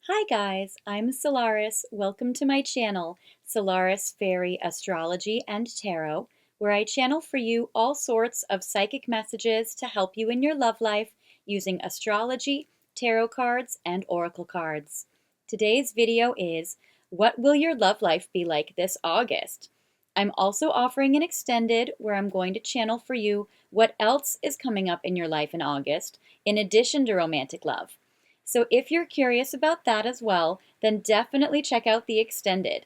Hi guys, I'm Solaris. Welcome to my channel, Solaris Fairy Astrology and Tarot, where I channel for you all sorts of psychic messages to help you in your love life using astrology, tarot cards, and oracle cards. Today's video is, what will your love life be like this August? I'm also offering an extended where I'm going to channel for you what else is coming up in your life in August, in addition to romantic love. So if you're curious about that as well, then definitely check out the extended.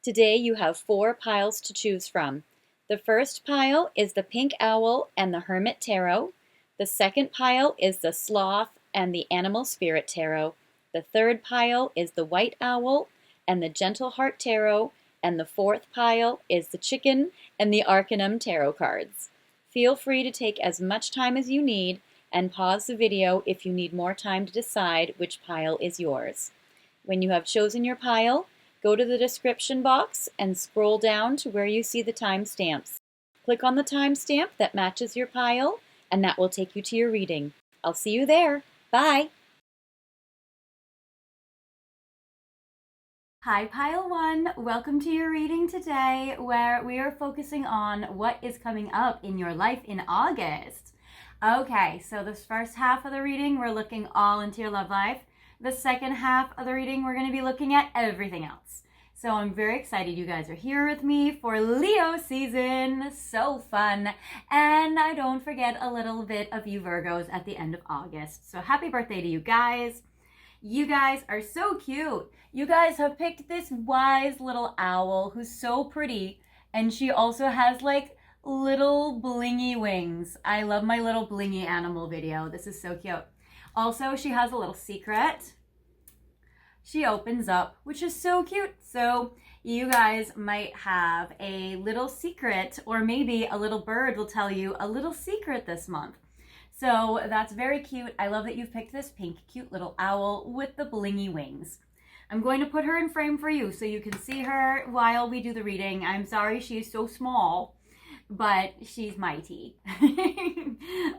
Today you have 4 piles to choose from. The first pile is the Pink Owl and the Hermit Tarot. The second pile is the Sloth and the Animal Spirit Tarot. The third pile is the White Owl and the Gentle Heart Tarot. And the fourth pile is the Chicken and the Arcanum Tarot cards. Feel free to take as much time as you need and pause the video if you need more time to decide which pile is yours. When you have chosen your pile, go to the description box and scroll down to where you see the timestamps. Click on the timestamp that matches your pile, and that will take you to your reading. I'll see you there. Bye! Hi Pile 1, welcome to your reading today, where we are focusing on what is coming up in your life in August. Okay, so this first half of the reading, we're looking all into your love life. The second half of the reading, we're going to be looking at everything else. So I'm very excited you guys are here with me for Leo season. So fun. And I don't forget a little bit of you Virgos at the end of August. So happy birthday to you guys. You guys are so cute. You guys have picked this wise little owl who's so pretty. And she also has like little blingy wings. I love my little blingy animal video. This is so cute. Also, she has a little secret. She opens up, which is so cute. So you guys might have a little secret, or maybe a little bird will tell you a little secret this month. So that's very cute. I love that you've picked this pink, cute little owl with the blingy wings. I'm going to put her in frame for you so you can see her while we do the reading. I'm sorry she's so small, but she's mighty.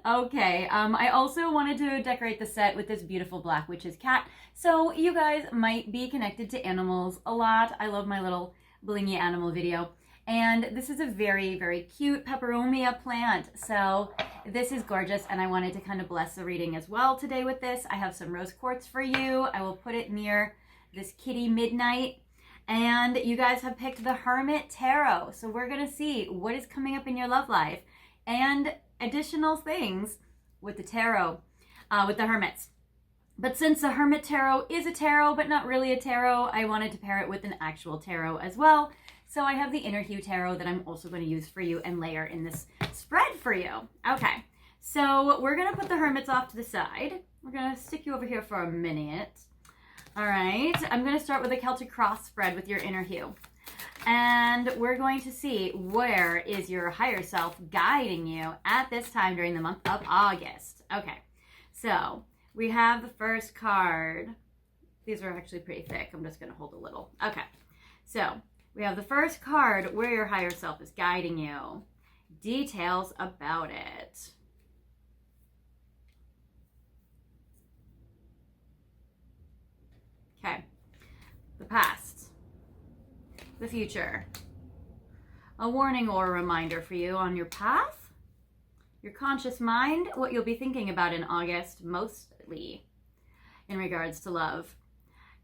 Okay, I also wanted to decorate the set with this beautiful Black Witch's cat. So you guys might be connected to animals a lot. I love my little blingy animal video. And this is a very, very cute peperomia plant. So this is gorgeous, and I wanted to kind of bless the reading as well today with this. I have some rose quartz for you. I will put it near this kitty Midnight. And you guys have picked the Hermit Tarot. So we're going to see what is coming up in your love life and additional things with the tarot, with the Hermits. But since the Hermit Tarot is a tarot, but not really a tarot, I wanted to pair it with an actual tarot as well. So I have the Inner Hue Tarot that I'm also going to use for you and layer in this spread for you. Okay, so we're going to put the Hermits off to the side. We're going to stick you over here for a minute. All right, I'm going to start with a Celtic Cross spread with your Inner Hue. And we're going to see where is your higher self guiding you at this time during the month of August. Okay, so we have the first card. These are actually pretty thick. I'm just going to hold a little. Okay, so we have the first card, where your higher self is guiding you. Details about it. Okay, the past, the future, a warning or a reminder for you on your path, your conscious mind, what you'll be thinking about in August, mostly in regards to love,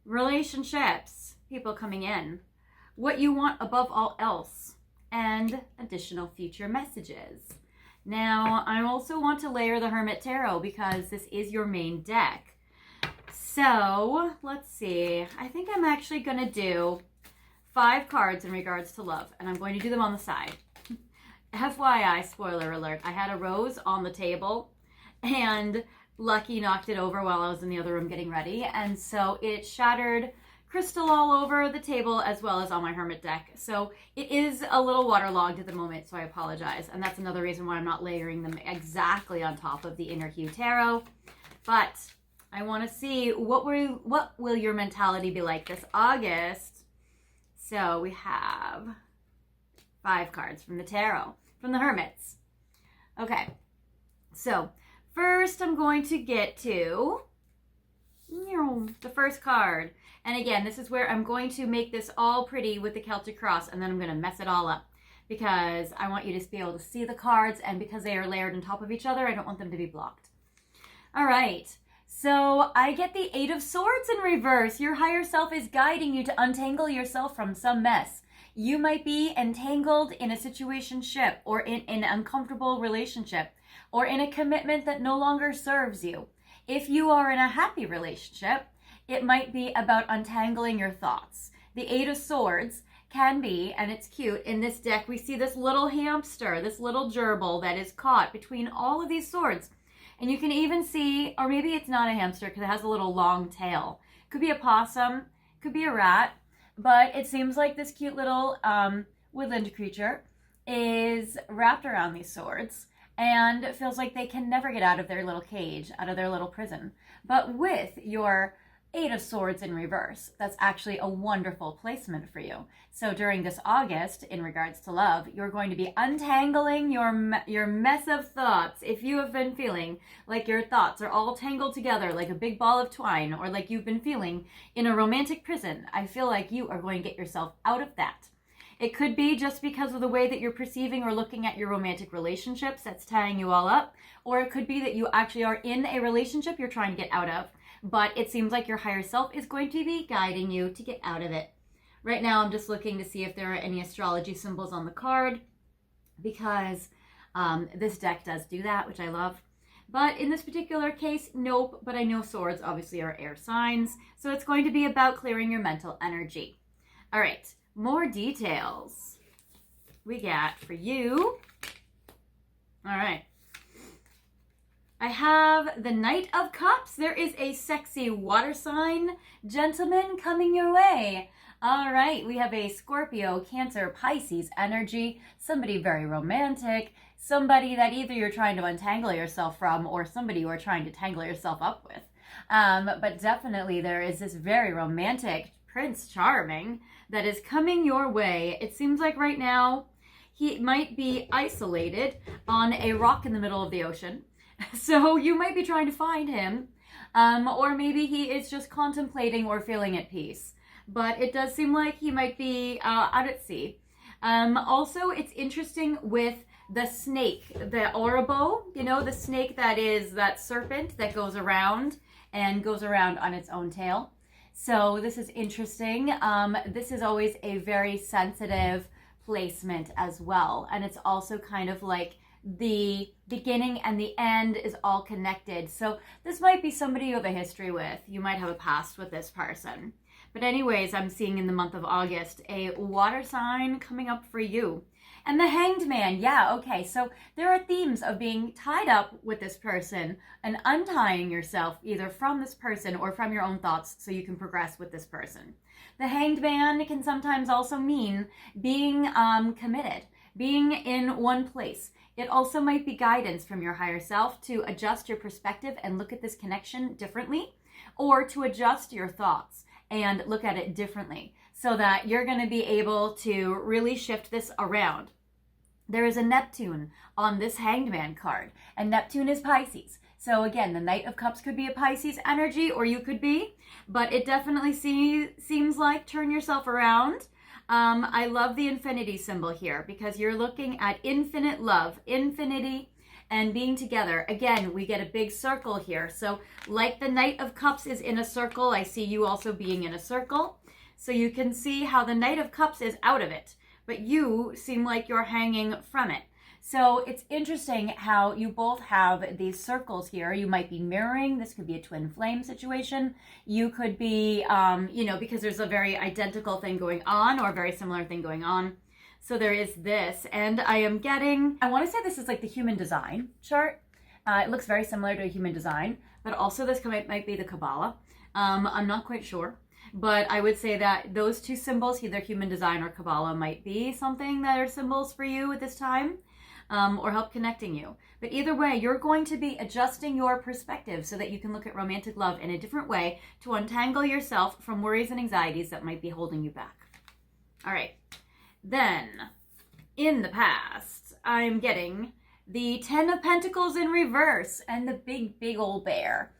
relationships, people coming in, what you want above all else, and additional future messages. Now, I also want to layer the Hermit Tarot because this is your main deck. So let's see, I think I'm actually going to do 5 cards in regards to love, and I'm going to do them on the side. FYI, spoiler alert, I had a rose on the table, and Lucky knocked it over while I was in the other room getting ready, and so it shattered crystal all over the table as well as on my Hermit deck. So it is a little waterlogged at the moment, so I apologize, and that's another reason why I'm not layering them exactly on top of the Inner Hue Tarot. But I want to see what will your mentality be like this August. So we have 5 cards from the tarot, from the Hermits. Okay, so first I'm going to get to The first card. And again, this is where I'm going to make this all pretty with the Celtic cross, and then I'm going to mess it all up because I want you to be able to see the cards, and because they are layered on top of each other, I don't want them to be blocked. All right. So I get the Eight of Swords in reverse. Your higher self is guiding you to untangle yourself from some mess. You might be entangled in a situationship, or in an uncomfortable relationship, or in a commitment that no longer serves you. If you are in a happy relationship, it might be about untangling your thoughts. The Eight of Swords can be, and it's cute, in this deck we see this little hamster, this little gerbil that is caught between all of these swords. And you can even see, or maybe it's not a hamster because it has a little long tail. Could be a possum, could be a rat, but it seems like this cute little woodland creature is wrapped around these swords and it feels like they can never get out of their little cage, out of their little prison. But with your Eight of Swords in reverse, that's actually a wonderful placement for you. So during this August, in regards to love, you're going to be untangling your mess of thoughts. If you have been feeling like your thoughts are all tangled together like a big ball of twine, or like you've been feeling in a romantic prison, I feel like you are going to get yourself out of that. It could be just because of the way that you're perceiving or looking at your romantic relationships that's tying you all up, or it could be that you actually are in a relationship you're trying to get out of, but it seems like your higher self is going to be guiding you to get out of it. Right now, I'm just looking to see if there are any astrology symbols on the card, because this deck does do that, which I love. But in this particular case, nope, but I know swords obviously are air signs, so it's going to be about clearing your mental energy. All right, more details we got for you. All right. I have the Knight of Cups. There is a sexy water sign gentleman coming your way. All right, we have a Scorpio, Cancer, Pisces energy, somebody very romantic, somebody that either you're trying to untangle yourself from or somebody you are trying to tangle yourself up with. But definitely there is this very romantic Prince Charming that is coming your way. It seems like right now he might be isolated on a rock in the middle of the ocean. So you might be trying to find him, or maybe he is just contemplating or feeling at peace. But it does seem like he might be out at sea. Also, it's interesting with the snake, the Ouroboros, you know, the snake that is that serpent that goes around on its own tail. So this is interesting. This is always a very sensitive placement as well. And it's also kind of like the beginning and the end is all connected. So this might be somebody you have a history with. You might have a past with this person. But anyways, I'm seeing in the month of August a water sign coming up for you. And the Hanged Man, yeah, okay. So there are themes of being tied up with this person and untying yourself either from this person or from your own thoughts so you can progress with this person. The Hanged Man can sometimes also mean being committed, being in one place. It also might be guidance from your higher self to adjust your perspective and look at this connection differently, or to adjust your thoughts and look at it differently so that you're going to be able to really shift this around. There is a Neptune on this Hanged Man card, and Neptune is Pisces. So again, the Knight of Cups could be a Pisces energy, or you could be, but it definitely seems like turn yourself around. I love the infinity symbol here because you're looking at infinite love, infinity, and being together. Again, we get a big circle here. So like the Knight of Cups is in a circle, I see you also being in a circle. So you can see how the Knight of Cups is out of it, but you seem like you're hanging from it. So it's interesting how you both have these circles here. You might be mirroring. This could be a twin flame situation. You could be, because there's a very identical thing going on or a very similar thing going on. So there is this. And I want to say this is like the human design chart. It looks very similar to a human design, but also this might be the Kabbalah. I'm not quite sure. But I would say that those two symbols, either human design or Kabbalah, might be something that are symbols for you at this time. Or help connecting you. But either way, you're going to be adjusting your perspective so that you can look at romantic love in a different way to untangle yourself from worries and anxieties that might be holding you back. All right. Then, in the past, I'm getting the Ten of Pentacles in reverse and the big, big old bear.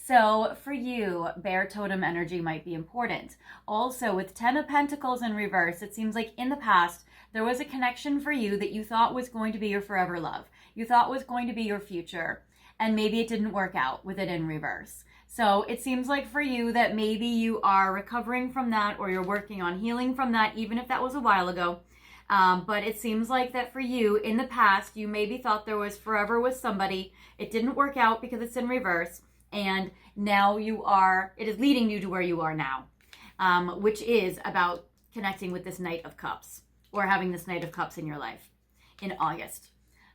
So for you, bear totem energy might be important. Also, with 10 of Pentacles in reverse, it seems like in the past, there was a connection for you that you thought was going to be your forever love. You thought was going to be your future, and maybe it didn't work out with it in reverse. So it seems like for you that maybe you are recovering from that, or you're working on healing from that, even if that was a while ago. But it seems like that for you in the past, you maybe thought there was forever with somebody. It didn't work out because it's in reverse. And now it is leading you to where you are now, which is about connecting with this Knight of Cups, or having this Knight of Cups in your life in August.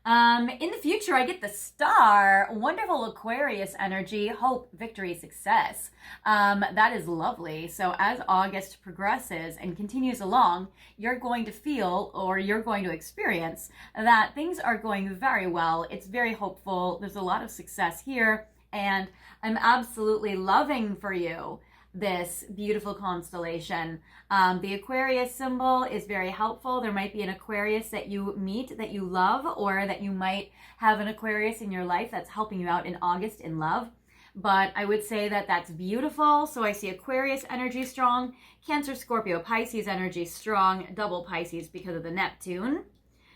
In the future, I get the Star, wonderful Aquarius energy, hope, victory, success. That is lovely. So as August progresses and continues along, you're going to feel, or you're going to experience, that things are going very well. It's very hopeful. There's a lot of success here, and I'm absolutely loving for you this beautiful constellation. The Aquarius symbol is very helpful. There might be an Aquarius that you meet that you love, or that you might have an Aquarius in your life that's helping you out in August in love. But I would say that that's beautiful. So I see Aquarius energy strong, Cancer, Scorpio, Pisces energy strong, double Pisces because of the Neptune.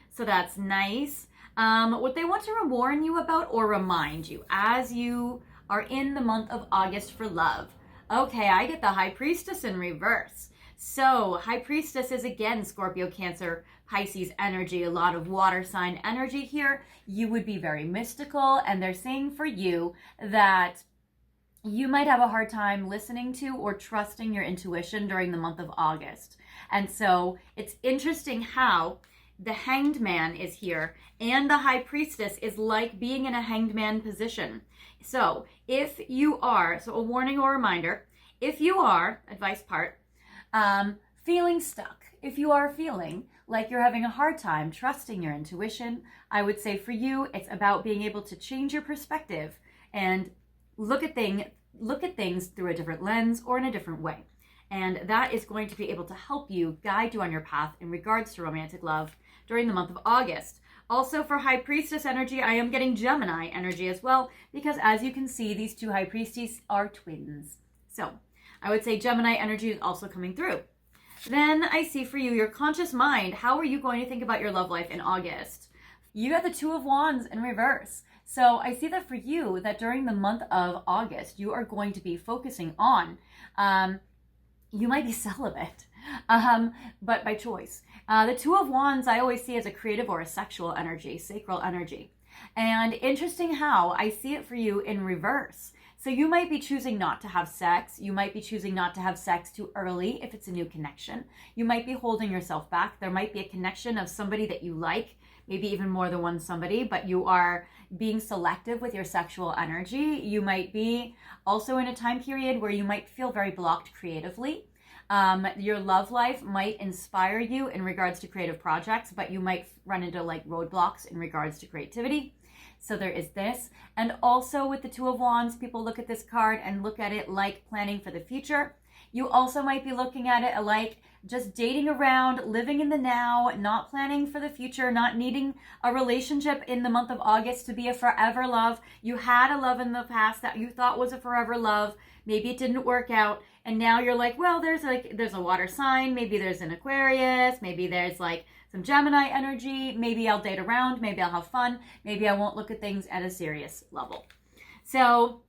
So that's nice. What they want to warn you about or remind you as you are in the month of August for love. Okay, I get the High Priestess in reverse. So High Priestess is again Scorpio, Cancer, Pisces energy, a lot of water sign energy here. You would be very mystical, and they're saying for you that you might have a hard time listening to or trusting your intuition during the month of August. And so it's interesting how the Hanged Man is here, and the High Priestess is like being in a Hanged Man position. So if you are, so a warning or reminder, if you are, advice part, feeling stuck, if you are feeling like you're having a hard time trusting your intuition, I would say for you, it's about being able to change your perspective and look at things through a different lens or in a different way. And that is going to be able to help you, guide you on your path in regards to romantic love during the month of August. Also for High Priestess energy, I am getting Gemini energy as well, because as you can see, these two High Priestesses are twins. So I would say Gemini energy is also coming through. Then I see for you, your conscious mind. How are you going to think about your love life in August? You got the Two of Wands in reverse. So I see that for you, that during the month of August, you are going to be focusing on, you might be celibate, but by choice. The Two of Wands I always see as a creative or a sexual energy, sacral energy. And interesting how I see it for you in reverse. So you might be choosing not to have sex. You might be choosing not to have sex too early if it's a new connection. You might be holding yourself back. There might be a connection of somebody that you like, maybe even more than one somebody, but you are being selective with your sexual energy. You might be also in a time period where you might feel very blocked creatively. Your love life might inspire you in regards to creative projects, but you might run into like roadblocks in regards to creativity. So there is this. And also with the Two of Wands, people look at this card and look at it like planning for the future. You also might be looking at it like just dating around, living in the now, not planning for the future, not needing a relationship in the month of August to be a forever love. You had a love in the past that you thought was a forever love. Maybe it didn't work out. And now you're like, well, there's a water sign. Maybe there's an Aquarius. Maybe there's like some Gemini energy. Maybe I'll date around. Maybe I'll have fun. Maybe I won't look at things at a serious level. So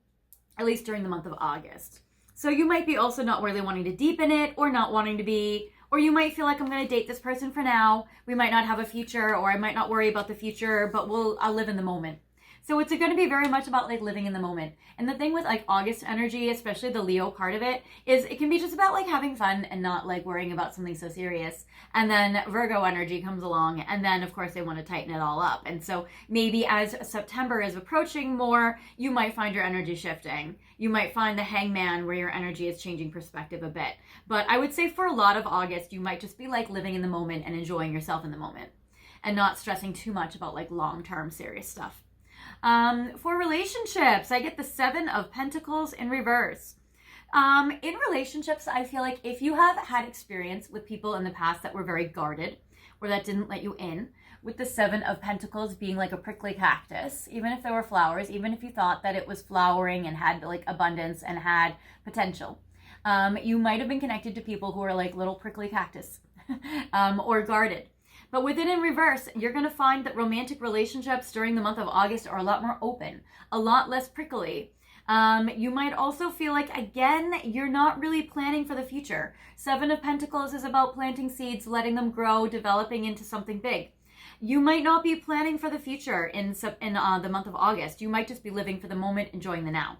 at least during the month of August. So you might be also not really wanting to deepen it, or not wanting to be, or you might feel like I'm going to date this person for now. We might not have a future, or I might not worry about the future, but I'll live in the moment. So it's going to be very much about like living in the moment. And the thing with like August energy, especially the Leo part of it, is it can be just about like having fun and not like worrying about something so serious. And then Virgo energy comes along, and then of course they want to tighten it all up. And so maybe as September is approaching more, you might find your energy shifting. You might find the Hangman where your energy is changing perspective a bit. But I would say for a lot of August, you might just be like living in the moment and enjoying yourself in the moment and not stressing too much about like long-term serious stuff. For relationships, I get the Seven of Pentacles in reverse. In relationships, I feel like if you have had experience with people in the past that were very guarded, or that didn't let you in, with the Seven of Pentacles being like a prickly cactus, even if there were flowers, even if you thought that it was flowering and had like abundance and had potential. You might have been connected to people who are like little prickly cactus or guarded. But with it in reverse, you're going to find that romantic relationships during the month of August are a lot more open, a lot less prickly. You might also feel like, again, you're not really planning for the future. Seven of Pentacles is about planting seeds, letting them grow, developing into something big. You might not be planning for the future in the month of August. You might just be living for the moment, enjoying the now.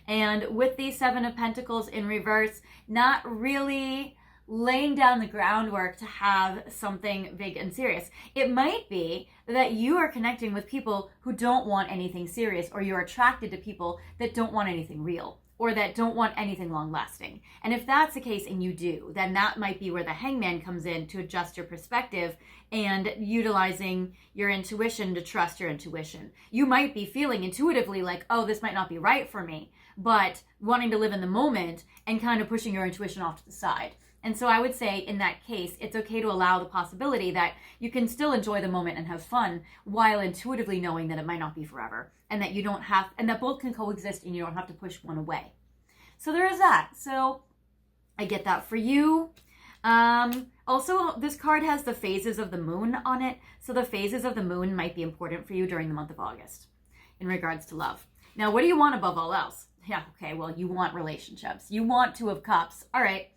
And with the Seven of Pentacles in reverse, not really laying down the groundwork to have something big and serious. It might be that you are connecting with people who don't want anything serious, or you're attracted to people that don't want anything real, or that don't want anything long lasting. And if that's the case and you do, then that might be where the Hangman comes in to adjust your perspective and utilizing your intuition to trust your intuition. You might be feeling intuitively like, oh, this might not be right for me, but wanting to live in the moment and kind of pushing your intuition off to the side. And so I would say in that case, it's okay to allow the possibility that you can still enjoy the moment and have fun while intuitively knowing that it might not be forever, and that you don't have, and that both can coexist and you don't have to push one away. So there is that. So I get that for you. Also, this card has the phases of the moon on it. So the phases of the moon might be important for you during the month of August in regards to love. Now, what do you want above all else? Yeah, okay, well, you want relationships. You want Two of Cups. All right.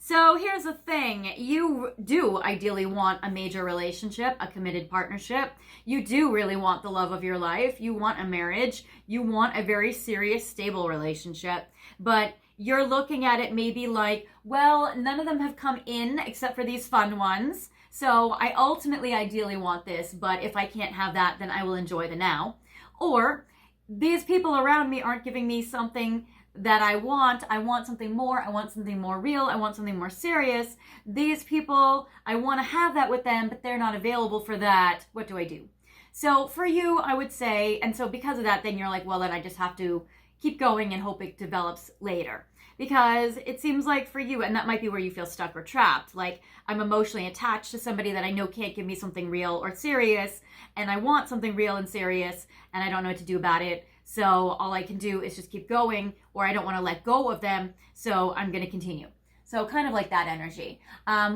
So here's the thing. You do ideally want a major relationship, a committed partnership. You do really want the love of your life. You want a marriage. You want a very serious, stable relationship. But you're looking at it maybe like, well, none of them have come in except for these fun ones. So I ultimately ideally want this, but if I can't have that, then I will enjoy the now. Or these people around me aren't giving me something that I want something more, I want something more real, I want something more serious. These people, I want to have that with them, but they're not available for that. What do I do? So for you, I would say, and so because of that, then you're like, well, then I just have to keep going and hope it develops later. Because it seems like for you, and that might be where you feel stuck or trapped, like I'm emotionally attached to somebody that I know can't give me something real or serious, and I want something real and serious, and I don't know what to do about it. So all I can do is just keep going, or I don't want to let go of them, so I'm going to continue. So kind of like that energy.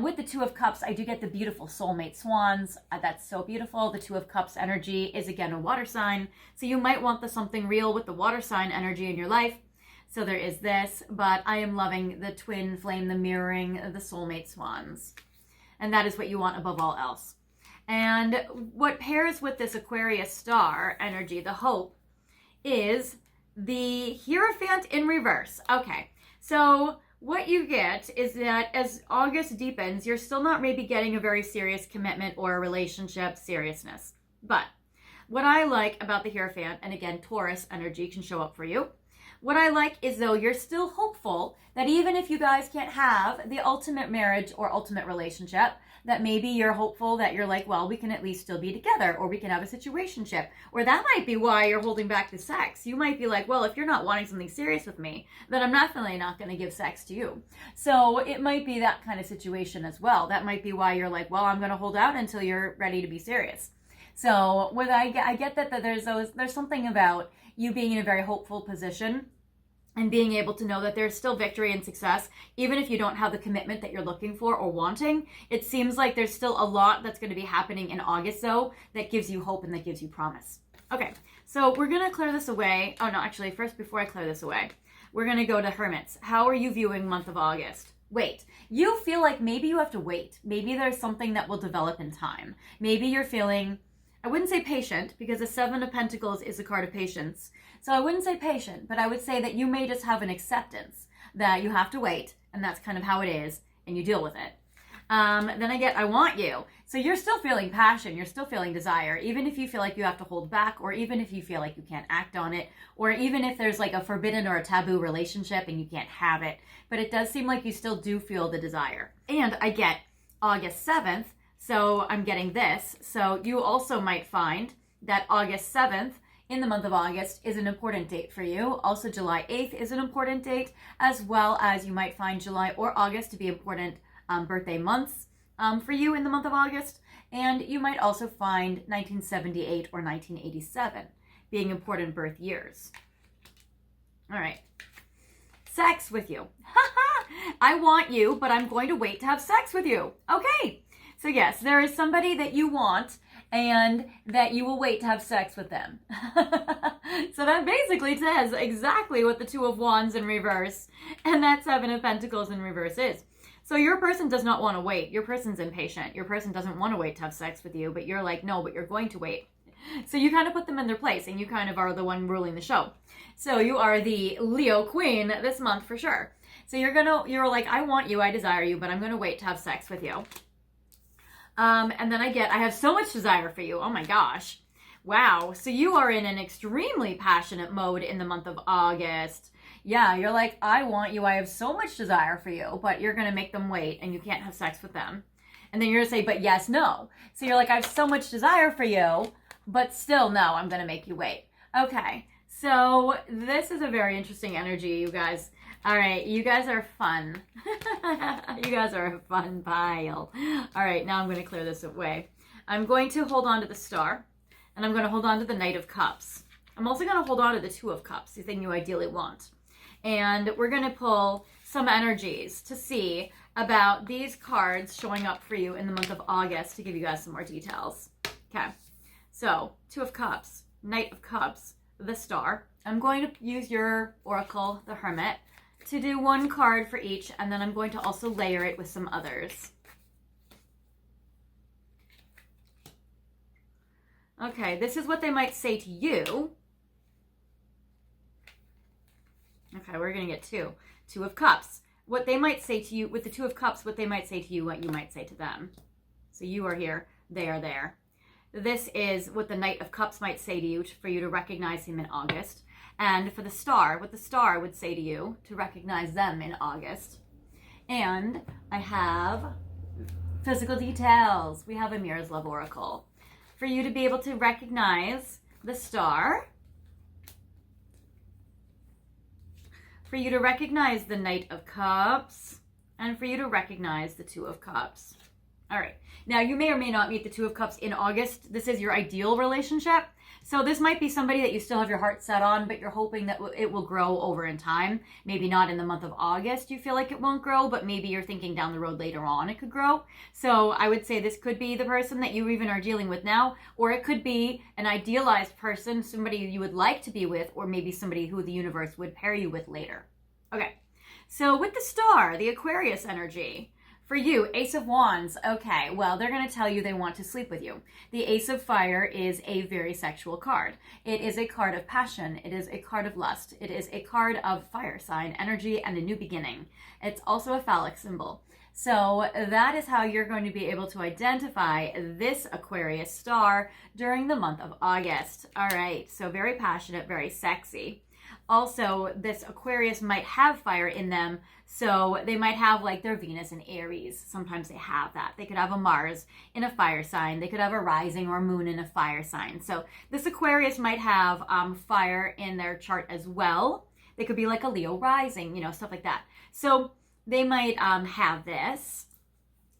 With the Two of Cups, I do get the beautiful soulmate swans. That's so beautiful. The Two of Cups energy is, again, a water sign. So you might want the something real with the water sign energy in your life. So there is this, but I am loving the twin flame, the mirroring, the soulmate swans. And that is what you want above all else. And what pairs with this Aquarius star energy, the hope, is the Hierophant in reverse. Okay, so what you get is that as August deepens, you're still not maybe getting a very serious commitment or a relationship seriousness. But what I like about the Hierophant, and again, Taurus energy can show up for you, what I like is though you're still hopeful that even if you guys can't have the ultimate marriage or ultimate relationship, that maybe you're hopeful that you're like, well, we can at least still be together, or we can have a situationship. Or that might be why you're holding back the sex. You might be like, well, if you're not wanting something serious with me, then I'm definitely not going to give sex to you. So it might be that kind of situation as well. That might be why you're like, well, I'm going to hold out until you're ready to be serious. So what I get that there's something about you being in a very hopeful position and being able to know that there's still victory and success, even if you don't have the commitment that you're looking for or wanting. It seems like there's still a lot that's going to be happening in August, though, that gives you hope and that gives you promise. Okay, so we're going to clear this away. Oh, no, actually, first, before I clear this away, we're going to go to Hermits. How are you viewing month of August? Wait. You feel like maybe you have to wait. Maybe there's something that will develop in time. Maybe you're feeling, I wouldn't say patient, because the Seven of Pentacles is a card of patience. So I wouldn't say patient, but I would say that you may just have an acceptance that you have to wait, and that's kind of how it is, and you deal with it. Then I get, I want you. So you're still feeling passion, you're still feeling desire, even if you feel like you have to hold back, or even if you feel like you can't act on it, or even if there's like a forbidden or a taboo relationship and you can't have it. But it does seem like you still do feel the desire. And I get August 7th, so I'm getting this. So you also might find that August 7th in the month of August is an important date for you. Also, July 8th is an important date, as well as you might find July or August to be important birthday months. for you in the month of August. And you might also find 1978 or 1987 being important birth years. All right. Sex with you. I want you, but I'm going to wait to have sex with you. Okay. So yes, there is somebody that you want and that you will wait to have sex with them. So that basically says exactly what the Two of Wands in reverse and that Seven of Pentacles in reverse is. So your person does not want to wait. Your person's impatient. Your person doesn't want to wait to have sex with you, but you're like, no, but you're going to wait. So you kind of put them in their place and you kind of are the one ruling the show. So you are the Leo queen this month for sure. So you're like, I want you, I desire you, but I'm going to wait to have sex with you. And then I have so much desire for you. Oh my gosh. Wow. So you are in an extremely passionate mode in the month of August. Yeah, you're like, I want you. I have so much desire for you, but you're going to make them wait and you can't have sex with them. And then you're going to say, but yes, no. So you're like, I have so much desire for you, but still, no, I'm going to make you wait. Okay. So this is a very interesting energy, you guys. All right. You guys are fun. You guys are a fun pile. All right. Now I'm going to clear this away. I'm going to hold on to the Star and I'm going to hold on to the Knight of Cups. I'm also going to hold on to the Two of Cups, the thing you ideally want. And we're going to pull some energies to see about these cards showing up for you in the month of August to give you guys some more details. Okay, so Two of Cups, Knight of Cups, the Star. I'm going to use your Oracle, the Hermit, to do one card for each, and then I'm going to also layer it with some others. Okay, this is what they might say to you. Okay, we're going to get Two of Cups. What they might say to you, with the Two of Cups, what they might say to you, what you might say to them. So you are here, they are there. This is what the Knight of Cups might say to you for you to recognize him in August. And for the Star, what the Star would say to you to recognize them in August. And I have physical details. We have a Mirror's Love Oracle. For you to be able to recognize the Star, for you to recognize the Knight of Cups, and for you to recognize the Two of Cups. All right. Now, you may or may not meet the Two of Cups in August. This is your ideal relationship. So this might be somebody that you still have your heart set on, but you're hoping that it will grow over in time. Maybe not in the month of August. You feel like it won't grow, but maybe you're thinking down the road later on it could grow. So I would say this could be the person that you even are dealing with now, or it could be an idealized person, somebody you would like to be with, or maybe somebody who the universe would pair you with later. Okay. So with the Star, the Aquarius energy, for you, Ace of Wands, okay, well, they're going to tell you they want to sleep with you. The Ace of Fire is a very sexual card. It is a card of passion. It is a card of lust. It is a card of fire sign energy and a new beginning. It's also a phallic symbol. So that is how you're going to be able to identify this Aquarius Star during the month of August. All right, so very passionate, very sexy. Also, this Aquarius might have fire in them, so they might have like their Venus in Aries. Sometimes they have that. They could have a Mars in a fire sign. They could have a rising or moon in a fire sign. So this Aquarius might have fire in their chart as well. They could be like a Leo rising, stuff like that. So they might have this.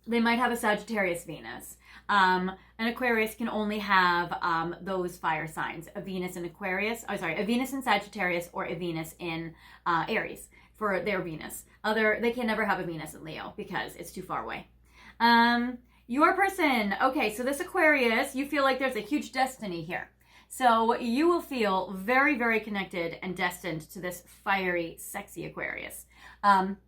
They might have a Sagittarius Venus. An Aquarius can only have those fire signs, a Venus in Aquarius, a Venus in Sagittarius or a Venus in Aries for their Venus. They can never have a Venus in Leo because it's too far away. Your person, okay, so this Aquarius, you feel like there's a huge destiny here. So you will feel very, very connected and destined to this fiery, sexy Aquarius.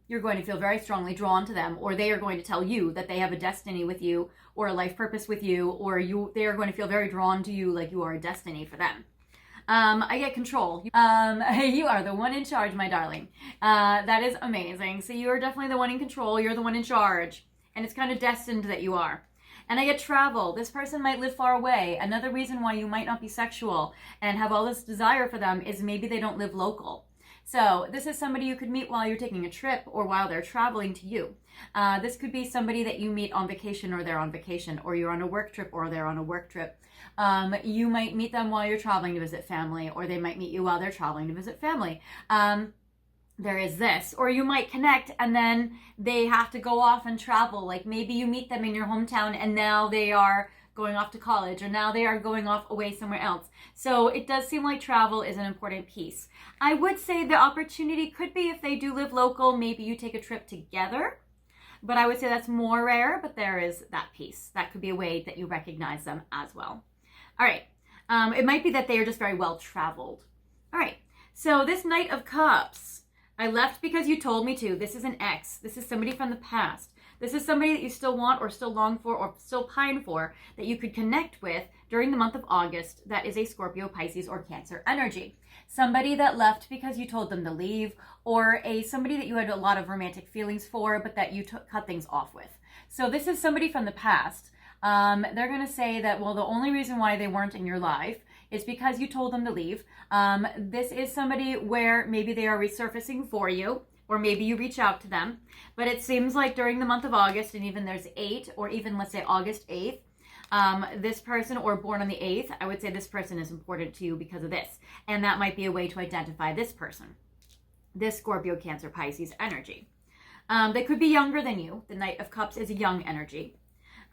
You're going to feel very strongly drawn to them, or they are going to tell you that they have a destiny with you or a life purpose with you, or they are going to feel very drawn to you like you are a destiny for them. I get control. You are the one in charge, my darling. That is amazing. So you are definitely the one in control. You're the one in charge. And it's kind of destined that you are. And I get travel. This person might live far away. Another reason why you might not be sexual and have all this desire for them is maybe they don't live local. So this is somebody you could meet while you're taking a trip or while they're traveling to you. This could be somebody that you meet on vacation or they're on vacation, or you're on a work trip or they're on a work trip. You might meet them while you're traveling to visit family, or they might meet you while they're traveling to visit family. there is this. Or you might connect and then they have to go off and travel. Like maybe you meet them in your hometown and now they are going off to college, or now they are going off away somewhere else. So it does seem like travel is an important piece. I would say the opportunity could be if they do live local, maybe you take a trip together. But I would say that's more rare, but there is that piece. That could be a way that you recognize them as well. All right. It might be that they are just very well traveled. All right. So this Knight of Cups, I left because you told me to. This is an ex. This is somebody from the past. This is somebody that you still want or still long for or still pine for that you could connect with during the month of August. That is a Scorpio, Pisces, or Cancer energy. Somebody that left because you told them to leave, or somebody that you had a lot of romantic feelings for, but that you cut things off with. So this is somebody from the past. They're going to say that, well, the only reason why they weren't in your life is because you told them to leave. This is somebody where maybe they are resurfacing for you, or maybe you reach out to them. But it seems like during the month of August, and even there's 8, or even let's say August 8th, this person, or born on the 8th, I would say this person is important to you because of this. And that might be a way to identify this person, this Scorpio, Cancer, Pisces energy. They could be younger than you. The Knight of Cups is a young energy.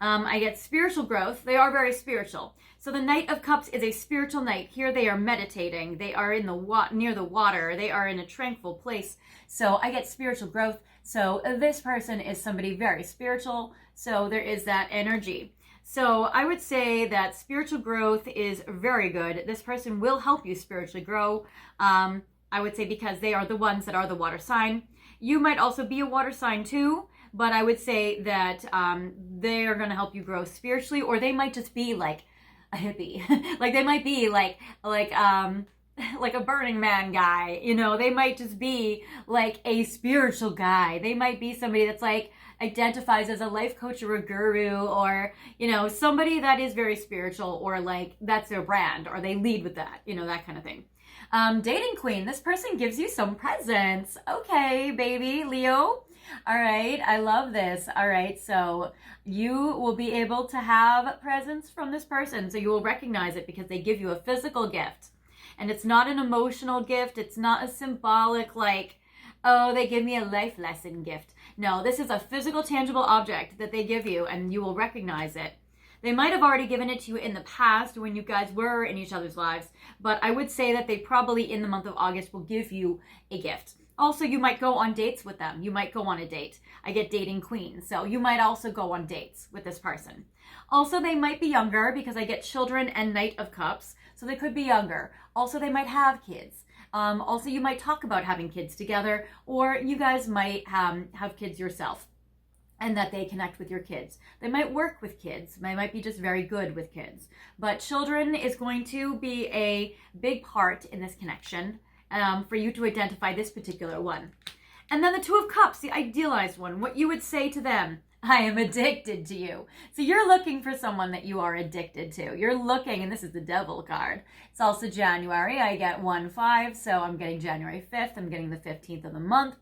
I get spiritual growth. They are very spiritual. So the Knight of Cups is a spiritual knight. Here they are meditating. They are in near the water. They are in a tranquil place. So I get spiritual growth. So this person is somebody very spiritual. So there is that energy. So I would say that spiritual growth is very good. This person will help you spiritually grow. I would say because they are the ones that are the water sign. You might also be a water sign too. But I would say that they are going to help you grow spiritually, or they might just be like a hippie. Like they might be like a Burning Man guy. You know, they might just be like a spiritual guy. They might be somebody that's like identifies as a life coach or a guru, or, you know, somebody that is very spiritual, or like that's their brand, or they lead with that, you know, that kind of thing. Dating queen, this person gives you some presents. Okay, baby, Leo. All right, I love this. All right, so you will be able to have presents from this person. So you will recognize it because they give you a physical gift. And it's not an emotional gift. It's not a symbolic, like, oh, they give me a life lesson gift. No, this is a physical, tangible object that they give you, and you will recognize it. They might have already given it to you in the past when you guys were in each other's lives, but I would say that they probably in the month of August will give you a gift. Also, you might go on dates with them. You might go on a date. I get dating queen. So you might also go on dates with this person. Also, they might be younger because I get children and Knight of Cups. So they could be younger. Also, they might have kids. Also, you might talk about having kids together, or you guys might have kids yourself, and that they connect with your kids. They might work with kids. They might be just very good with kids. But children is going to be a big part in this connection. For you to identify this particular one. And then the Two of Cups, the idealized one, what you would say to them, I am addicted to you. So you're looking for someone that you are addicted to. You're looking, and this is the Devil card. It's also January. I get 1/5, so I'm getting January 5th. I'm getting the 15th of the month.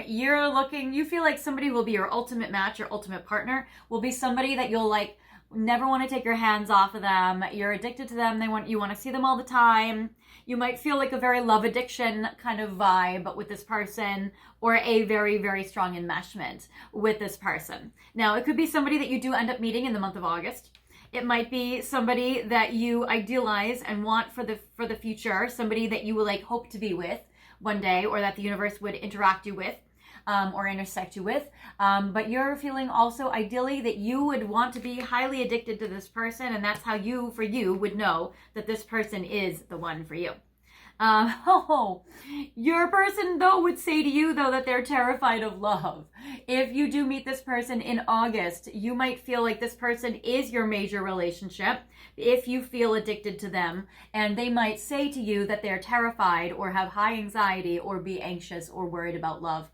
You're looking, you feel like somebody will be your ultimate match, your ultimate partner, will be somebody that you'll like, never want to take your hands off of them. You're addicted to them. You want to see them all the time. You might feel like a very love addiction kind of vibe with this person, or a very, very strong enmeshment with this person. Now, it could be somebody that you do end up meeting in the month of August. It might be somebody that you idealize and want for the future, somebody that you will like hope to be with one day, or that the universe would interact you with. Or intersect you with, but you're feeling also ideally that you would want to be highly addicted to this person, and that's how you would know that this person is the one for you. Your person though would say to you though that they're terrified of love. If you do meet this person in August, you might feel like this person is your major relationship if you feel addicted to them, and they might say to you that they're terrified or have high anxiety or be anxious or worried about love.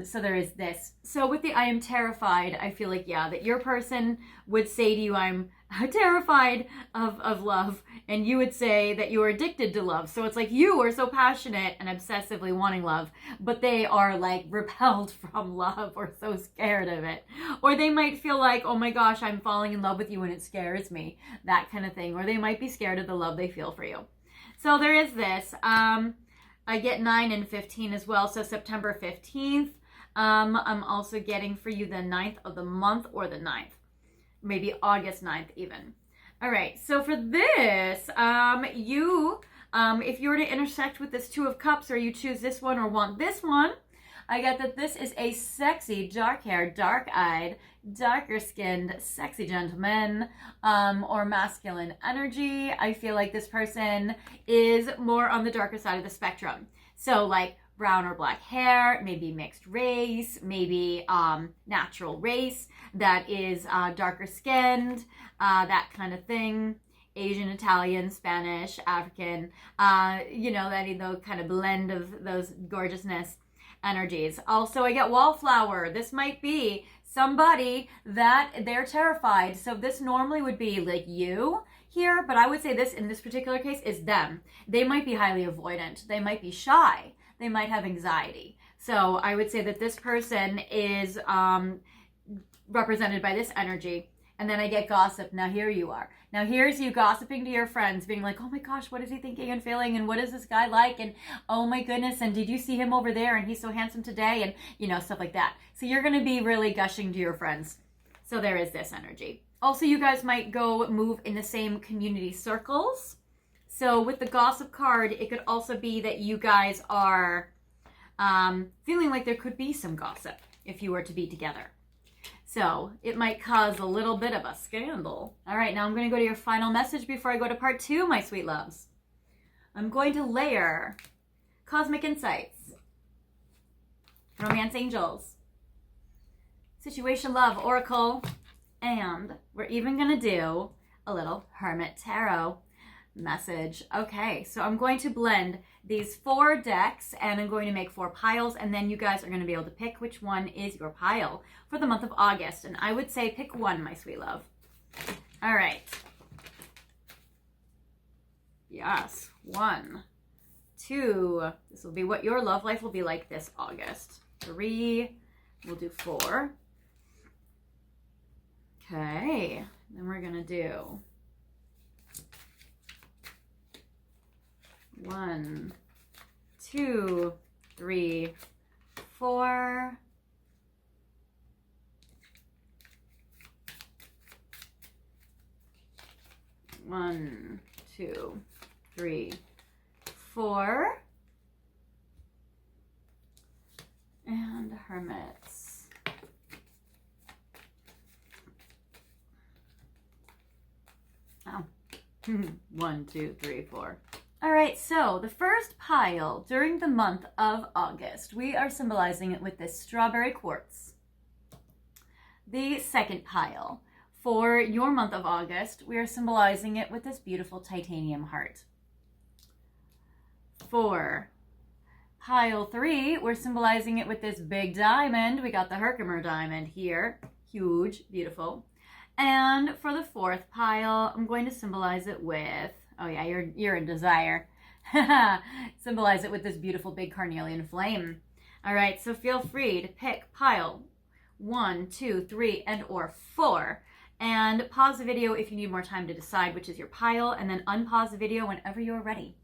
So there is this. So with the I am terrified, I feel like, yeah, that your person would say to you, I'm terrified of love, and you would say that you are addicted to love. So it's like you are so passionate and obsessively wanting love, but they are like repelled from love or so scared of it. Or they might feel like, oh my gosh, I'm falling in love with you and it scares me, that kind of thing. Or they might be scared of the love they feel for you. So there is this. I get 9 and 15 as well, so September 15th. I'm also getting for you the 9th of the month or the 9th. Maybe August 9th even. All right, so for this, if you were to intersect with this Two of Cups, or you choose this one or want this one, I get that this is a sexy, dark-haired, dark-eyed, darker-skinned, sexy gentleman, or masculine energy. I feel like this person is more on the darker side of the spectrum. So like brown or black hair, maybe mixed race, maybe natural race that is darker skinned, that kind of thing. Asian, Italian, Spanish, African, that kind of blend of those gorgeousness energies. Also, I get wallflower. This might be somebody that they're terrified. So this normally would be like you here, but I would say this in this particular case is them. They might be highly avoidant. They might be shy. They might have anxiety. So I would say that this person is represented by this energy. And then I get gossip. Now here you are. Now here's you gossiping to your friends, being like, oh my gosh, what is he thinking and feeling? And what is this guy like? And oh my goodness, and did you see him over there? And he's so handsome today. And stuff like that. So you're going to be really gushing to your friends. So there is this energy. Also, you guys might go move in the same community circles. So with the gossip card, it could also be that you guys are feeling like there could be some gossip if you were to be together. So it might cause a little bit of a scandal. All right, now I'm going to go to your final message before I go to part 2, my sweet loves. I'm going to layer cosmic insights, romance angels, situation love oracle, and we're even going to do a little Hermit tarot message. Okay, so I'm going to blend these 4 decks and I'm going to make 4 piles, and then you guys are going to be able to pick which one is your pile for the month of August. And I would say pick one, my sweet love. All right. Yes. 1, 2. This will be what your love life will be like this August. 3. We'll do 4. Okay. Then we're going to do 1, 2, 3, 4. 1, 2, 3, 4. And hermits. Oh. 1, 2, 3, 4. All right, so the first pile during the month of August, we are symbolizing it with this strawberry quartz. The second pile for your month of August, we are symbolizing it with this beautiful titanium heart. For pile 3, we're symbolizing it with this big diamond. We got the Herkimer diamond here. Huge, beautiful. And for the 4th pile, I'm going to symbolize it with, oh yeah, you're in desire. Symbolize it with this beautiful big carnelian flame. All right, so feel free to pick pile 1, 2, 3, and or 4. And pause the video if you need more time to decide which is your pile, and then unpause the video whenever you're ready.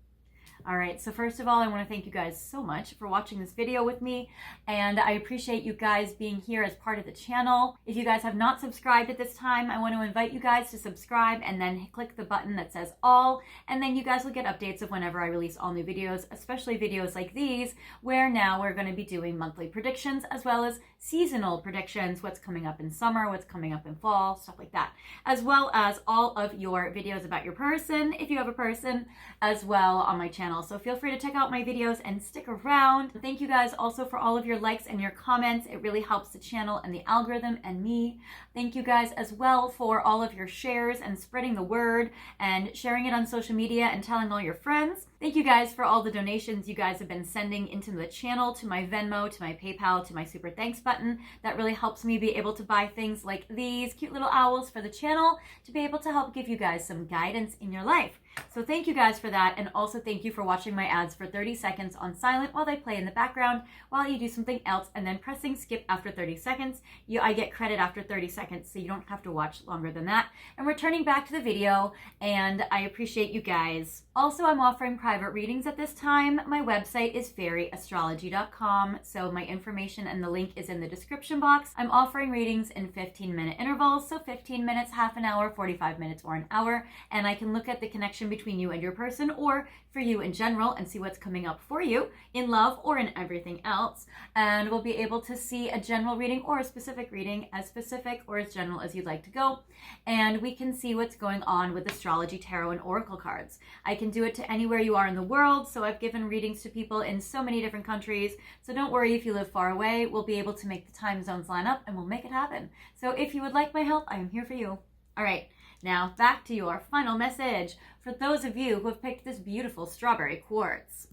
All right, so first of all, I want to thank you guys so much for watching this video with me, and I appreciate you guys being here as part of the channel. If you guys have not subscribed at this time, I want to invite you guys to subscribe and then click the button that says all, and then you guys will get updates of whenever I release all new videos, especially videos like these, where now we're going to be doing monthly predictions as well as seasonal predictions, what's coming up in summer, what's coming up in fall, stuff like that, as well as all of your videos about your person, if you have a person, as well on my channel. So feel free to check out my videos and stick around. Thank you guys also for all of your likes and your comments. It really helps the channel and the algorithm and me. Thank you guys as well for all of your shares and spreading the word and sharing it on social media and telling all your friends. Thank you guys for all the donations you guys have been sending into the channel, to my Venmo, to my PayPal, to my super thanks button. That really helps me be able to buy things like these cute little owls for the channel to be able to help give you guys some guidance in your life. So thank you guys for that, and also thank you for watching my ads for 30 seconds on silent while they play in the background while you do something else, and then pressing skip after 30 seconds. I get credit after 30 seconds, so you don't have to watch longer than that. And returning back to the video, and I appreciate you guys. Also, I'm offering private readings at this time. My website is fairyastrology.com, so my information and the link is in the description box. I'm offering readings in 15-minute intervals, so 15 minutes, half an hour, 45 minutes, or an hour, and I can look at the connection between you and your person, or for you in general, and see what's coming up for you in love or in everything else. And we'll be able to see a general reading or a specific reading, as specific or as general as you'd like to go. And we can see what's going on with astrology, tarot, and oracle cards. I can do it to anywhere you are in the world, so I've given readings to people in so many different countries. So don't worry if you live far away, we'll be able to make the time zones line up and we'll make it happen. So if you would like my help, I am here for you. All right. Now, back to your final message. For those of you who have picked this beautiful strawberry quartz,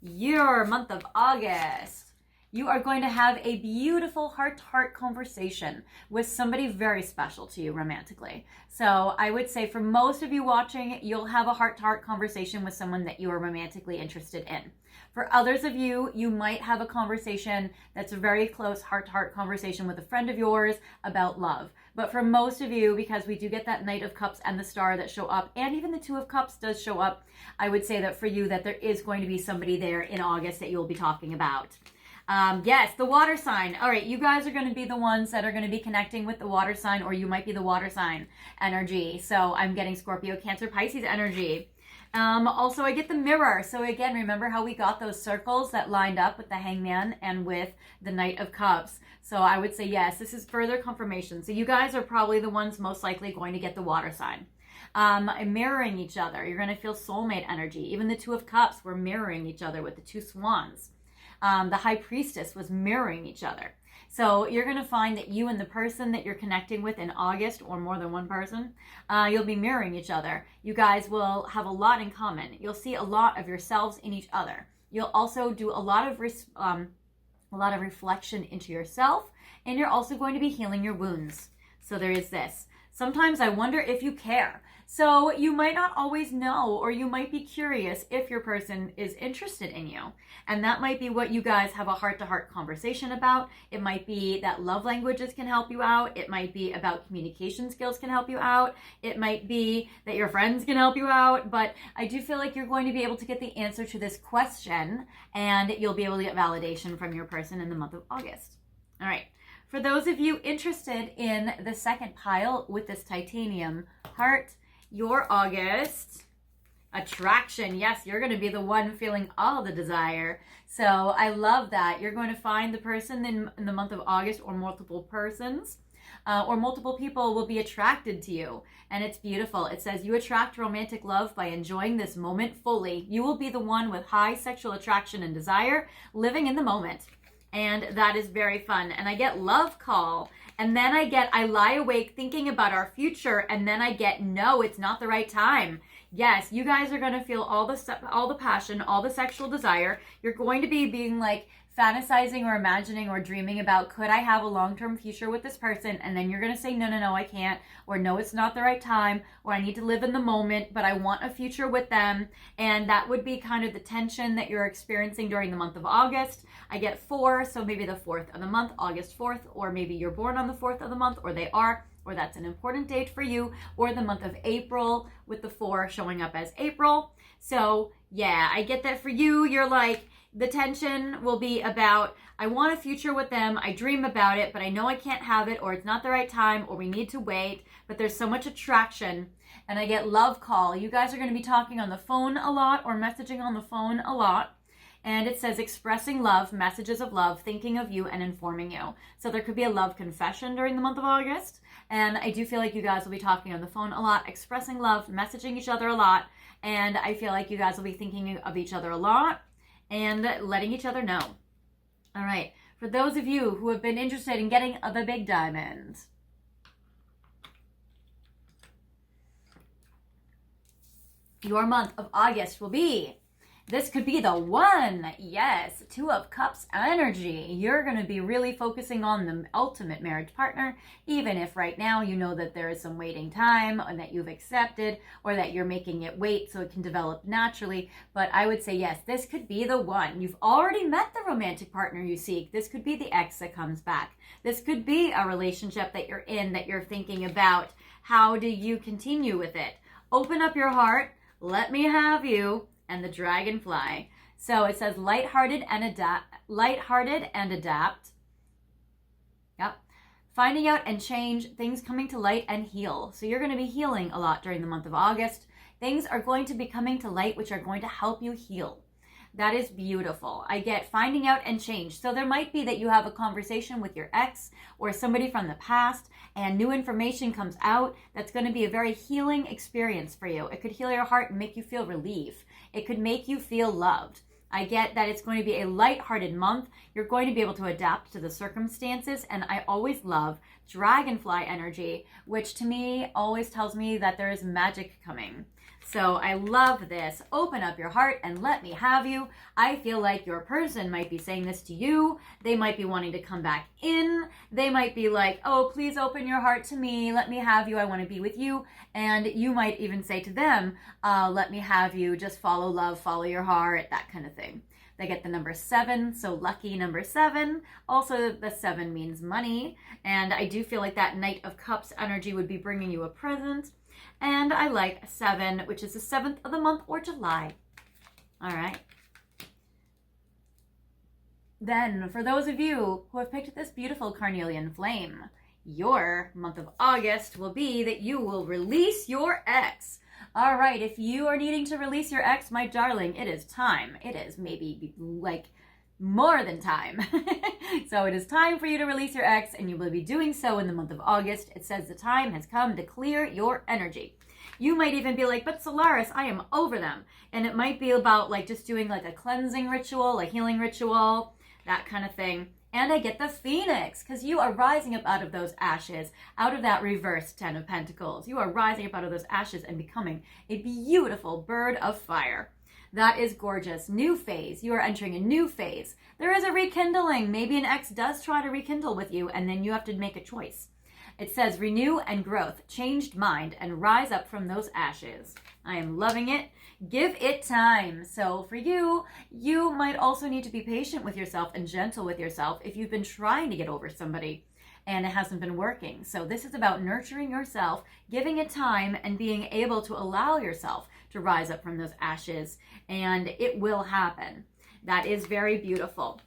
your month of August, you are going to have a beautiful heart-to-heart conversation with somebody very special to you romantically. So I would say for most of you watching, you'll have a heart-to-heart conversation with someone that you are romantically interested in. For others of you, you might have a conversation that's a very close heart-to-heart conversation with a friend of yours about love. But for most of you, because we do get that Knight of Cups and the Star that show up, and even the Two of Cups does show up, I would say that for you that there is going to be somebody there in August that you'll be talking about. Yes, the water sign. All right, you guys are going to be the ones that are going to be connecting with the water sign, or you might be the water sign energy. So I'm getting Scorpio, Cancer, Pisces energy. Also, I get the mirror. So again, remember how we got those circles that lined up with the Hangman and with the Knight of Cups. So I would say, yes, this is further confirmation. So you guys are probably the ones most likely going to get the water sign. Mirroring each other. You're going to feel soulmate energy. Even the Two of Cups were mirroring each other with the two swans. The High Priestess was mirroring each other. So you're going to find that you and the person that you're connecting with in August, or more than one person, you'll be mirroring each other. You guys will have a lot in common. You'll see a lot of yourselves in each other. You'll also do a lot of reflection into yourself, and you're also going to be healing your wounds. So there is this. Sometimes I wonder if you care. So you might not always know, or you might be curious if your person is interested in you. And that might be what you guys have a heart-to-heart conversation about. It might be that love languages can help you out. It might be about communication skills can help you out. It might be that your friends can help you out. But I do feel like you're going to be able to get the answer to this question, and you'll be able to get validation from your person in the month of August. All right. For those of you interested in the second pile with this titanium heart, your August attraction. Yes, you're going to be the one feeling all the desire. So I love that. You're going to find the person in the month of August, or multiple persons, or multiple people will be attracted to you. And it's beautiful. It says you attract romantic love by enjoying this moment fully. You will be the one with high sexual attraction and desire, living in the moment. And that is very fun. And I get love call. And then I lie awake thinking about our future. And then I get, no, it's not the right time. Yes, you guys are going to feel all the passion, all the sexual desire. You're going to be being like fantasizing or imagining or dreaming about, could I have a long-term future with this person? And then you're going to say, no, I can't. Or no, it's not the right time. Or I need to live in the moment, but I want a future with them. And that would be kind of the tension that you're experiencing during the month of August. I get 4, so maybe the 4th of the month, August 4th, or maybe you're born on the 4th of the month, or they are, or that's an important date for you, or the month of April with the 4 showing up as April. So yeah, I get that for you. You're like, the tension will be about, I want a future with them, I dream about it, but I know I can't have it, or it's not the right time, or we need to wait, but there's so much attraction. And I get love call. You guys are going to be talking on the phone a lot, or messaging on the phone a lot. And it says expressing love, messages of love, thinking of you, and informing you. So there could be a love confession during the month of August. And I do feel like you guys will be talking on the phone a lot, expressing love, messaging each other a lot. And I feel like you guys will be thinking of each other a lot and letting each other know. All right. For those of you who have been interested in getting the big diamond, your month of August will be This could be the one. Yes, Two of Cups energy. You're going to be really focusing on the ultimate marriage partner, even if right now you know that there is some waiting time and that you've accepted or that you're making it wait so it can develop naturally. But I would say, yes, this could be the one. You've already met the romantic partner you seek. This could be the ex that comes back. This could be a relationship that you're in that you're thinking about. How do you continue with it? Open up your heart. Let me have you. And the dragonfly. So it says lighthearted and adapt. Yep. Finding out and change, things coming to light and heal. So you're going to be healing a lot during the month of August. Things are going to be coming to light, which are going to help you heal. That is beautiful. I get finding out and change. So there might be that you have a conversation with your ex or somebody from the past and new information comes out. That's going to be a very healing experience for you. It could heal your heart and make you feel relief. It could make you feel loved. I get that it's going to be a lighthearted month. You're going to be able to adapt to the circumstances. And I always love dragonfly energy, which to me always tells me that there is magic coming. So I love this. Open up your heart and let me have you. I feel like your person might be saying this to you. They might be wanting to come back in. They might be like, oh, please open your heart to me. Let me have you. I want to be with you. And you might even say to them, let me have you. Just follow love, follow your heart, that kind of thing. They get the number 7, so lucky number 7. Also, the 7 means money. And I do feel like that Knight of Cups energy would be bringing you a present. And I like 7, which is the 7th of the month or July. All right. Then, for those of you who have picked this beautiful carnelian flame, your month of August will be that you will release your ex. All right, if you are needing to release your ex, my darling, it is time. It is maybe like more than time. So it is time for you to release your ex, and you will be doing so in the month of August. It says the time has come to clear your energy. You might even be like, but Solaris, I am over them. And it might be about like just doing like a cleansing ritual, a healing ritual, that kind of thing. And I get the Phoenix, because you are rising up out of those ashes, out of that reverse 10 of Pentacles. You are rising up out of those ashes and becoming a beautiful bird of fire. That is gorgeous. New phase. You are entering a new phase. There is a rekindling. Maybe an ex does try to rekindle with you, and then you have to make a choice. It says renew and growth, changed mind, and rise up from those ashes. I am loving it. Give it time. So for you, you might also need to be patient with yourself and gentle with yourself if you've been trying to get over somebody and it hasn't been working. So this is about nurturing yourself, giving it time, and being able to allow yourself to rise up from those ashes, and it will happen. That is very beautiful.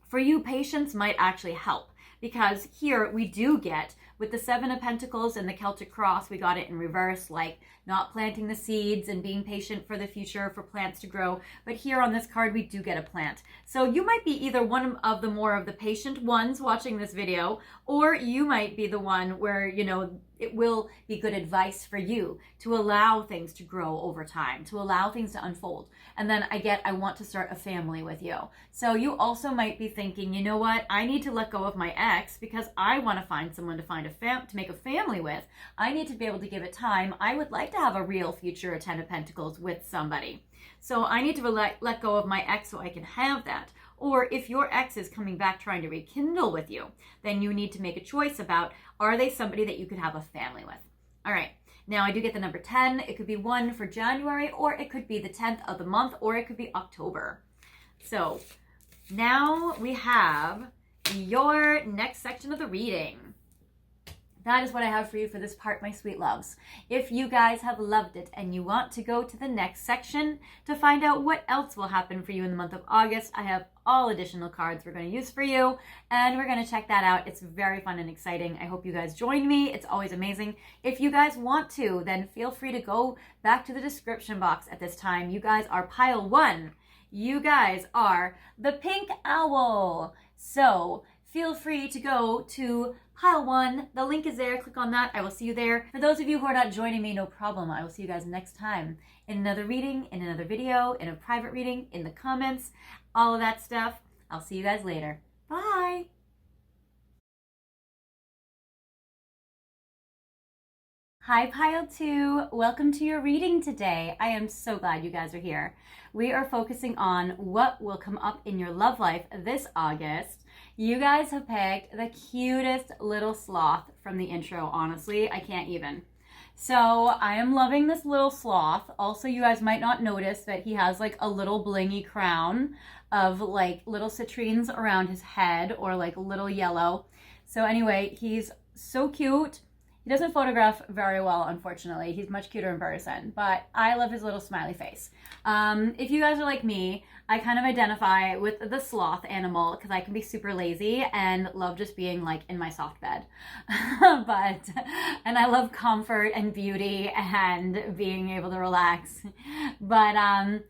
For you, patience might actually help, because here we do get, with the 7 of Pentacles and the Celtic Cross, we got it in reverse, like not planting the seeds and being patient for the future for plants to grow. But here on this card, we do get a plant. So you might be either one of the more of the patient ones watching this video, or you might be the one where, you know, it will be good advice for you to allow things to grow over time, to allow things to unfold. And then I want to start a family with you. So you also might be thinking, you know what? I need to let go of my ex because I want to find someone to make a family with. I need to be able to give it time. I would like to have a real future, a 10 of Pentacles with somebody. So I need to let go of my ex so I can have that. Or if your ex is coming back trying to rekindle with you, then you need to make a choice about, are they somebody that you could have a family with? All right. Now I do get the number 10. It could be 1 for January, or it could be the 10th of the month, or it could be October. So now we have your next section of the reading. That is what I have for you for this part, my sweet loves. If you guys have loved it and you want to go to the next section to find out what else will happen for you in the month of August, I have all additional cards we're going to use for you, and we're going to check that out. It's very fun and exciting. I hope you guys join me. It's always amazing. If you guys want to, then feel free to go back to the description box at this time. You guys are pile 1. You guys are the pink owl. So feel free to go to pile 1. The link is there. Click on that. I will see you there. For those of you who are not joining me, no problem. I will see you guys next time in another reading, in another video, in a private reading, in the comments, all of that stuff. I'll see you guys later. Bye. Hi Pile 2, welcome to your reading today. I am so glad you guys are here. We are focusing on what will come up in your love life this August. You guys have picked the cutest little sloth from the intro, honestly, I can't even. So I am loving this little sloth. Also, you guys might not notice that he has like a little blingy crown of like little citrines around his head, or like little yellow. So anyway, he's so cute. He doesn't photograph very well, unfortunately. He's much cuter in person, but I love his little smiley face. If you guys are like me, I kind of identify with the sloth animal because I can be super lazy and love just being like in my soft bed. And I love comfort and beauty and being able to relax. But I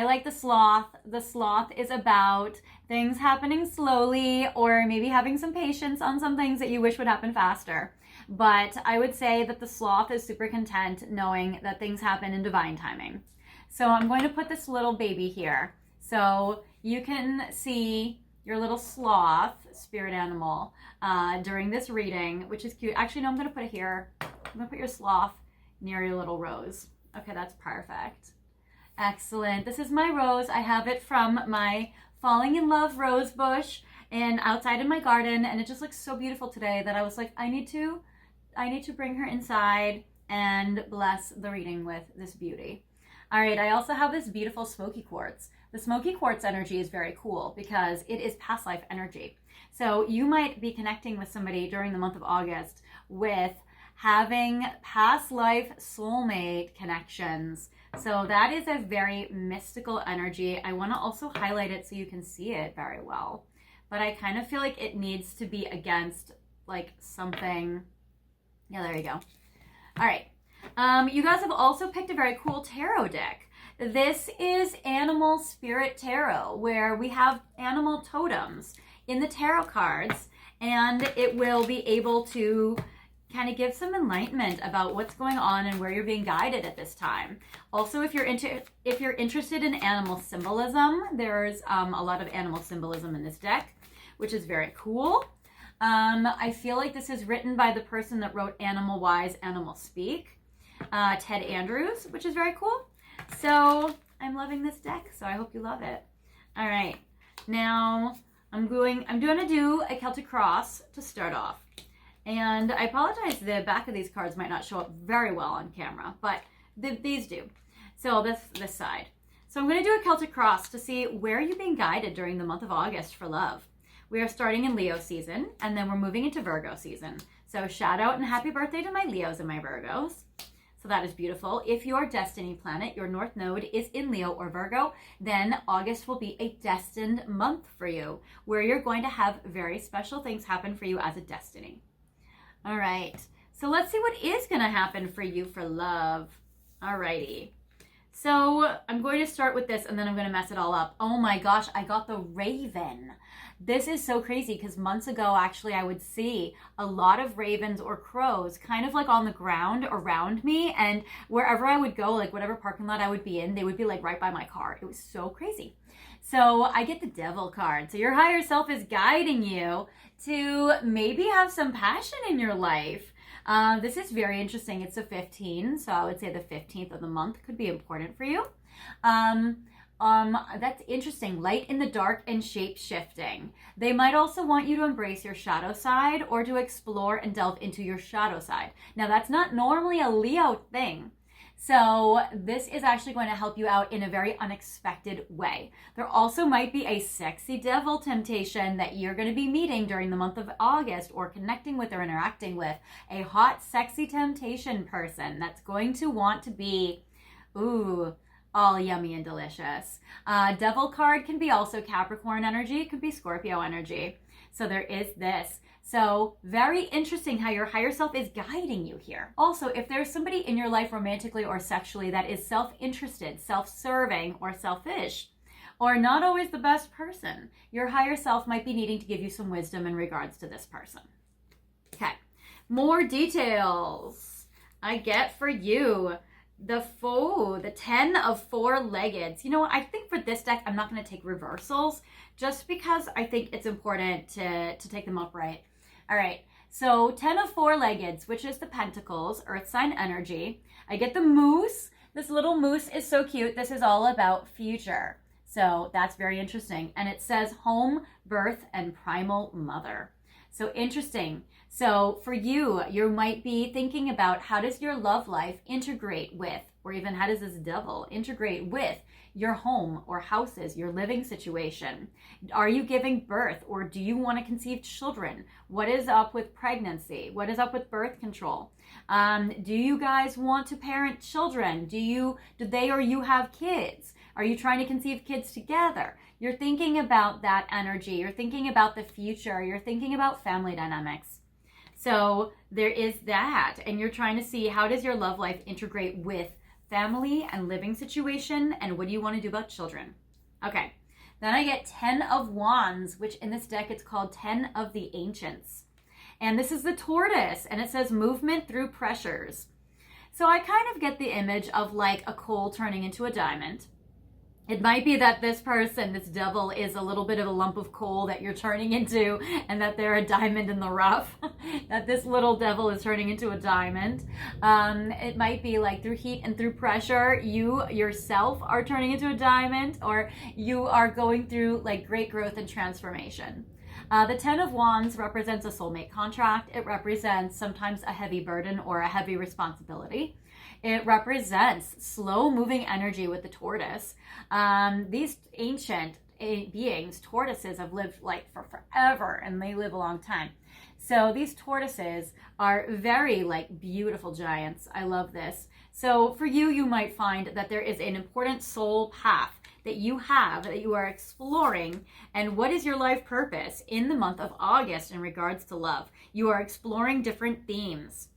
like the sloth. The sloth is about things happening slowly, or maybe having some patience on some things that you wish would happen faster. But I would say that the sloth is super content knowing that things happen in divine timing. So I'm going to put this little baby here so you can see your little sloth spirit animal during this reading, which is cute. Actually, no, I'm going to put it here. I'm going to put your sloth near your little rose. Okay, that's perfect. Excellent. This is my rose. I have it from my Falling in Love rose bush and outside in my garden, and it just looks so beautiful today that I was like, I need to bring her inside and bless the reading with this beauty. All right, I also have this beautiful smoky quartz. The smoky quartz energy is very cool because it is past life energy. So you might be connecting with somebody during the month of August with having past life soulmate connections. So that is a very mystical energy. I want to also highlight it so you can see it very well. But I kind of feel like it needs to be against like something. Yeah, there you go. All right. You guys have also picked a very cool tarot deck. This is Animal Spirit Tarot, where we have animal totems in the tarot cards, and it will be able to kind of give some enlightenment about what's going on and where you're being guided at this time. Also, if you're interested in animal symbolism, there's a lot of animal symbolism in this deck, which is very cool. I feel like this is written by the person that wrote Animal Wise, Animal Speak, Ted Andrews, which is very cool. So I'm loving this deck, so I hope you love it. All right, now I'm going to do a Celtic cross to start off. And I apologize, the back of these cards might not show up very well on camera, but these do. So this side. So I'm going to do a Celtic cross to see where you're being guided during the month of August for love. We are starting in Leo season, and then we're moving into Virgo season. So shout out and happy birthday to my Leos and my Virgos. So that is beautiful. If your destiny planet, your North Node, is in Leo or Virgo, then August will be a destined month for you, where you're going to have very special things happen for you as a destiny. All right, so let's see what is going to happen for you for love. All righty. So I'm going to start with this, and then I'm going to mess it all up. Oh my gosh, I got the raven. This is so crazy because months ago, actually, I would see a lot of ravens or crows kind of like on the ground around me, and wherever I would go, like whatever parking lot I would be in, they would be like right by my car. It was so crazy. So I get the devil card. So your higher self is guiding you to maybe have some passion in your life. This is very interesting. It's a 15, so I would say the 15th of the month could be important for you. That's interesting. Light in the dark and shape shifting. They might also want you to embrace your shadow side or to explore and delve into your shadow side. Now, that's not normally a Leo thing. So this is actually going to help you out in a very unexpected way. There also might be a sexy devil temptation that you're going to be meeting during the month of August, or connecting with or interacting with a hot, sexy temptation person that's going to want to be, all yummy and delicious. Devil card can be also Capricorn energy. It could be Scorpio energy. So there is this. So very interesting how your higher self is guiding you here. Also, if there's somebody in your life romantically or sexually that is self-interested, self-serving, or selfish, or not always the best person, your higher self might be needing to give you some wisdom in regards to this person. Okay, more details I get for you. The 10 of four-leggeds. You know what? I think for this deck, I'm not going to take reversals just because I think it's important to take them upright. All right. So 10 of four-leggeds, which is the Pentacles, earth sign energy. I get the moose. This little moose is so cute. This is all about future. So that's very interesting. And it says home, birth, and primal mother. So interesting. So for you, you might be thinking about how does your love life integrate with, or even how does this devil integrate with your home or houses, your living situation? Are you giving birth, or do you want to conceive children? What is up with pregnancy? What is up with birth control? Do you guys want to parent children? Do they or you have kids? Are you trying to conceive kids together? You're thinking about that energy. You're thinking about the future. You're thinking about family dynamics. So there is that. And you're trying to see how does your love life integrate with family and living situation, and what do you want to do about children? Okay. Then I get 10 of Wands, which in this deck it's called 10 of the Ancients. And this is the tortoise, and it says movement through pressures. So I kind of get the image of like a coal turning into a diamond. It might be that this person, this devil, is a little bit of a lump of coal that you're turning into, and that they're a diamond in the rough, that this little devil is turning into a diamond. It might be like through heat and through pressure, you yourself are turning into a diamond, or you are going through like great growth and transformation. The 10 of Wands represents a soulmate contract. It represents sometimes a heavy burden or a heavy responsibility. It represents slow moving energy with the tortoise. These ancient beings, tortoises, have lived like for forever, and they live a long time. So these tortoises are very like beautiful giants. I love this. So for you, you might find that there is an important soul path that you have, that you are exploring. And what is your life purpose in the month of August in regards to love? You are exploring different themes.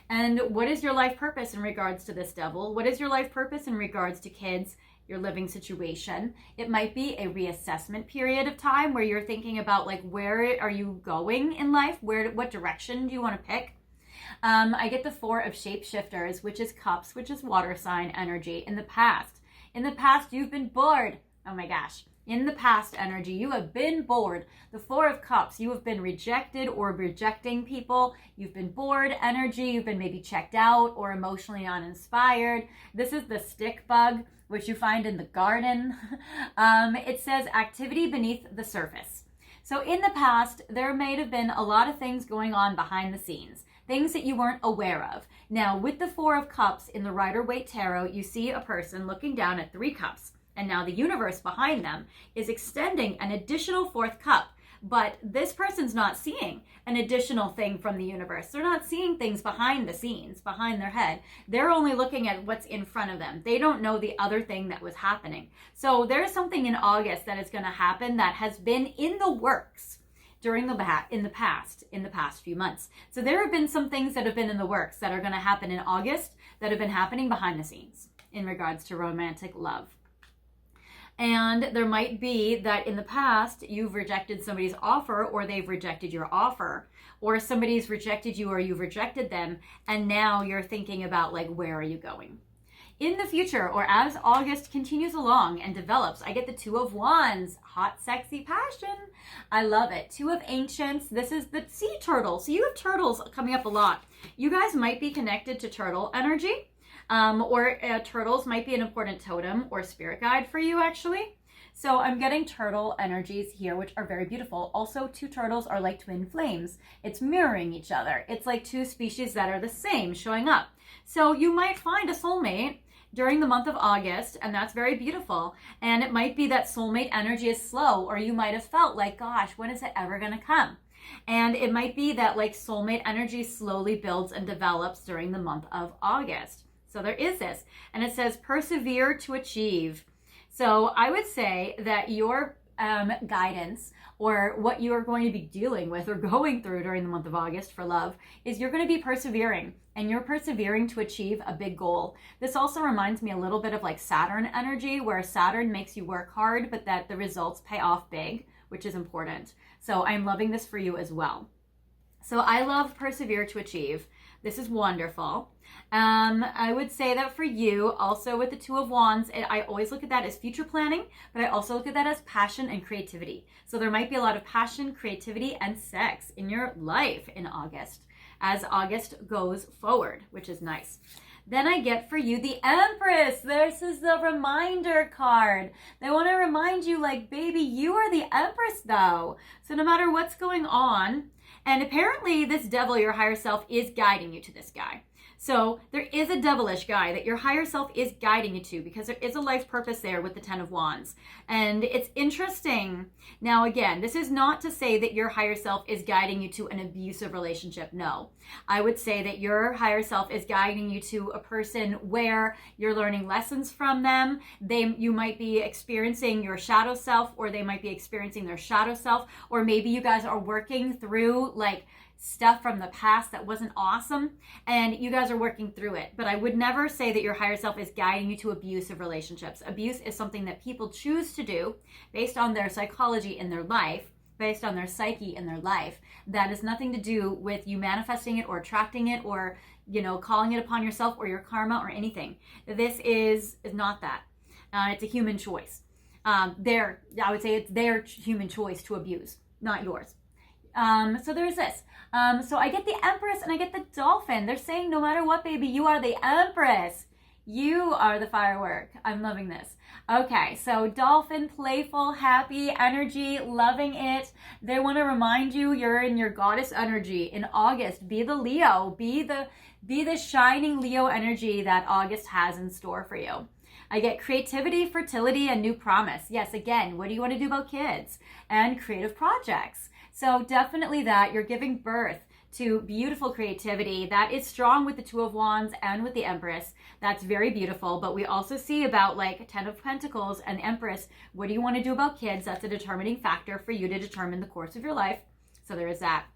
And what is your life purpose in regards to this devil? What is your life purpose in regards to kids, your living situation? It might be a reassessment period of time where you're thinking about like, where are you going in life? What direction do you want to pick? I get the 4 of shapeshifters, which is cups, which is water sign energy. In the past, you've been bored. Oh my gosh. In the past energy, you have been bored. The 4 of Cups, you have been rejected or rejecting people. You've been bored energy. You've been maybe checked out or emotionally uninspired. This is the stick bug, which you find in the garden. It says activity beneath the surface. So in the past, there may have been a lot of things going on behind the scenes, things that you weren't aware of. Now, with the 4 of Cups in the Rider-Waite Tarot, you see a person looking down at 3 cups. And now the universe behind them is extending an additional 4th cup. But this person's not seeing an additional thing from the universe. They're not seeing things behind the scenes, behind their head. They're only looking at what's in front of them. They don't know the other thing that was happening. So there's something in August that is going to happen that has been in the works in the past few months. So there have been some things that have been in the works that are going to happen in August that have been happening behind the scenes in regards to romantic love. And there might be that in the past, you've rejected somebody's offer, or they've rejected your offer, or somebody's rejected you or you've rejected them. And now you're thinking about like, where are you going? In the future, or as August continues along and develops, I get the 2 of Wands, hot, sexy passion. I love it. 2 of Ancients. This is the sea turtle. So you have turtles coming up a lot. You guys might be connected to turtle energy. Or turtles might be an important totem or spirit guide for you, actually. So I'm getting turtle energies here, which are very beautiful. Also, 2 turtles are like twin flames. It's mirroring each other. It's like 2 species that are the same showing up. So you might find a soulmate during the month of August, and that's very beautiful. And it might be that soulmate energy is slow, or you might have felt like, gosh, when is it ever going to come? And it might be that like soulmate energy slowly builds and develops during the month of August. So there is this, and it says persevere to achieve. So I would say that your guidance, or what you are going to be dealing with or going through during the month of August for love, is you're going to be persevering, and you're persevering to achieve a big goal. This also reminds me a little bit of like Saturn energy, where Saturn makes you work hard, but that the results pay off big, which is important. So I'm loving this for you as well. So I love persevere to achieve. This is wonderful. I would say that for you, also with the Two of Wands, I always look at that as future planning, but I also look at that as passion and creativity. So there might be a lot of passion, creativity, and sex in your life in August, as August goes forward, which is nice. Then I get for you the Empress. This is the reminder card. They want to remind you, like, baby, you are the Empress though. So no matter what's going on, and apparently this devil, your higher self, is guiding you to this guy. So there is a devilish guy that your higher self is guiding you to, because there is a life purpose there with the Ten of Wands. And it's interesting. Now, again, this is not to say that your higher self is guiding you to an abusive relationship. No. I would say that your higher self is guiding you to a person where you're learning lessons from them. You might be experiencing your shadow self, or they might be experiencing their shadow self, or maybe you guys are working through like stuff from the past that wasn't awesome, and you guys are working through it. But I would never say that your higher self is guiding you to abusive relationships. Abuse is something that people choose to do based on their psychology in their life, based on their psyche in their life. That has nothing to do with you manifesting it or attracting it, or, you know, calling it upon yourself or your karma or anything. This is not that. It's a human choice. I would say it's their human choice to abuse, not yours. So there's this. So I get the Empress and I get the Dolphin. They're saying no matter what, baby, you are the Empress. You are the firework. I'm loving this. Okay, so Dolphin, playful, happy energy, loving it. They want to remind you you're in your goddess energy in August. Be the Leo. Be the shining Leo energy that August has in store for you. I get creativity, fertility, and new promise. Yes, again, what do you want to do about kids? And creative projects. So definitely that. You're giving birth to beautiful creativity. That is strong with the Two of Wands and with the Empress. That's very beautiful. But we also see about like Ten of Pentacles and Empress. What do you want to do about kids? That's a determining factor for you to determine the course of your life. So there is that.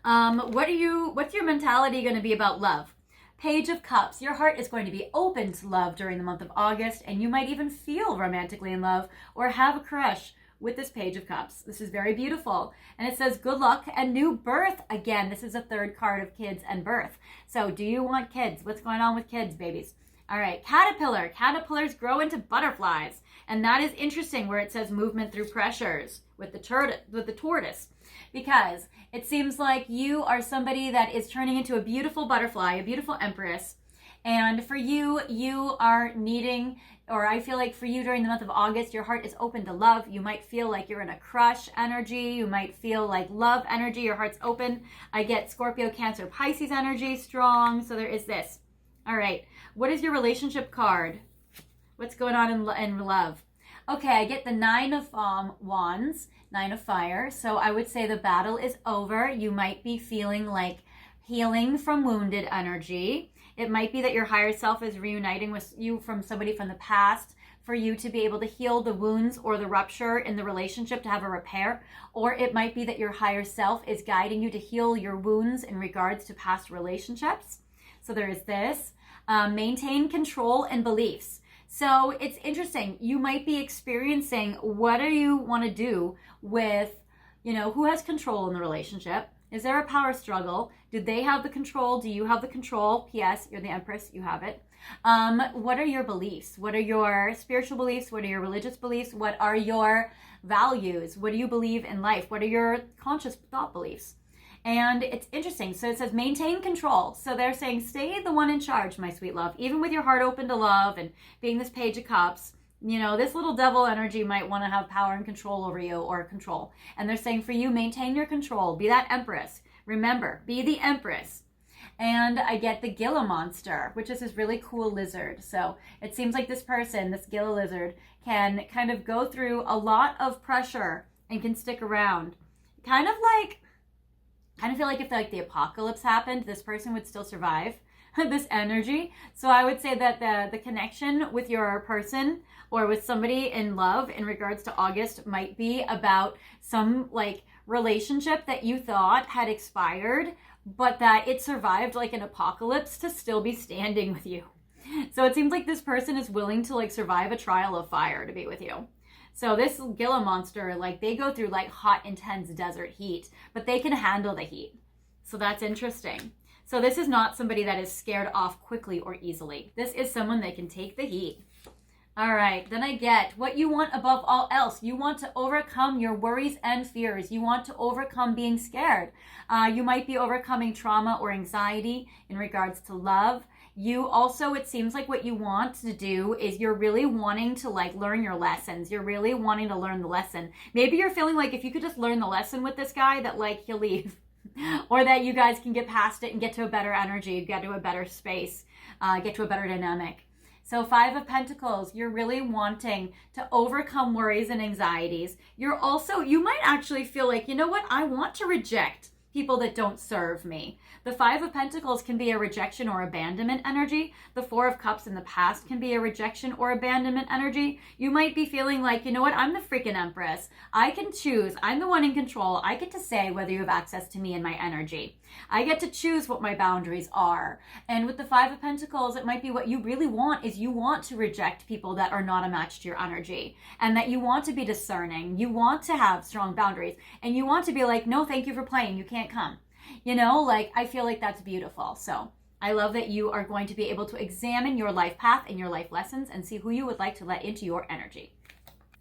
What's your mentality going to be about love? Page of Cups. Your heart is going to be open to love during the month of August, and you might even feel romantically in love or have a crush with this Page of Cups. This is very beautiful. And it says good luck and new birth. Again, this is a third card of kids and birth. So do you want kids? What's going on with kids, babies? All right, Caterpillar. Caterpillars grow into butterflies. And that is interesting, where it says movement through pressures with the tortoise. Because it seems like you are somebody that is turning into a beautiful butterfly, a beautiful Empress. And for you, you are needing, or I feel like for you during the month of August, your heart is open to love. You might feel like you're in a crush energy. You might feel like love energy. Your heart's open. I get Scorpio, Cancer, Pisces energy strong. So there is this. All right. What is your relationship card? What's going on in love? Okay, I get the Nine of Wands, Nine of Fire. So I would say the battle is over. You might be feeling like healing from wounded energy. It might be that your higher self is reuniting with you from somebody from the past for you to be able to heal the wounds or the rupture in the relationship, to have a repair. Or it might be that your higher self is guiding you to heal your wounds in regards to past relationships. So there is this. Maintain control and beliefs. So it's interesting. You might be experiencing, what do you want to do with, who has control in the relationship? Is there a power struggle? Do they have the control? Do you have the control? P.S. You're the Empress. You have it. What are your beliefs? What are your spiritual beliefs? What are your religious beliefs? What are your values? What do you believe in life? What are your conscious thought beliefs? And it's interesting. So it says maintain control. So they're saying stay the one in charge, my sweet love. Even with your heart open to love and being this Page of Cups, this little devil energy might want to have power and control over you, or control. And they're saying for you, maintain your control. Be that Empress. Remember, be the Empress. And I get the Gila monster, which is this really cool lizard. So it seems like this person, this Gila lizard, can kind of go through a lot of pressure and can stick around. Kind of feel like if the apocalypse happened, this person would still survive this energy. So I would say that the connection with your person or with somebody in love in regards to August might be about some relationship that you thought had expired, but that it survived like an apocalypse to still be standing with you. So it seems like this person is willing to survive a trial of fire to be with you. So this Gila monster, like they go through like hot, intense desert heat, but they can handle the heat. So that's interesting. So this is not somebody that is scared off quickly or easily. This is someone that can take the heat. All right, then I get what you want above all else. You want to overcome your worries and fears. You want to overcome being scared. You might be overcoming trauma or anxiety in regards to love. You also, it seems like what you want to do is you're really wanting to like learn your lessons. You're really wanting to learn the lesson. Maybe you're feeling like if you could just learn the lesson with this guy that like he'll leave. Or that you guys can get past it and get to a better energy, get to a better space, get to a better dynamic. So 5 of Pentacles, you're really wanting to overcome worries and anxieties. You're also, you might actually feel like, you know what, I want to reject people that don't serve me. The 5 of Pentacles can be a rejection or abandonment energy. The 4 of Cups in the past can be a rejection or abandonment energy. You might be feeling like, you know what, I'm the freaking Empress. I can choose. I'm the one in control. I get to say whether you have access to me and my energy. I get to choose what my boundaries are. And with the 5 of Pentacles, it might be what you really want is you want to reject people that are not a match to your energy, and that you want to be discerning. You want to have strong boundaries, and you want to be like, no, thank you for playing. You can't come. You know, like, I feel like that's beautiful. So I love that you are going to be able to examine your life path and your life lessons and see who you would like to let into your energy.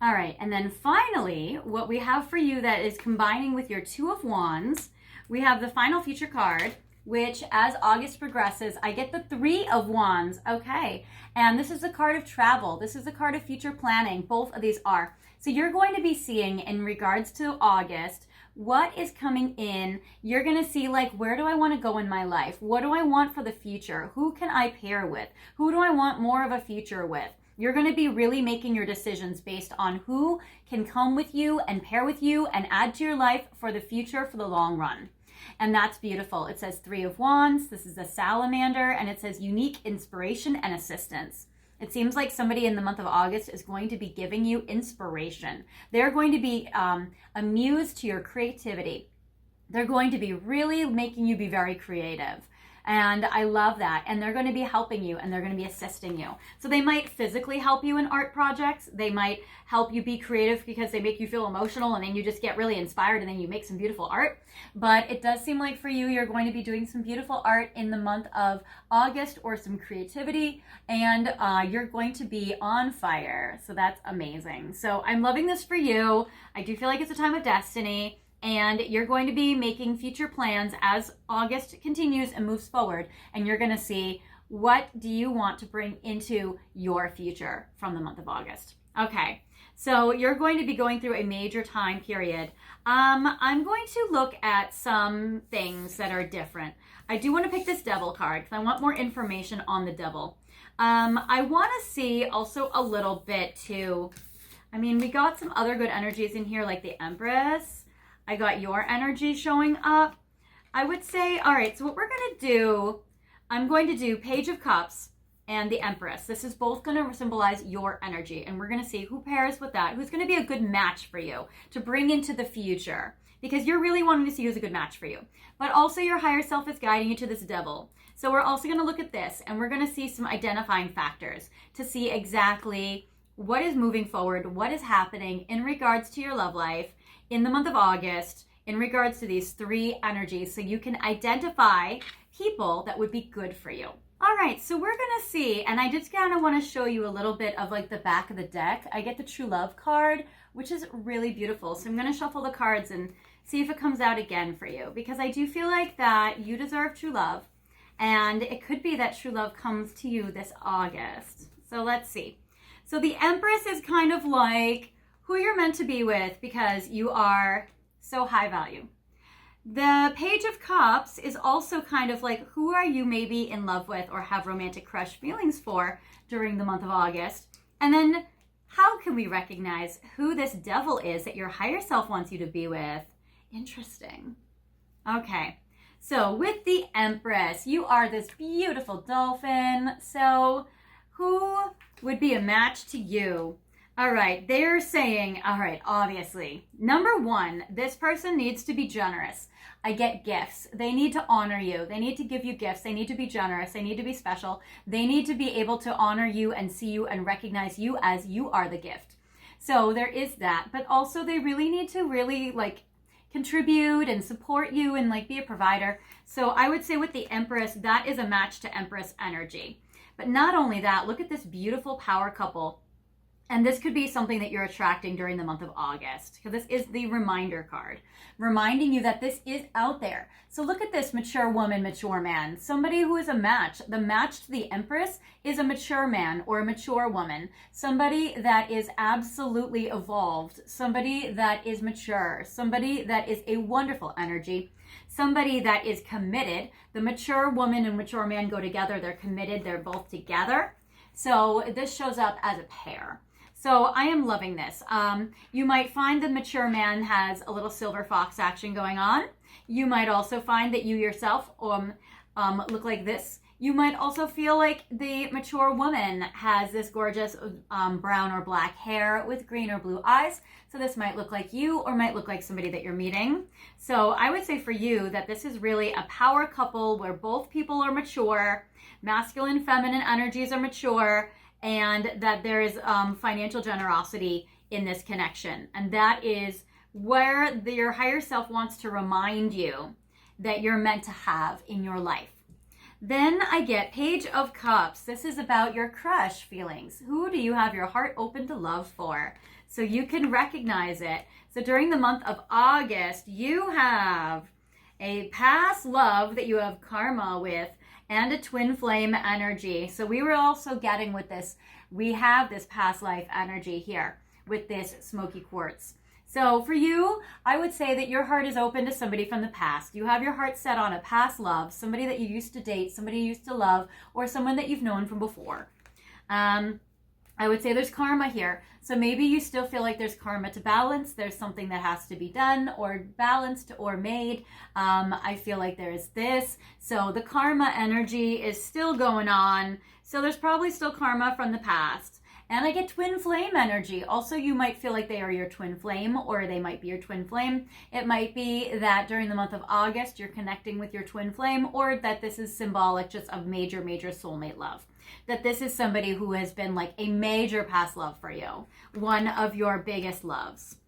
All right. And then finally, what we have for you that is combining with your 2 of Wands, we have the final future card, which as August progresses, I get the 3 of Wands. Okay. And this is a card of travel. This is a card of future planning. Both of these are. So you're going to be seeing in regards to August, what is coming in. You're going to see like, where do I want to go in my life? What do I want for the future? Who can I pair with? Who do I want more of a future with? You're going to be really making your decisions based on who can come with you and pair with you and add to your life for the future, for the long run. And that's beautiful. It says 3 of Wands. This is a salamander, and it says unique inspiration and assistance. It seems like somebody in the month of August is going to be giving you inspiration. They're going to be a muse to your creativity. They're going to be really making you be very creative. And I love that. And they're going to be helping you, and they're going to be assisting you. So they might physically help you in art projects. They might help you be creative because they make you feel emotional, and then you just get really inspired, and then you make some beautiful art. But it does seem like for you, you're going to be doing some beautiful art in the month of August, or some creativity, and you're going to be on fire. So that's amazing. So I'm loving this for you. I do feel like it's a time of destiny. And you're going to be making future plans as August continues and moves forward. And you're going to see, what do you want to bring into your future from the month of August? Okay, so you're going to be going through a major time period. I'm going to look at some things that are different. I do want to pick this Devil card because I want more information on the Devil. I want to see also a little bit too. I mean, we got some other good energies in here like the Empress. I got your energy showing up. I would say, all right, so what we're going to do, I'm going to do Page of Cups and the Empress. This is both going to symbolize your energy, and we're going to see who pairs with that, who's going to be a good match for you to bring into the future, because you're really wanting to see who's a good match for you. But also your higher self is guiding you to this Devil. So we're also going to look at this, and we're going to see some identifying factors to see exactly what is moving forward, what is happening in regards to your love life in the month of August, in regards to these 3 energies, so you can identify people that would be good for you. All right, so we're gonna see, and I just kind of want to show you a little bit of like the back of the deck. I get the True Love card, which is really beautiful. So I'm gonna shuffle the cards and see if it comes out again for you, because I do feel like that you deserve true love, and it could be that true love comes to you this August. So let's see. So the Empress is kind of like who you're meant to be with, because you are so high value. The Page of Cups is also kind of like, who are you maybe in love with or have romantic crush feelings for during the month of August? And then how can we recognize who this Devil is that your higher self wants you to be with? Interesting. Okay, so with the Empress, you are this beautiful dolphin. So who would be a match to you? All right, they're saying, all right, obviously, number 1, this person needs to be generous. I get gifts. They need to honor you. They need to give you gifts. They need to be generous. They need to be special. They need to be able to honor you and see you and recognize you as you are the gift. So there is that, but also they really need to really like contribute and support you and like be a provider. So I would say with the Empress, that is a match to Empress energy. But not only that, look at this beautiful power couple. And this could be something that you're attracting during the month of August, because this is the reminder card, reminding you that this is out there. So look at this mature woman, mature man, somebody who is a match. The match to the Empress is a mature man or a mature woman, somebody that is absolutely evolved, somebody that is mature, somebody that is a wonderful energy, somebody that is committed. The mature woman and mature man go together. They're committed. They're both together. So this shows up as a pair. So I am loving this. You might find the mature man has a little silver fox action going on. You might also find that you yourself look like this. You might also feel like the mature woman has this gorgeous brown or black hair with green or blue eyes. So this might look like you or might look like somebody that you're meeting. So I would say for you that this is really a power couple where both people are mature, masculine, feminine energies are mature, and that there is financial generosity in this connection. And that is where your higher self wants to remind you that you're meant to have in your life. Then I get Page of Cups. This is about your crush feelings. Who do you have your heart open to love for? So you can recognize it. So during the month of August, you have a past love that you have karma with, and a twin flame energy. So we were also getting with this, we have this past life energy here with this smoky quartz. So for you, I would say that your heart is open to somebody from the past. You have your heart set on a past love, somebody that you used to date, somebody you used to love, or someone that you've known from before. I would say there's karma here. So maybe you still feel like there's karma to balance. There's something that has to be done or balanced or made. I feel like there's this. So the karma energy is still going on. So there's probably still karma from the past. And I get twin flame energy. Also, you might feel like they are your twin flame or they might be your twin flame. It might be that during the month of August, you're connecting with your twin flame, or that this is symbolic just of major, major soulmate love. That this is somebody who has been like a major past love for you. One of your biggest loves.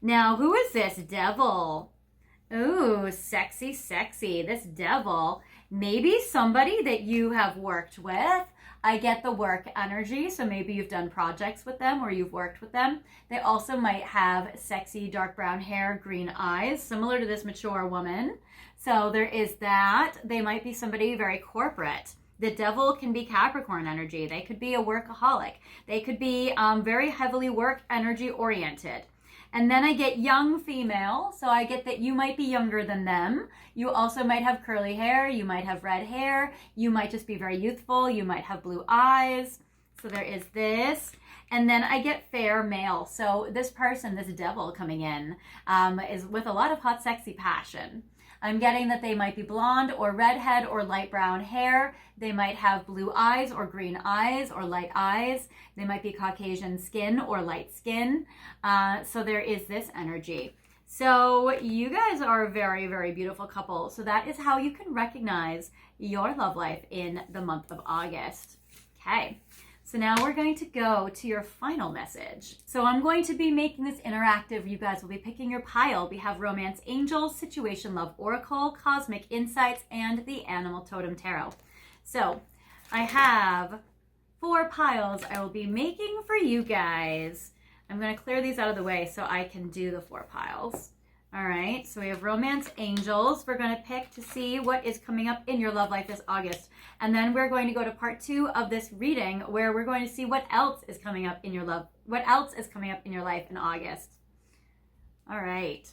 Now, who is this? Devil. Ooh, sexy, sexy. This devil. Maybe somebody that you have worked with. I get the work energy, so maybe you've done projects with them or you've worked with them. They also might have sexy dark brown hair, green eyes, similar to this mature woman. So there is that. They might be somebody very corporate. The devil can be Capricorn energy. They could be a workaholic. They could be very heavily work energy oriented. And then I get young female. So I get that you might be younger than them. You also might have curly hair. You might have red hair. You might just be very youthful. You might have blue eyes. So there is this. And then I get fair male. So this person, this devil coming in, is with a lot of hot, sexy passion. I'm getting that they might be blonde or redhead or light brown hair. They might have blue eyes or green eyes or light eyes. They might be Caucasian skin or light skin. So there is this energy. So you guys are a very, very beautiful couple. So that is how you can recognize your love life in the month of August. Okay. So now we're going to go to your final message. So I'm going to be making this interactive. You guys will be picking your pile. We have Romance Angel, Situation Love Oracle, Cosmic Insights, and the Animal Totem Tarot. So I have 4 piles I will be making for you guys. I'm going to clear these out of the way so I can do the 4 piles. All right, so we have Romance Angels. We're going to pick to see what is coming up in your love life this August. And then we're going to go to part 2 of this reading where we're going to see what else is coming up in your love, what else is coming up in your life in August. All right.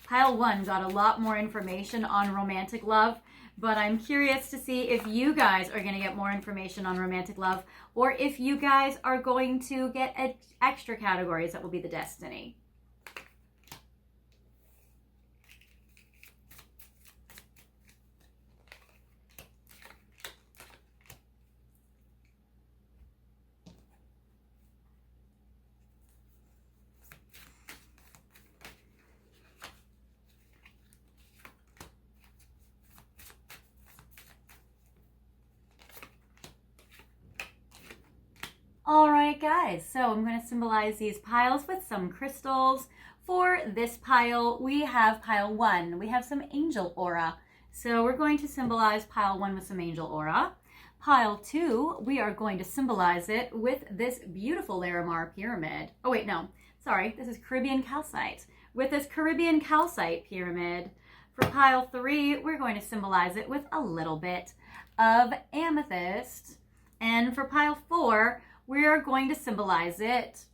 Pile 1 got a lot more information on romantic love, but I'm curious to see if you guys are going to get more information on romantic love or if you guys are going to get extra categories that will be the destiny. All right, guys, so I'm going to symbolize these piles with some crystals. For this pile, we have pile 1. We have some angel aura. So we're going to symbolize pile 1 with some angel aura. Pile 2, we are going to symbolize it with this beautiful Larimar pyramid. Oh, wait, no. Sorry, this is Caribbean calcite. With this Caribbean calcite pyramid. For pile 3, we're going to symbolize it with a little bit of amethyst. And for pile 4, we are going to symbolize it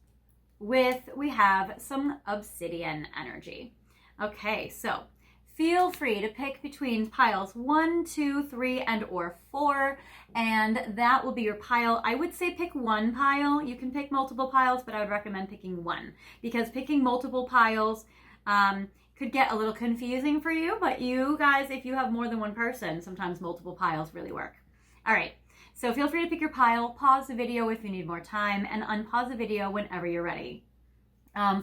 with, we have some obsidian energy. Okay, so feel free to pick between piles 1, 2, 3, and or 4, and that will be your pile. I would say pick one pile. You can pick multiple piles, but I would recommend picking one, because picking multiple piles could get a little confusing for you, but you guys, if you have more than one person, sometimes multiple piles really work. All right, so feel free to pick your pile, pause the video if you need more time, and unpause the video whenever you're ready.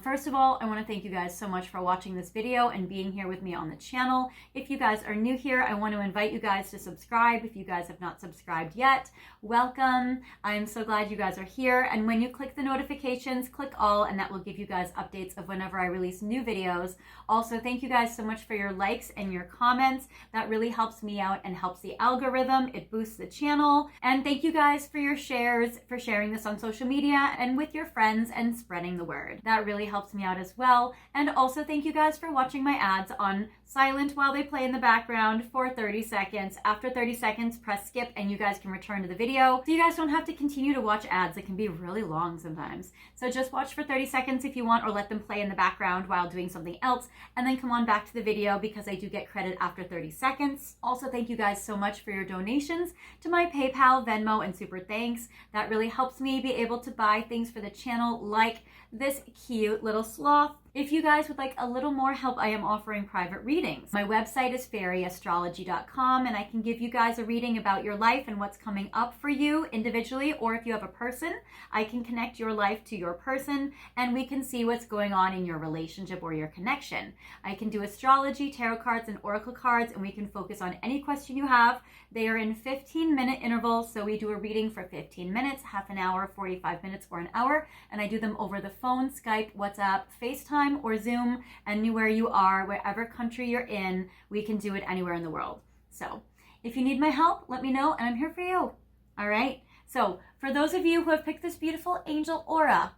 First of all, I want to thank you guys so much for watching this video and being here with me on the channel. If you guys are new here, I want to invite you guys to subscribe. If you guys have not subscribed yet, welcome. I'm so glad you guys are here. And when you click the notifications, click all, and that will give you guys updates of whenever I release new videos. Also, thank you guys so much for your likes and your comments. That really helps me out and helps the algorithm. It boosts the channel. And thank you guys for your shares, for sharing this on social media and with your friends and spreading the word. That really helps me out as well. And also thank you guys for watching my ads on silent while they play in the background for 30 seconds. After 30 seconds, press skip and you guys can return to the video. So you guys don't have to continue to watch ads. It can be really long sometimes. So just watch for 30 seconds if you want, or let them play in the background while doing something else, and then come on back to the video because I do get credit after 30 seconds. Also, thank you guys so much for your donations to my PayPal, Venmo, and Super Thanks. That really helps me be able to buy things for the channel, like this cute little sloth. If you guys would like a little more help, I am offering private readings. My website is fairyastrology.com, and I can give you guys a reading about your life and what's coming up for you individually, or if you have a person, I can connect your life to your person and we can see what's going on in your relationship or your connection. I can do astrology, tarot cards, and oracle cards, and we can focus on any question you have. They are in 15-minute intervals, so we do a reading for 15 minutes, half an hour, 45 minutes, or an hour, and I do them over the phone, Skype, WhatsApp, FaceTime, or Zoom, anywhere you are, wherever country you're in, we can do it anywhere in the world. So if you need my help, let me know, and I'm here for you. All right, so for those of you who have picked this beautiful angel aura,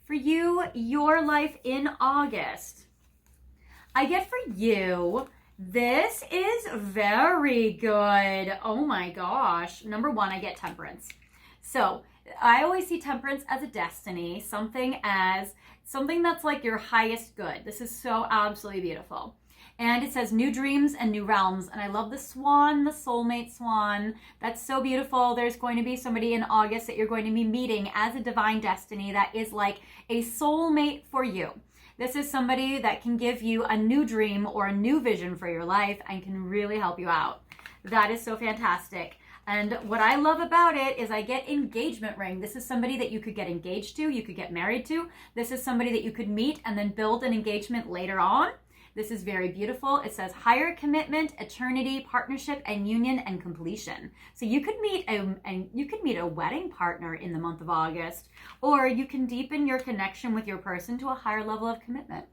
for you, your life in August, I get for you, this is very good. Oh my gosh. Number 1, I get temperance. So I always see temperance as a destiny, something that's like your highest good. This is so absolutely beautiful. And it says new dreams and new realms. And I love the swan, the soulmate swan. That's so beautiful. There's going to be somebody in August that you're going to be meeting as a divine destiny that is like a soulmate for you. This is somebody that can give you a new dream or a new vision for your life and can really help you out. That is so fantastic. And what I love about it is I get engagement ring. This is somebody that you could get engaged to, you could get married to. This is somebody that you could meet and then build an engagement later on. This is very beautiful. It says higher commitment, eternity, partnership, and union and completion. So you could meet a wedding partner in the month of August, or you can deepen your connection with your person to a higher level of commitment.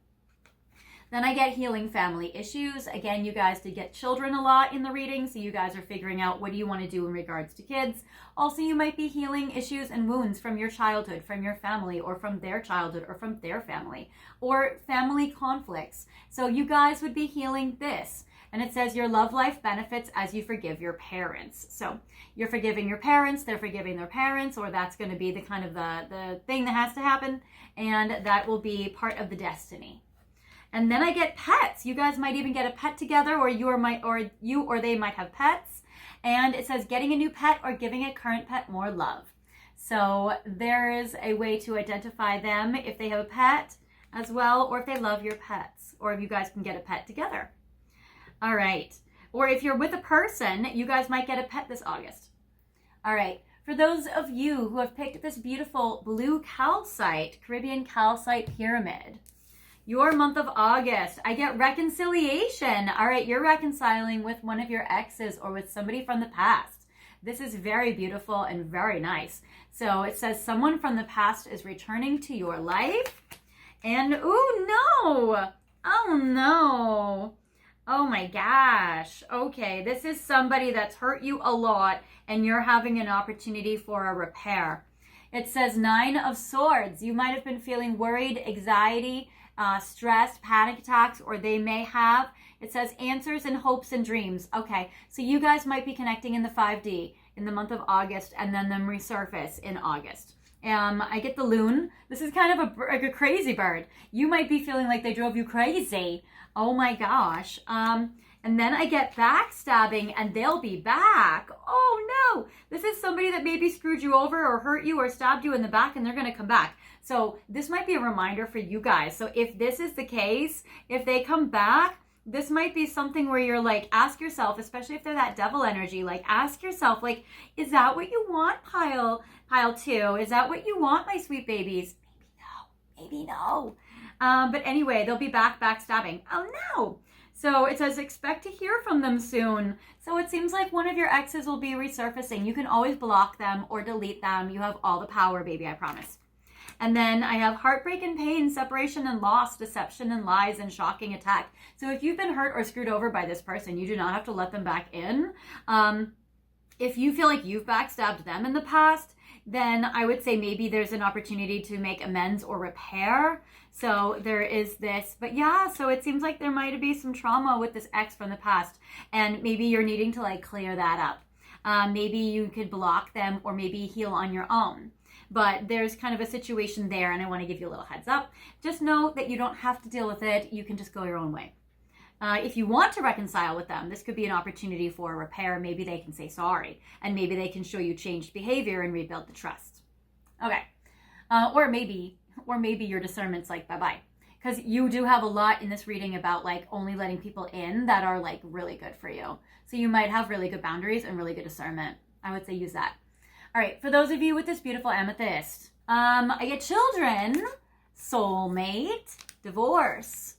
Then I get healing family issues. Again, you guys did get children a lot in the reading, so you guys are figuring out what do you want to do in regards to kids. Also, you might be healing issues and wounds from your childhood, from your family, or from their childhood, or from their family, or family conflicts. So you guys would be healing this. And it says your love life benefits as you forgive your parents. So you're forgiving your parents, they're forgiving their parents, or that's going to be the kind of the thing that has to happen, and that will be part of the destiny. And then I get pets. You guys might even get a pet together, or you or they might have pets. And it says getting a new pet or giving a current pet more love. So there is a way to identify them if they have a pet as well, or if they love your pets, or if you guys can get a pet together. All right. Or if you're with a person, you guys might get a pet this August. All right. For those of you who have picked this beautiful blue calcite, Caribbean calcite pyramid, your month of August, I get reconciliation. All right, you're reconciling with one of your exes or with somebody from the past. This is very beautiful and very nice. So it says someone from the past is returning to your life. And, oh no, oh no. Oh my gosh. Okay, this is somebody that's hurt you a lot and you're having an opportunity for a repair. It says 9 of Swords. You might have been feeling worried, anxiety, stress, panic attacks, or they may have. It says answers and hopes and dreams. Okay, so you guys might be connecting in the 5D in the month of August and then them resurface in August. I get the loon. This is kind of a crazy bird. You might be feeling like they drove you crazy. Oh my gosh. And then I get backstabbing and they'll be back. Oh no. This is somebody that maybe screwed you over or hurt you or stabbed you in the back and they're going to come back. So this might be a reminder for you guys. So if this is the case, if they come back, this might be something where you're like, ask yourself, especially if they're that devil energy, like ask yourself, like, is that what you want, pile 2? Is that what you want, my sweet babies? Maybe no. But anyway, they'll be backstabbing. Oh no. So it says expect to hear from them soon. So it seems like one of your exes will be resurfacing. You can always block them or delete them. You have all the power, baby, I promise. And then I have heartbreak and pain, separation and loss, deception and lies, and shocking attack. So if you've been hurt or screwed over by this person, you do not have to let them back in. If you feel like you've backstabbed them in the past, then I would say maybe there's an opportunity to make amends or repair. So there is this, but yeah, so it seems like there might be some trauma with this ex from the past, and maybe you're needing to like clear that up. Maybe you could block them or maybe heal on your own. But there's kind of a situation there, and I want to give you a little heads up. Just know that you don't have to deal with it. You can just go your own way. If you want to reconcile with them, this could be an opportunity for a repair. Maybe they can say sorry, and maybe they can show you changed behavior and rebuild the trust. Okay. Or maybe your discernment's like, bye-bye. Because you do have a lot in this reading about like only letting people in that are like really good for you. So you might have really good boundaries and really good discernment. I would say use that. All right, for those of you with this beautiful amethyst, I get children, soulmate, divorce,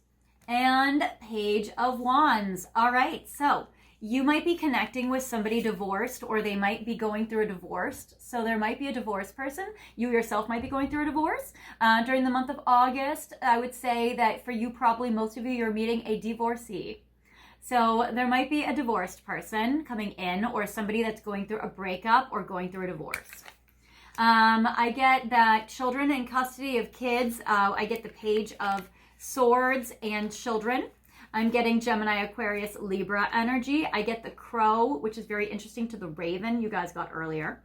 and Page of Wands. All right, so you might be connecting with somebody divorced, or they might be going through a divorce. So there might be a divorced person. You yourself might be going through a divorce. During the month of August, I would say that for you, probably most of you, you're meeting a divorcee. So there might be a divorced person coming in, or somebody that's going through a breakup or going through a divorce. I get that children in custody of kids. I get the Page of Swords and children. I'm getting Gemini, Aquarius, Libra energy. I get the Crow, which is very interesting to the Raven you guys got earlier.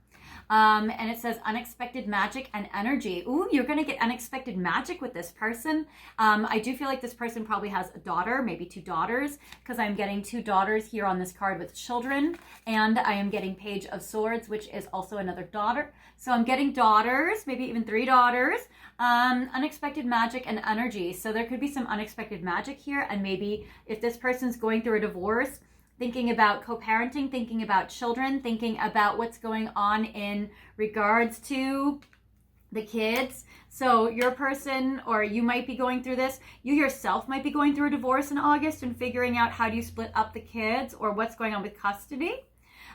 And it says unexpected magic and energy. Ooh, you're going to get unexpected magic with this person. I do feel like this person probably has a daughter, maybe 2 daughters, because I'm getting 2 daughters here on this card with children. And I am getting Page of Swords, which is also another daughter. So I'm getting daughters, maybe even 3 daughters. Unexpected magic and energy. So there could be some unexpected magic here. And maybe if this person's going through a divorce, thinking about co-parenting, thinking about children, thinking about what's going on in regards to the kids. So your person, or you might be going through this, you yourself might be going through a divorce in August and figuring out how do you split up the kids, or what's going on with custody,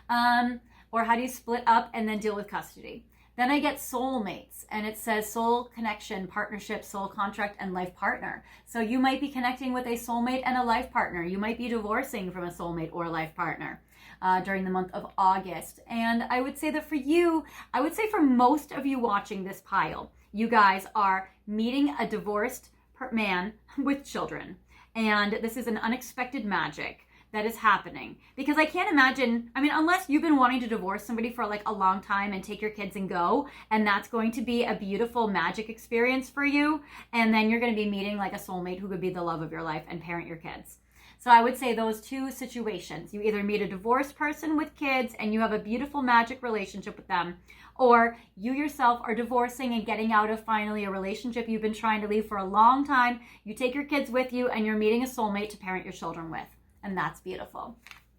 or how do you split up and then deal with custody. Then I get soulmates, and it says soul connection, partnership, soul contract, and life partner. So you might be connecting with a soulmate and a life partner. You might be divorcing from a soulmate or a life partner during the month of August. And I would say that for you, I would say for most of you watching this pile, you guys are meeting a divorced man with children. And this is an unexpected magic that is happening, because I can't imagine, I mean, unless you've been wanting to divorce somebody for like a long time and take your kids and go, and that's going to be a beautiful magic experience for you, and then you're going to be meeting like a soulmate who could be the love of your life and parent your kids. So I would say those 2 situations, you either meet a divorced person with kids and you have a beautiful magic relationship with them, or you yourself are divorcing and getting out of finally a relationship you've been trying to leave for a long time. You take your kids with you and you're meeting a soulmate to parent your children with. And that's beautiful.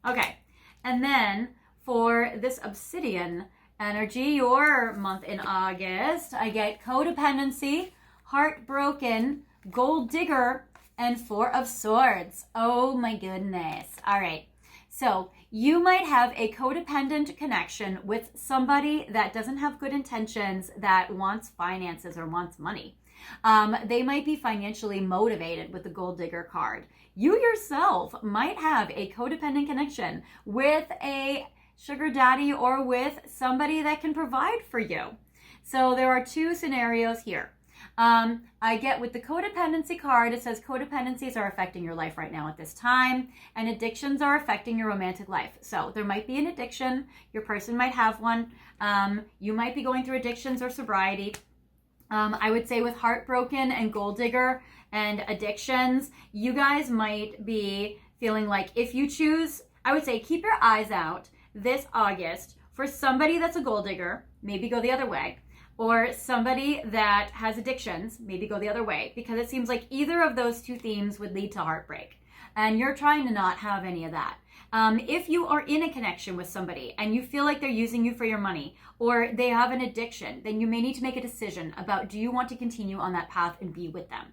Okay. And then for this obsidian energy, your month in August, I get codependency, heartbroken, gold digger, and 4 of Swords. Oh my goodness. All right. So you might have a codependent connection with somebody that doesn't have good intentions, that wants finances or wants money. They might be financially motivated with the gold digger card. You yourself might have a codependent connection with a sugar daddy or with somebody that can provide for you. So there are two scenarios here. I get with the codependency card, it says codependencies are affecting your life right now at this time, and addictions are affecting your romantic life. So there might be an addiction. Your person might have one. You might be going through addictions or sobriety. I would say with heartbroken and gold digger and addictions, you guys might be feeling like if you choose, I would say keep your eyes out this August for somebody that's a gold digger, maybe go the other way, or somebody that has addictions, maybe go the other way, because it seems like either of those two themes would lead to heartbreak. And you're trying to not have any of that. If you are in a connection with somebody and you feel like they're using you for your money or they have an addiction, then you may need to make a decision about, do you want to continue on that path and be with them?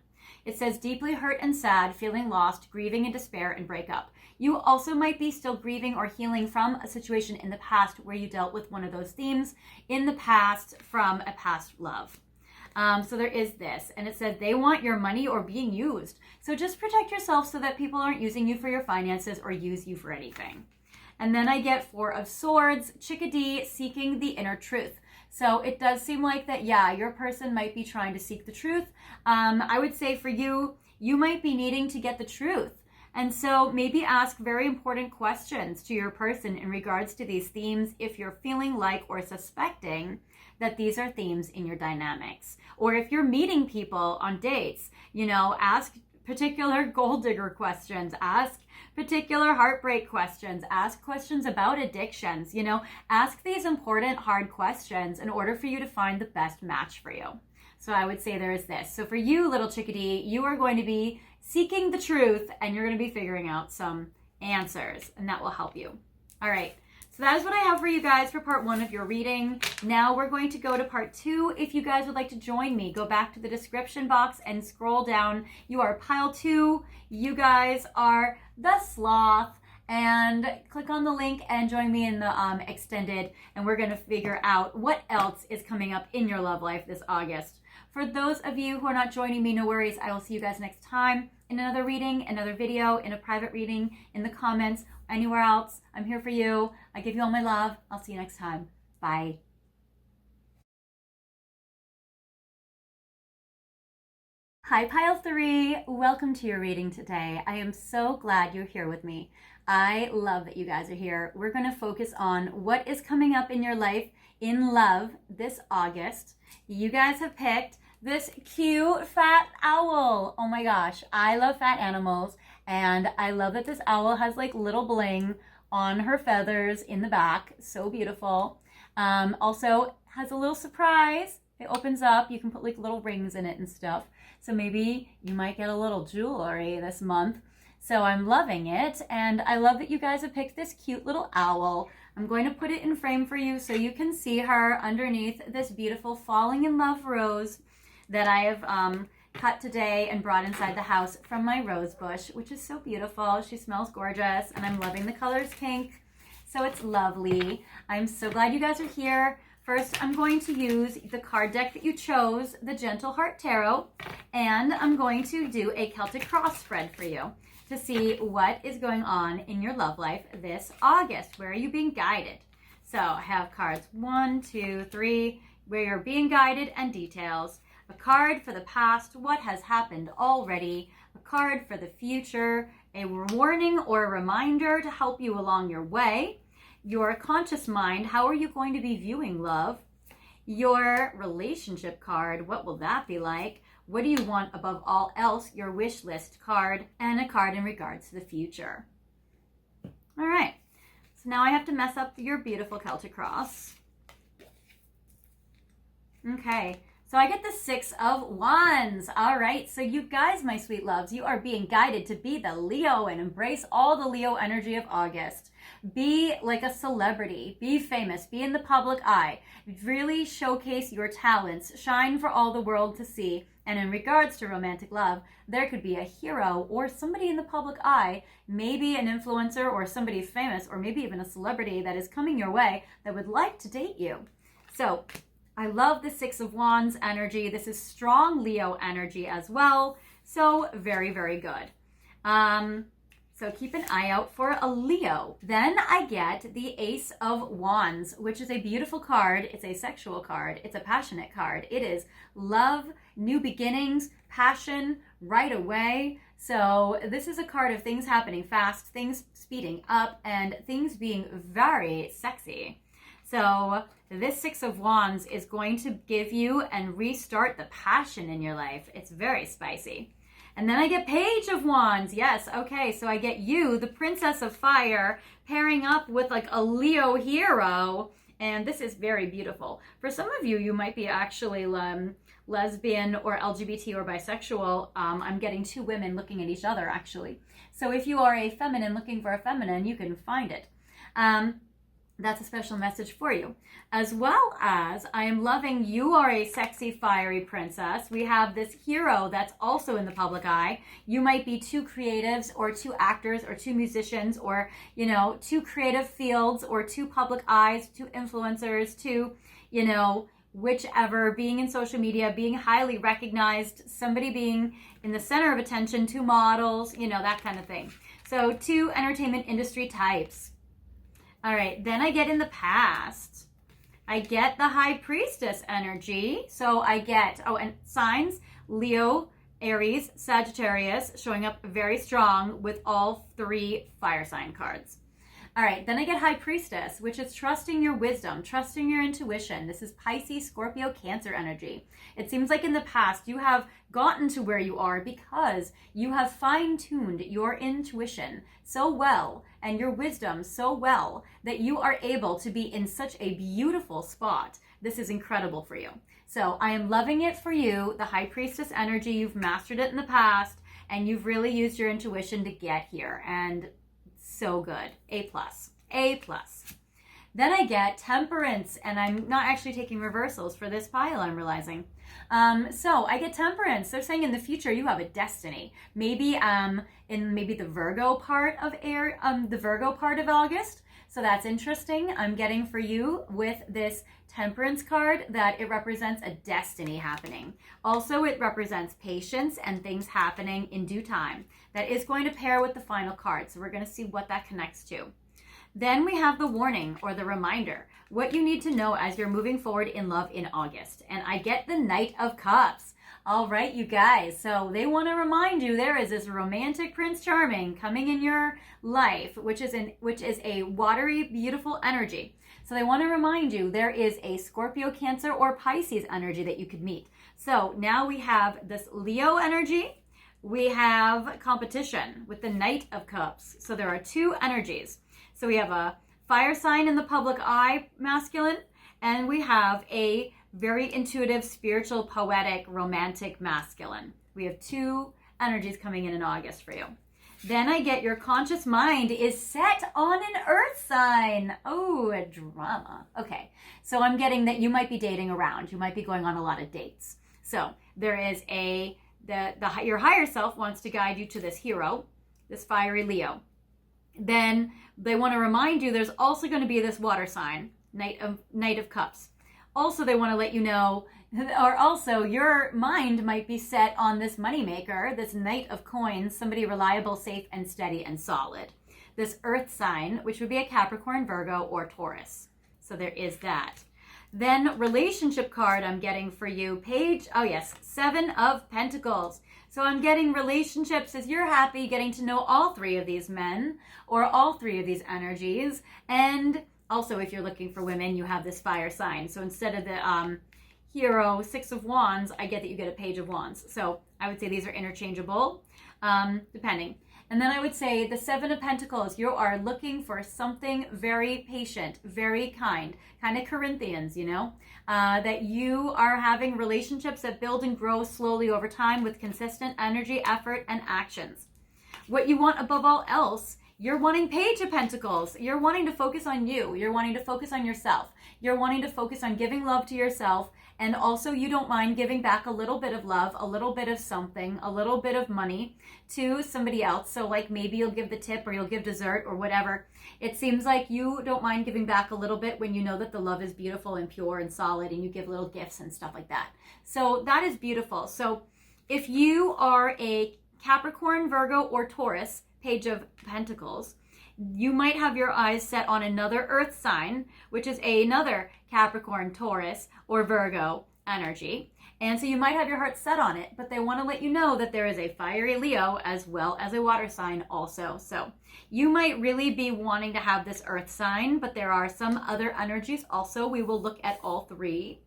It says deeply hurt and sad, feeling lost, grieving in despair and breakup. You also might be still grieving or healing from a situation in the past where you dealt with one of those themes in the past from a past love. So there is this, and it says they want your money or being used. So just protect yourself so that people aren't using you for your finances or use you for anything. And then I get Four of Swords, chickadee, seeking the inner truth. So it does seem like that, yeah, your person might be trying to seek the truth. I would say for you, you might be needing to get the truth. And so maybe ask very important questions to your person in regards to these themes if you're feeling like or suspecting that these are themes in your dynamics. Or if you're meeting people on dates, ask particular gold digger questions, ask particular heartbreak questions, ask questions about addictions, ask these important hard questions in order for you to find the best match for you. So I would say there is this. So for you, little chickadee, you are going to be seeking the truth and you're going to be figuring out some answers, and that will help you. All right. So that is what I have for you guys for part 1 of your reading. Now we're going to go to part 2. If you guys would like to join me, go back to the description box and scroll down. You are pile 2. You guys are the Sloth. And click on the link and join me in the extended. And we're going to figure out what else is coming up in your love life this August. For those of you who are not joining me, no worries. I will see you guys next time in another reading, another video, in a private reading, in the comments, anywhere else. I'm here for you. I give you all my love. I'll see you next time. Bye. Hi, Pile 3. Welcome to your reading today. I am so glad you're here with me. I love that you guys are here. We're going to focus on what is coming up in your life in love this August. You guys have picked this cute fat owl. Oh my gosh, I love fat animals, and I love that this owl has like little bling on her feathers in the back. So beautiful. Also has a little surprise. It opens up. You can put like little rings in it and stuff. So maybe you might get a little jewelry this month. So I'm loving it, and I love that you guys have picked this cute little owl. I'm going to put it in frame for you so you can see her underneath this beautiful falling in love rose that I have cut today and brought inside the house from my rose bush, which is so beautiful. She smells gorgeous, and I'm loving the colors pink, so it's lovely. I'm so glad you guys are here. First, I'm going to use the card deck that you chose, the Gentle Heart Tarot, and I'm going to do a Celtic cross spread for you to see what is going on in your love life this August. Where are you being guided? So I have cards 1, 2, 3, where you're being guided and details. A card for the past, what has happened already. A card for the future, a warning or a reminder to help you along your way. Your conscious mind, how are you going to be viewing love? Your relationship card, what will that be like? What do you want above all else? Your wish list card, and a card in regards to the future. All right, so now I have to mess up your beautiful Celtic cross. Okay, so I get the 6 of Wands. All right, so you guys, my sweet loves, you are being guided to be the Leo and embrace all the Leo energy of August. Be like a celebrity, be famous, be in the public eye, really showcase your talents, shine for all the world to see, And in regards to romantic love, there could be a hero or somebody in the public eye, maybe an influencer or somebody famous, or maybe even a celebrity that is coming your way that would like to date you. So I love the Six of Wands energy. This is strong Leo energy as well. So very, very good. So keep an eye out for a Leo. Then I get the Ace of Wands, which is a beautiful card. It's a sexual card. It's a passionate card. It is love, new beginnings, passion, right away. So this is a card of things happening fast, things speeding up, and things being very sexy. So this Six of Wands is going to give you and restart the passion in your life. It's very spicy. And then I get Page of Wands. Yes, okay, so I get you, the Princess of Fire, pairing up with like a Leo hero. And this is very beautiful. For some of you, you might be actually lesbian or LGBT or bisexual. I'm getting two women looking at each other, actually. So if you are a feminine looking for a feminine, you can find it. That's a special message for you. As well as, I am loving you are a sexy, fiery princess. We have this hero that's also in the public eye. You might be two creatives or two actors or two musicians or, you know, two creative fields or two public eyes, two influencers, two, you know, whichever, being in social media, being highly recognized, somebody being in the center of attention, two models, you know, that kind of thing. So two entertainment industry types. All right, then I get in the past. I get the High Priestess energy. So I get, and signs, Leo, Aries, Sagittarius, showing up very strong with all three fire sign cards. All right, then I get High Priestess, which is trusting your wisdom, trusting your intuition. This is Pisces, Scorpio, Cancer energy. It seems like in the past you have gotten to where you are because you have fine-tuned your intuition so well and your wisdom so well that you are able to be in such a beautiful spot. This is incredible for you. So I am loving it for you, the High Priestess energy. You've mastered it in the past and you've really used your intuition to get here. And so good. A+. A+. Then I get Temperance, and I'm not actually taking reversals for this pile, I'm realizing. So I get Temperance. They're saying in the future you have a destiny. Maybe in the Virgo part of August. So that's interesting. I'm getting for you with this Temperance card that it represents a destiny happening. Also, it represents patience and things happening in due time. That is going to pair with the final card. So we're going to see what that connects to. Then we have the warning or the reminder, what you need to know as you're moving forward in love in August. And I get the Knight of Cups. All right, you guys. So they want to remind you there is this romantic Prince Charming coming in your life, which is a watery, beautiful energy. So they want to remind you there is a Scorpio, Cancer, or Pisces energy that you could meet. So now we have this Leo energy. We have competition with the Knight of Cups. So there are two energies. So we have a fire sign in the public eye, masculine, and we have a very intuitive, spiritual, poetic, romantic, masculine. We have two energies coming in August for you. Then I get your conscious mind is set on an earth sign. Oh, a drama. Okay, so I'm getting that you might be dating around. You might be going on a lot of dates. So there is your higher self wants to guide you to this hero, this fiery Leo. Then they want to remind you there's also going to be this water sign, Knight of Cups. Also, they want to let you know, or also your mind might be set on this moneymaker, this Knight of Coins, somebody reliable, safe, and steady, and solid. This earth sign, which would be a Capricorn, Virgo, or Taurus. So there is that. Then relationship card I'm getting for you, Seven of Pentacles. So I'm getting relationships as you're happy getting to know all three of these men or all three of these energies. And also, if you're looking for women, you have this fire sign. So instead of the hero, Six of Wands, I get that you get a Page of Wands. So I would say these are interchangeable, depending. And then I would say the Seven of Pentacles, you are looking for something very patient, very kind of Corinthians, that you are having relationships that build and grow slowly over time with consistent energy, effort, and actions. What you want above all else You're wanting Page of Pentacles. You're wanting to focus on you. You're wanting to focus on yourself. You're wanting to focus on giving love to yourself. And also you don't mind giving back a little bit of love, a little bit of something, a little bit of money to somebody else. So like maybe you'll give the tip or you'll give dessert or whatever. It seems like you don't mind giving back a little bit when you know that the love is beautiful and pure and solid, and you give little gifts and stuff like that. So that is beautiful. So if you are a Capricorn, Virgo, or Taurus, Page of Pentacles, you might have your eyes set on another earth sign, which is another Capricorn, Taurus, or Virgo energy. And so you might have your heart set on it, but they want to let you know that there is a fiery Leo as well as a water sign also. So you might really be wanting to have this earth sign, but there are some other energies also. We will look at all three.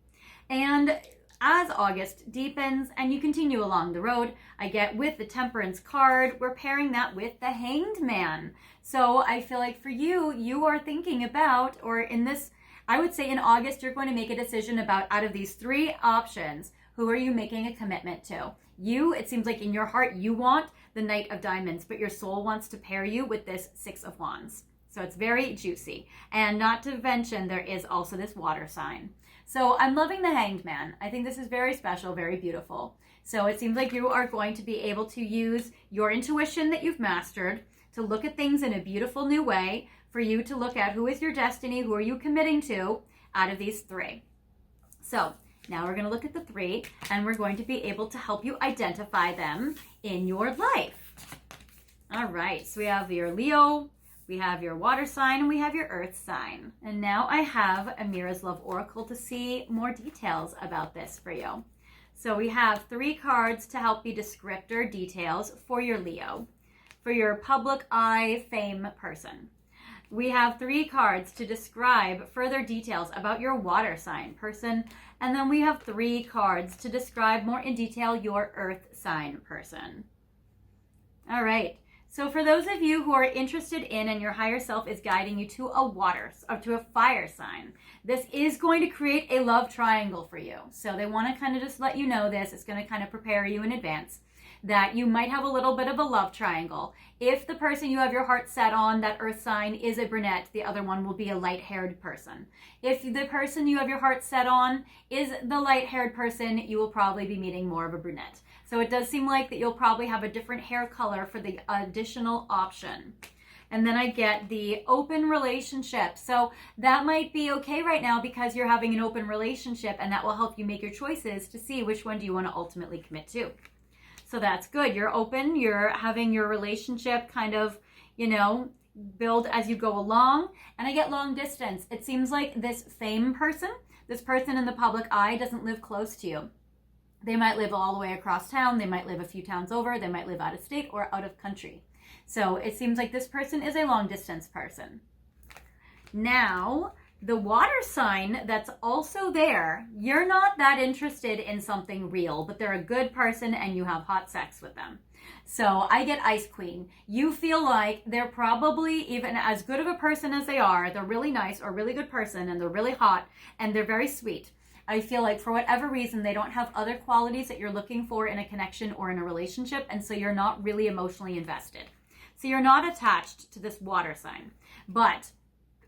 And as August deepens and you continue along the road, I get with the Temperance card, we're pairing that with the Hanged Man. So I feel like for you, you are thinking about, or in this, I would say in August, you're going to make a decision about, out of these three options, who are you making a commitment to? You, it seems like in your heart, you want the Knight of Diamonds, but your soul wants to pair you with this Six of Wands. So it's very juicy. And not to mention, there is also this water sign. So I'm loving the Hanged Man. I think this is very special, very beautiful. So it seems like you are going to be able to use your intuition that you've mastered to look at things in a beautiful new way, for you to look at who is your destiny, who are you committing to out of these three. So now we're going to look at the three, and we're going to be able to help you identify them in your life. All right, so we have your Leo, we have your water sign, and we have your earth sign. And now I have Amira's Love Oracle to see more details about this for you. So we have three cards to help you descriptor details for your Leo, for your public eye fame person. We have three cards to describe further details about your water sign person. And then we have three cards to describe more in detail your earth sign person. All right. So for those of you who are interested in, and your higher self is guiding you to a fire sign, this is going to create a love triangle for you. So they want to kind of just let you know this. It's going to kind of prepare you in advance that you might have a little bit of a love triangle. If the person you have your heart set on, that earth sign, is a brunette, the other one will be a light-haired person. If the person you have your heart set on is the light-haired person, you will probably be meeting more of a brunette. So it does seem like that you'll probably have a different hair color for the additional option. And then I get the open relationship. So that might be okay right now because you're having an open relationship, and that will help you make your choices to see which one do you want to ultimately commit to. So that's good. You're open. You're having your relationship kind of, build as you go along. And I get long distance. It seems like this fame person, this person in the public eye, doesn't live close to you. They might live all the way across town. They might live a few towns over. They might live out of state or out of country. So it seems like this person is a long distance person. Now, the water sign that's also there, you're not that interested in something real, but they're a good person and you have hot sex with them. So I get Ice Queen. You feel like they're probably even as good of a person as they are. They're really nice or really good person, and they're really hot and they're very sweet. I feel like for whatever reason, they don't have other qualities that you're looking for in a connection or in a relationship, and so you're not really emotionally invested. So you're not attached to this water sign. But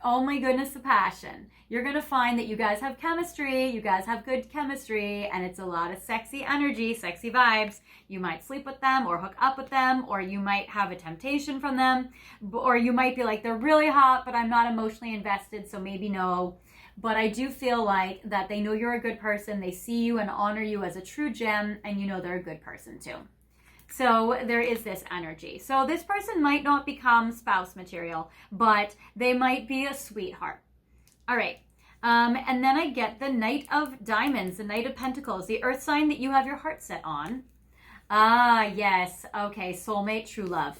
oh my goodness, the passion. You're going to find that you guys have chemistry, you guys have good chemistry, and it's a lot of sexy energy, sexy vibes. You might sleep with them or hook up with them, or you might have a temptation from them, or you might be like, they're really hot, but I'm not emotionally invested, so maybe no. But I do feel like that they know you're a good person, they see you and honor you as a true gem, and you know they're a good person too. So there is this energy. So this person might not become spouse material, but they might be a sweetheart. All right. And then I get the Knight of Diamonds, the Knight of Pentacles, the earth sign that you have your heart set on. Ah, yes. Okay. Soulmate, true love.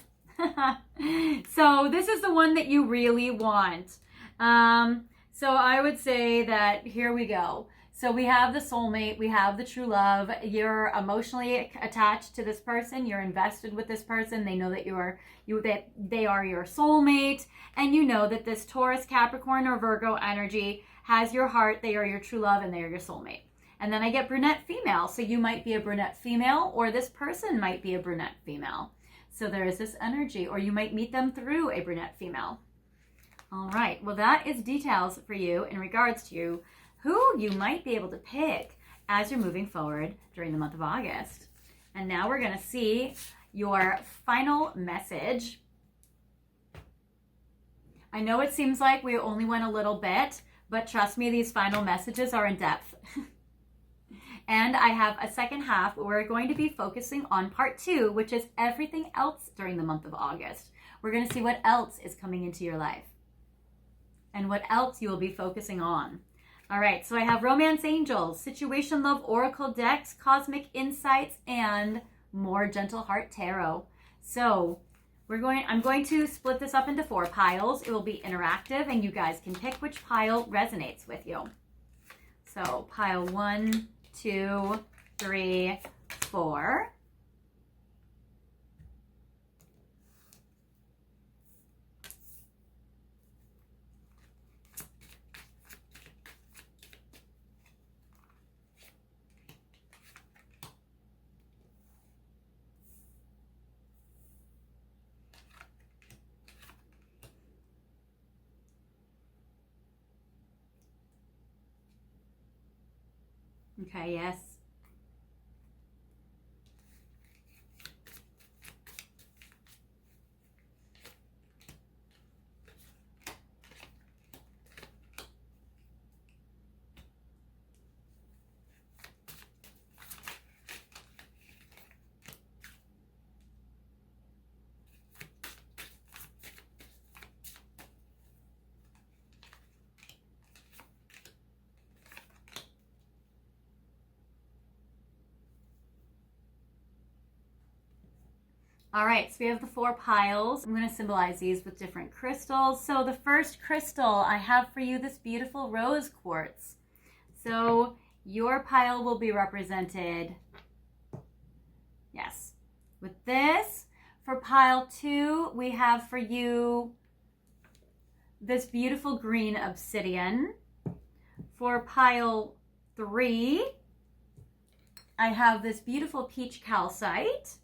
So this is the one that you really want. So I would say that here we go. So we have the soulmate, we have the true love. You're emotionally attached to this person. You're invested with this person. They know that that they are your soulmate, and you know that this Taurus, Capricorn, or Virgo energy has your heart. They are your true love, and they are your soulmate. And then I get brunette female. So you might be a brunette female, or this person might be a brunette female. So there is this energy, or you might meet them through a brunette female. All right, well, that is details for you in regards to who you might be able to pick as you're moving forward during the month of August. And now we're going to see your final message. I know it seems like we only went a little bit, but trust me, these final messages are in depth. And I have a second half where we're going to be focusing on part 2, which is everything else during the month of August. We're going to see what else is coming into your life and what else you will be focusing on. All right, so I have Romance Angels, Situation Love Oracle decks, Cosmic Insights, and more Gentle Heart Tarot. So I'm going to split this up into 4 piles. It will be interactive, and you guys can pick which pile resonates with you. So pile 1, 2, 3, 4. Okay, yes. All right, so we have the 4 piles. I'm going to symbolize these with different crystals. So the first crystal I have for you, this beautiful rose quartz. So your pile will be represented, yes, with this. For pile 2, we have for you this beautiful green obsidian. For pile 3, I have this beautiful peach calcite.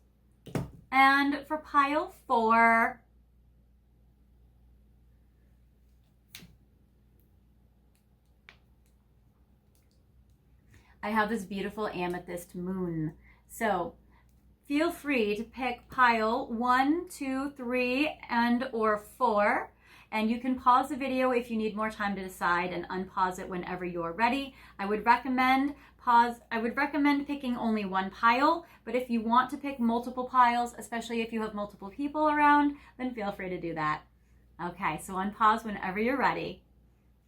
And for pile 4, I have this beautiful amethyst moon. So feel free to pick pile 1, 2, 3, and or 4. And you can pause the video if you need more time to decide and unpause it whenever you're ready. I would recommend picking only 1 pile, but if you want to pick multiple piles, especially if you have multiple people around, then feel free to do that. Okay, so unpause whenever you're ready.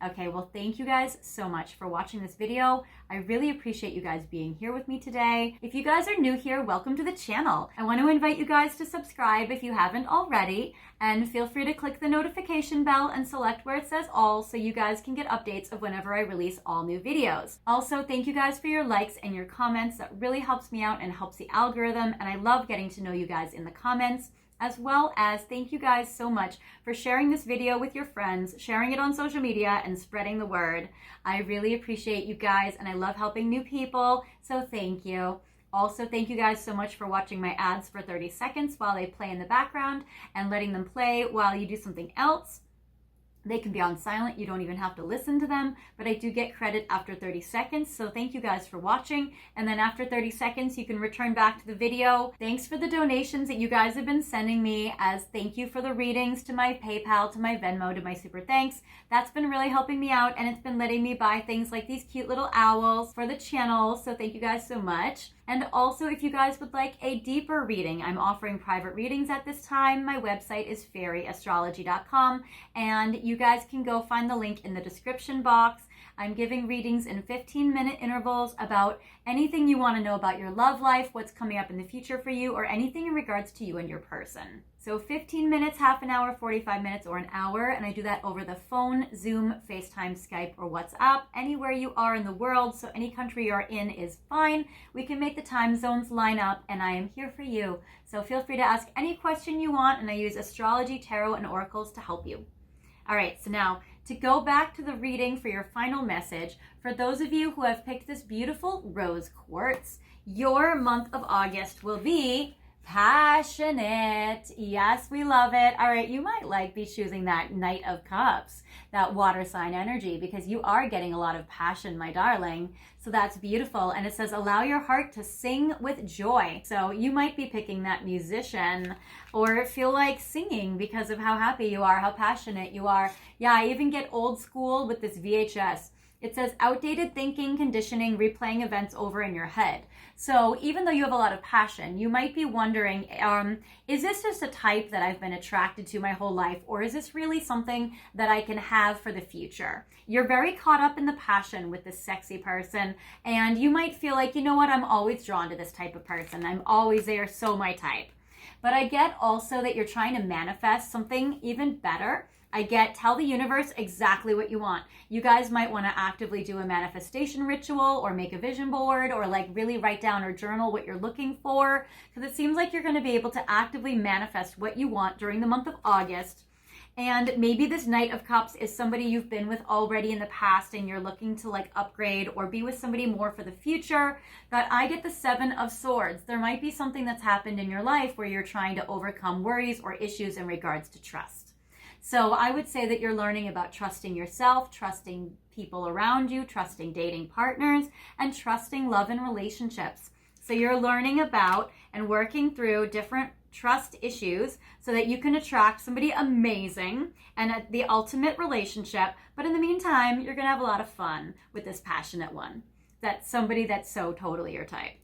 Okay, well, thank you guys so much for watching this video. I really appreciate you guys being here with me today. If you guys are new here, welcome to the channel. I want to invite you guys to subscribe if you haven't already, and feel free to click the notification bell and select where it says all so you guys can get updates of whenever I release all new videos. Also, thank you guys for your likes and your comments. That really helps me out and helps the algorithm, and I love getting to know you guys in the comments. As well as thank you guys so much for sharing this video with your friends, sharing it on social media, and spreading the word. I really appreciate you guys, and I love helping new people, so thank you. Also, thank you guys so much for watching my ads for 30 seconds while they play in the background and letting them play while you do something else. They can be on silent, you don't even have to listen to them, but I do get credit after 30 seconds, so thank you guys for watching. And then after 30 seconds, you can return back to the video. Thanks for the donations that you guys have been sending me as thank you for the readings to my PayPal, to my Venmo, to my Super Thanks. That's been really helping me out, and it's been letting me buy things like these cute little owls for the channel, so thank you guys so much. And also, if you guys would like a deeper reading, I'm offering private readings at this time. My website is fairyastrology.com, and you guys can go find the link in the description box. I'm giving readings in 15-minute intervals about anything you want to know about your love life, what's coming up in the future for you, or anything in regards to you and your person. So 15 minutes, half an hour, 45 minutes, or an hour, and I do that over the phone, Zoom, FaceTime, Skype, or WhatsApp, anywhere you are in the world, so any country you're in is fine. We can make the time zones line up, and I am here for you. So feel free to ask any question you want, and I use astrology, tarot, and oracles to help you. All right, so now to go back to the reading for your final message, for those of you who have picked this beautiful rose quartz, your month of August will be Passionate. Yes, we love it. All right, you might be choosing that Knight of Cups, that water sign energy, because you are getting a lot of passion, my darling. So that's beautiful. And it says, allow your heart to sing with joy. So you might be picking that musician or feel like singing because of how happy you are, how passionate you are. Yeah, I even get old school with this VHS. It says outdated thinking, conditioning, replaying events over in your head. So even though you have a lot of passion, you might be wondering, is this just a type that I've been attracted to my whole life? Or is this really something that I can have for the future? You're very caught up in the passion with this sexy person. And you might feel like, you know what, I'm always drawn to this type of person. I'm always there, so my type. But I get also that you're trying to manifest something even better. I get, tell the universe exactly what you want. You guys might want to actively do a manifestation ritual or make a vision board or like really write down or journal what you're looking for, because it seems like you're going to be able to actively manifest what you want during the month of August. And maybe this Knight of Cups is somebody you've been with already in the past and you're looking to like upgrade or be with somebody more for the future. But I get the Seven of Swords. There might be something that's happened in your life where you're trying to overcome worries or issues in regards to trust. So I would say that you're learning about trusting yourself, trusting people around you, trusting dating partners, and trusting love and relationships. So you're learning about and working through different trust issues so that you can attract somebody amazing and the ultimate relationship. But in the meantime, you're going to have a lot of fun with this passionate one. That's somebody that's so totally your type.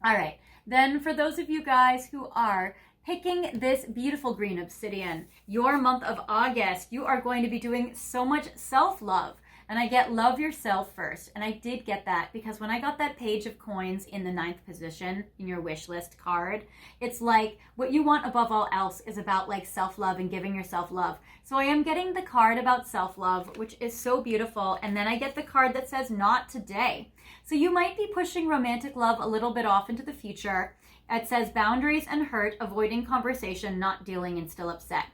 All right. Then for those of you guys who are picking this beautiful green obsidian, your month of August, you are going to be doing so much self-love. And I get love yourself first. And I did get that because when I got that page of coins in the 9th position in your wish list card, it's like what you want above all else is about like self-love and giving yourself love. So I am getting the card about self-love, which is so beautiful. And then I get the card that says not today. So you might be pushing romantic love a little bit off into the future. It says boundaries and hurt, avoiding conversation, not dealing and still upset.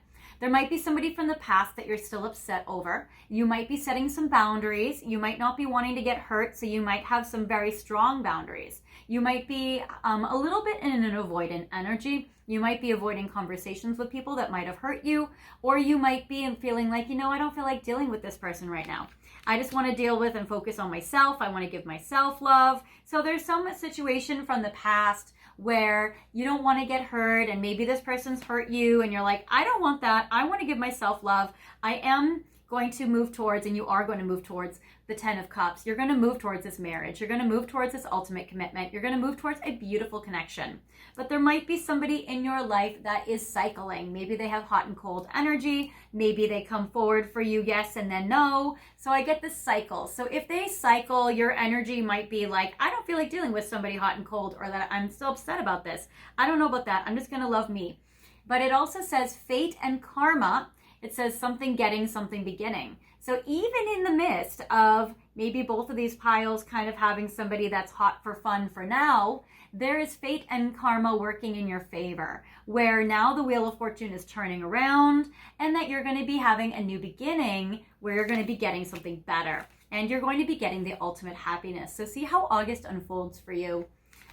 There might be somebody from the past that you're still upset over. You might be setting some boundaries. You might not be wanting to get hurt, so you might have some very strong boundaries. You might be a little bit in an avoidant energy. You might be avoiding conversations with people that might have hurt you, or you might be feeling like, you know, I don't feel like dealing with this person right now. I just want to deal with and focus on myself. I want to give myself love. So there's some situation from the past where you don't want to get hurt and maybe this person's hurt you and you're like, I don't want that. I want to give myself love. I am going to move towards, and you are going to move towards the 10 of Cups. You're going to move towards this marriage. You're going to move towards this ultimate commitment. You're going to move towards a beautiful connection. But there might be somebody in your life that is cycling. Maybe they have hot and cold energy. Maybe they come forward for you, yes, and then no. So I get this cycle. So if they cycle, your energy might be like, I don't feel like dealing with somebody hot and cold, or that I'm still upset about this. I don't know about that. I'm just going to love me. But it also says fate and karma. It says something getting, something beginning. So even in the midst of maybe both of these piles kind of having somebody that's hot for fun for now, there is fate and karma working in your favor, where now the Wheel of Fortune is turning around and that you're going to be having a new beginning where you're going to be getting something better and you're going to be getting the ultimate happiness. So see how August unfolds for you.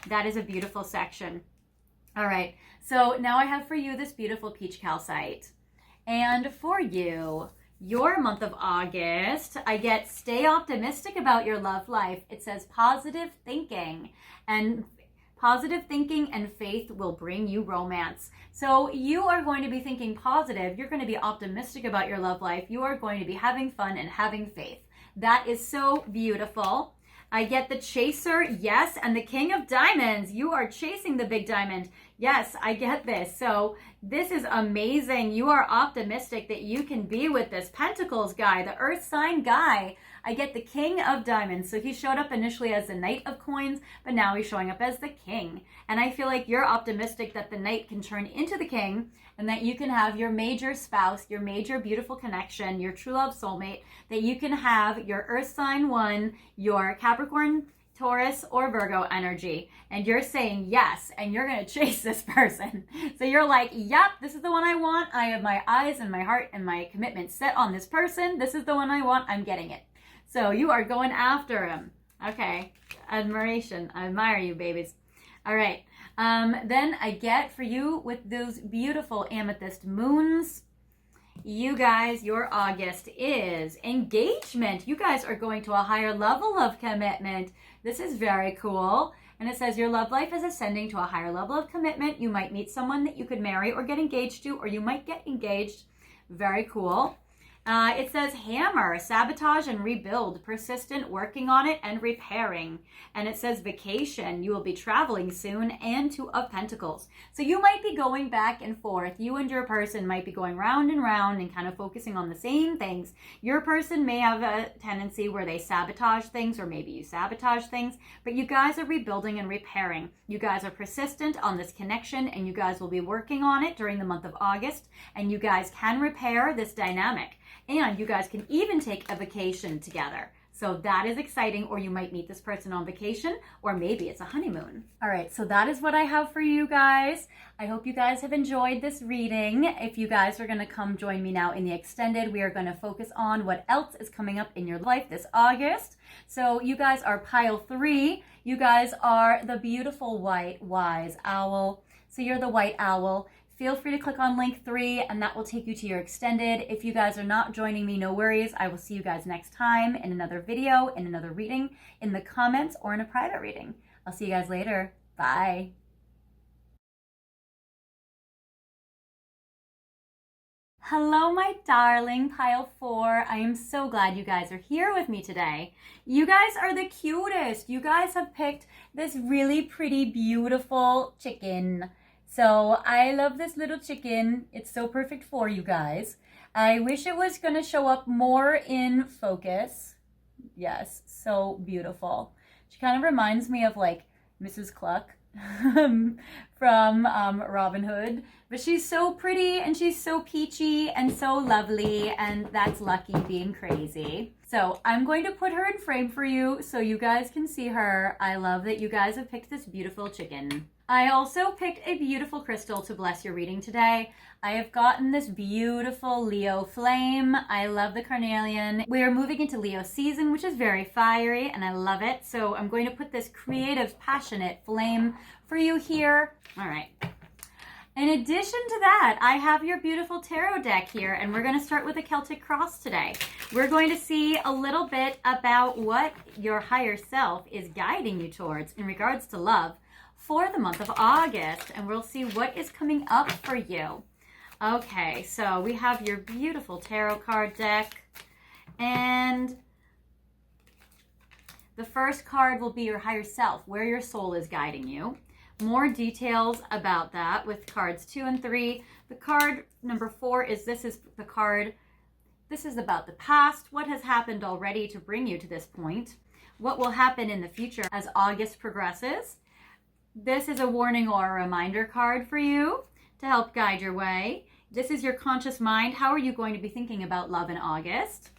That is a beautiful section. All right, so now I have for you this beautiful peach calcite. And for you, your month of August, I get stay optimistic about your love life. It says positive thinking and faith will bring you romance. So you are going to be thinking positive. You're going to be optimistic about your love life. You are going to be having fun and having faith. That is so beautiful. I get the chaser, yes, and the king of diamonds. You are chasing the big diamond. Yes, I get this. So this is amazing. You are optimistic that you can be with this Pentacles guy, the earth sign guy. I get the king of diamonds. So he showed up initially as the knight of coins, but now he's showing up as the king. And I feel like you're optimistic that the knight can turn into the king and that you can have your major spouse, your major beautiful connection, your true love soulmate, that you can have your earth sign one, your Capricorn, Taurus, or Virgo energy. And you're saying yes, and you're going to chase this person. So you're like, yep, this is the one I want. I have my eyes and my heart and my commitment set on this person. This is the one I want. I'm getting it. So you are going after him. Okay. Admiration. I admire you, babies. All right. Then I get for you with those beautiful amethyst moons, you guys, your August is engagement. You guys are going to a higher level of commitment. This is very cool. And it says your love life is ascending to a higher level of commitment. You might meet someone that you could marry or get engaged to, or you might get engaged. Very cool. It says hammer, sabotage and rebuild, persistent, working on it and repairing. And it says vacation, you will be traveling soon, and Two of Pentacles. So you might be going back and forth. You and your person might be going round and round and kind of focusing on the same things. Your person may have a tendency where they sabotage things, or maybe you sabotage things, but you guys are rebuilding and repairing. You guys are persistent on this connection, and you guys will be working on it during the month of August, and you guys can repair this dynamic. And you guys can even take a vacation together. So that is exciting, or you might meet this person on vacation, or maybe it's a honeymoon. All right, so that is what I have for you guys. I hope you guys have enjoyed this reading. If you guys are gonna come join me now in the extended, we are gonna focus on what else is coming up in your life this August. So you guys are pile 3. You guys are the beautiful white wise owl. So you're the white owl. Feel free to click on link 3 and that will take you to your extended. If you guys are not joining me, no worries. I will see you guys next time in another video, in another reading, in the comments, or in a private reading. I'll see you guys later. Bye. Hello, my darling pile 4. I am so glad you guys are here with me today. You guys are the cutest. You guys have picked this really pretty, beautiful chicken. So I love this little chicken. It's so perfect for you guys. I wish it was going to show up more in focus. Yes, so beautiful. She kind of reminds me of like Mrs. Cluck from Robin Hood. But she's so pretty and she's so peachy and so lovely, and that's Lucky being crazy. So I'm going to put her in frame for you so you guys can see her. I love that you guys have picked this beautiful chicken. I also picked a beautiful crystal to bless your reading today. I have gotten this beautiful Leo flame. I love the carnelian. We are moving into Leo season, which is very fiery, and I love it. So I'm going to put this creative, passionate flame for you here. All right. In addition to that, I have your beautiful tarot deck here, and we're going to start with a Celtic cross today. We're going to see a little bit about what your higher self is guiding you towards in regards to love for the month of August, and we'll see what is coming up for you. Okay, so we have your beautiful tarot card deck, and the first card will be your higher self, where your soul is guiding you. More details about that with cards 2 and 3. The card number 4 is this is about the past, what has happened already to bring you to this point, what will happen in the future as August progresses. This is a warning or a reminder card for you to help guide your way. This is your conscious mind. How are you going to be thinking about love in August?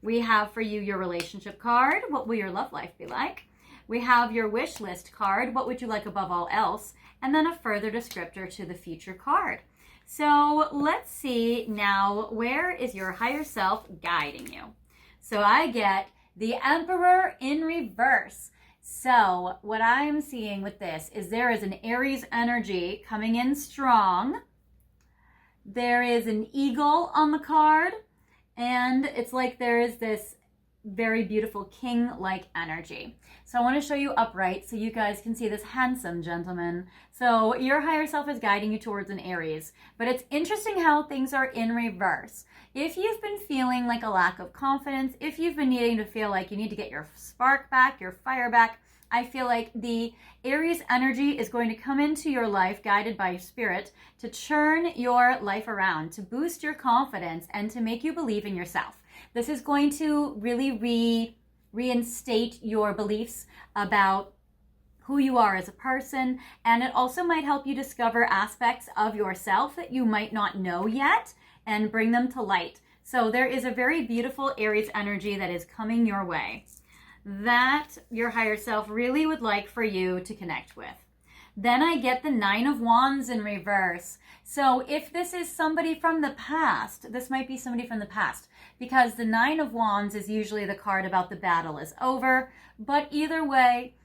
We have for you your relationship card. What will your love life be like? We have your wish list card. What would you like above all else? And then a further descriptor to the future card. So let's see now, where is your higher self guiding you? So I get the Emperor in reverse. So what I'm seeing with this is there is an Aries energy coming in strong. There is an eagle on the card, and it's like there is this very beautiful king-like energy. So I want to show you upright so you guys can see this handsome gentleman. So your higher self is guiding you towards an Aries, but it's interesting how things are in reverse. If you've been feeling like a lack of confidence, if you've been needing to feel like you need to get your spark back, your fire back, I feel like the Aries energy is going to come into your life guided by spirit to churn your life around, to boost your confidence, and to make you believe in yourself. This is going to really reinstate your beliefs about who you are as a person, and it also might help you discover aspects of yourself that you might not know yet and bring them to light. So there is a very beautiful Aries energy that is coming your way that your higher self really would like for you to connect with. Then I get the 9 of Wands in reverse. So if this is somebody from the past, this might be somebody from the past, because the 9 of Wands is usually the card about the battle is over. But either way,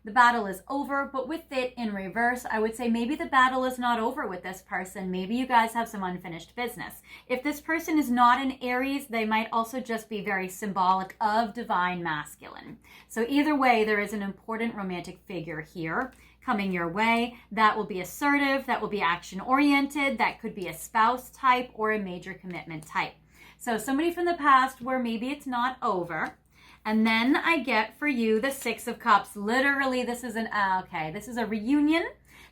the battle is over. But with it in reverse, I would say maybe the battle is not over with this person. Maybe you guys have some unfinished business. If this person is not in Aries, they might also just be very symbolic of divine masculine. So either way, there is an important romantic figure here coming your way that will be assertive, that will be action oriented, that could be a spouse type or a major commitment type. So somebody from the past where maybe it's not over. And then I get for you the Six of Cups. Literally, this is this is a reunion.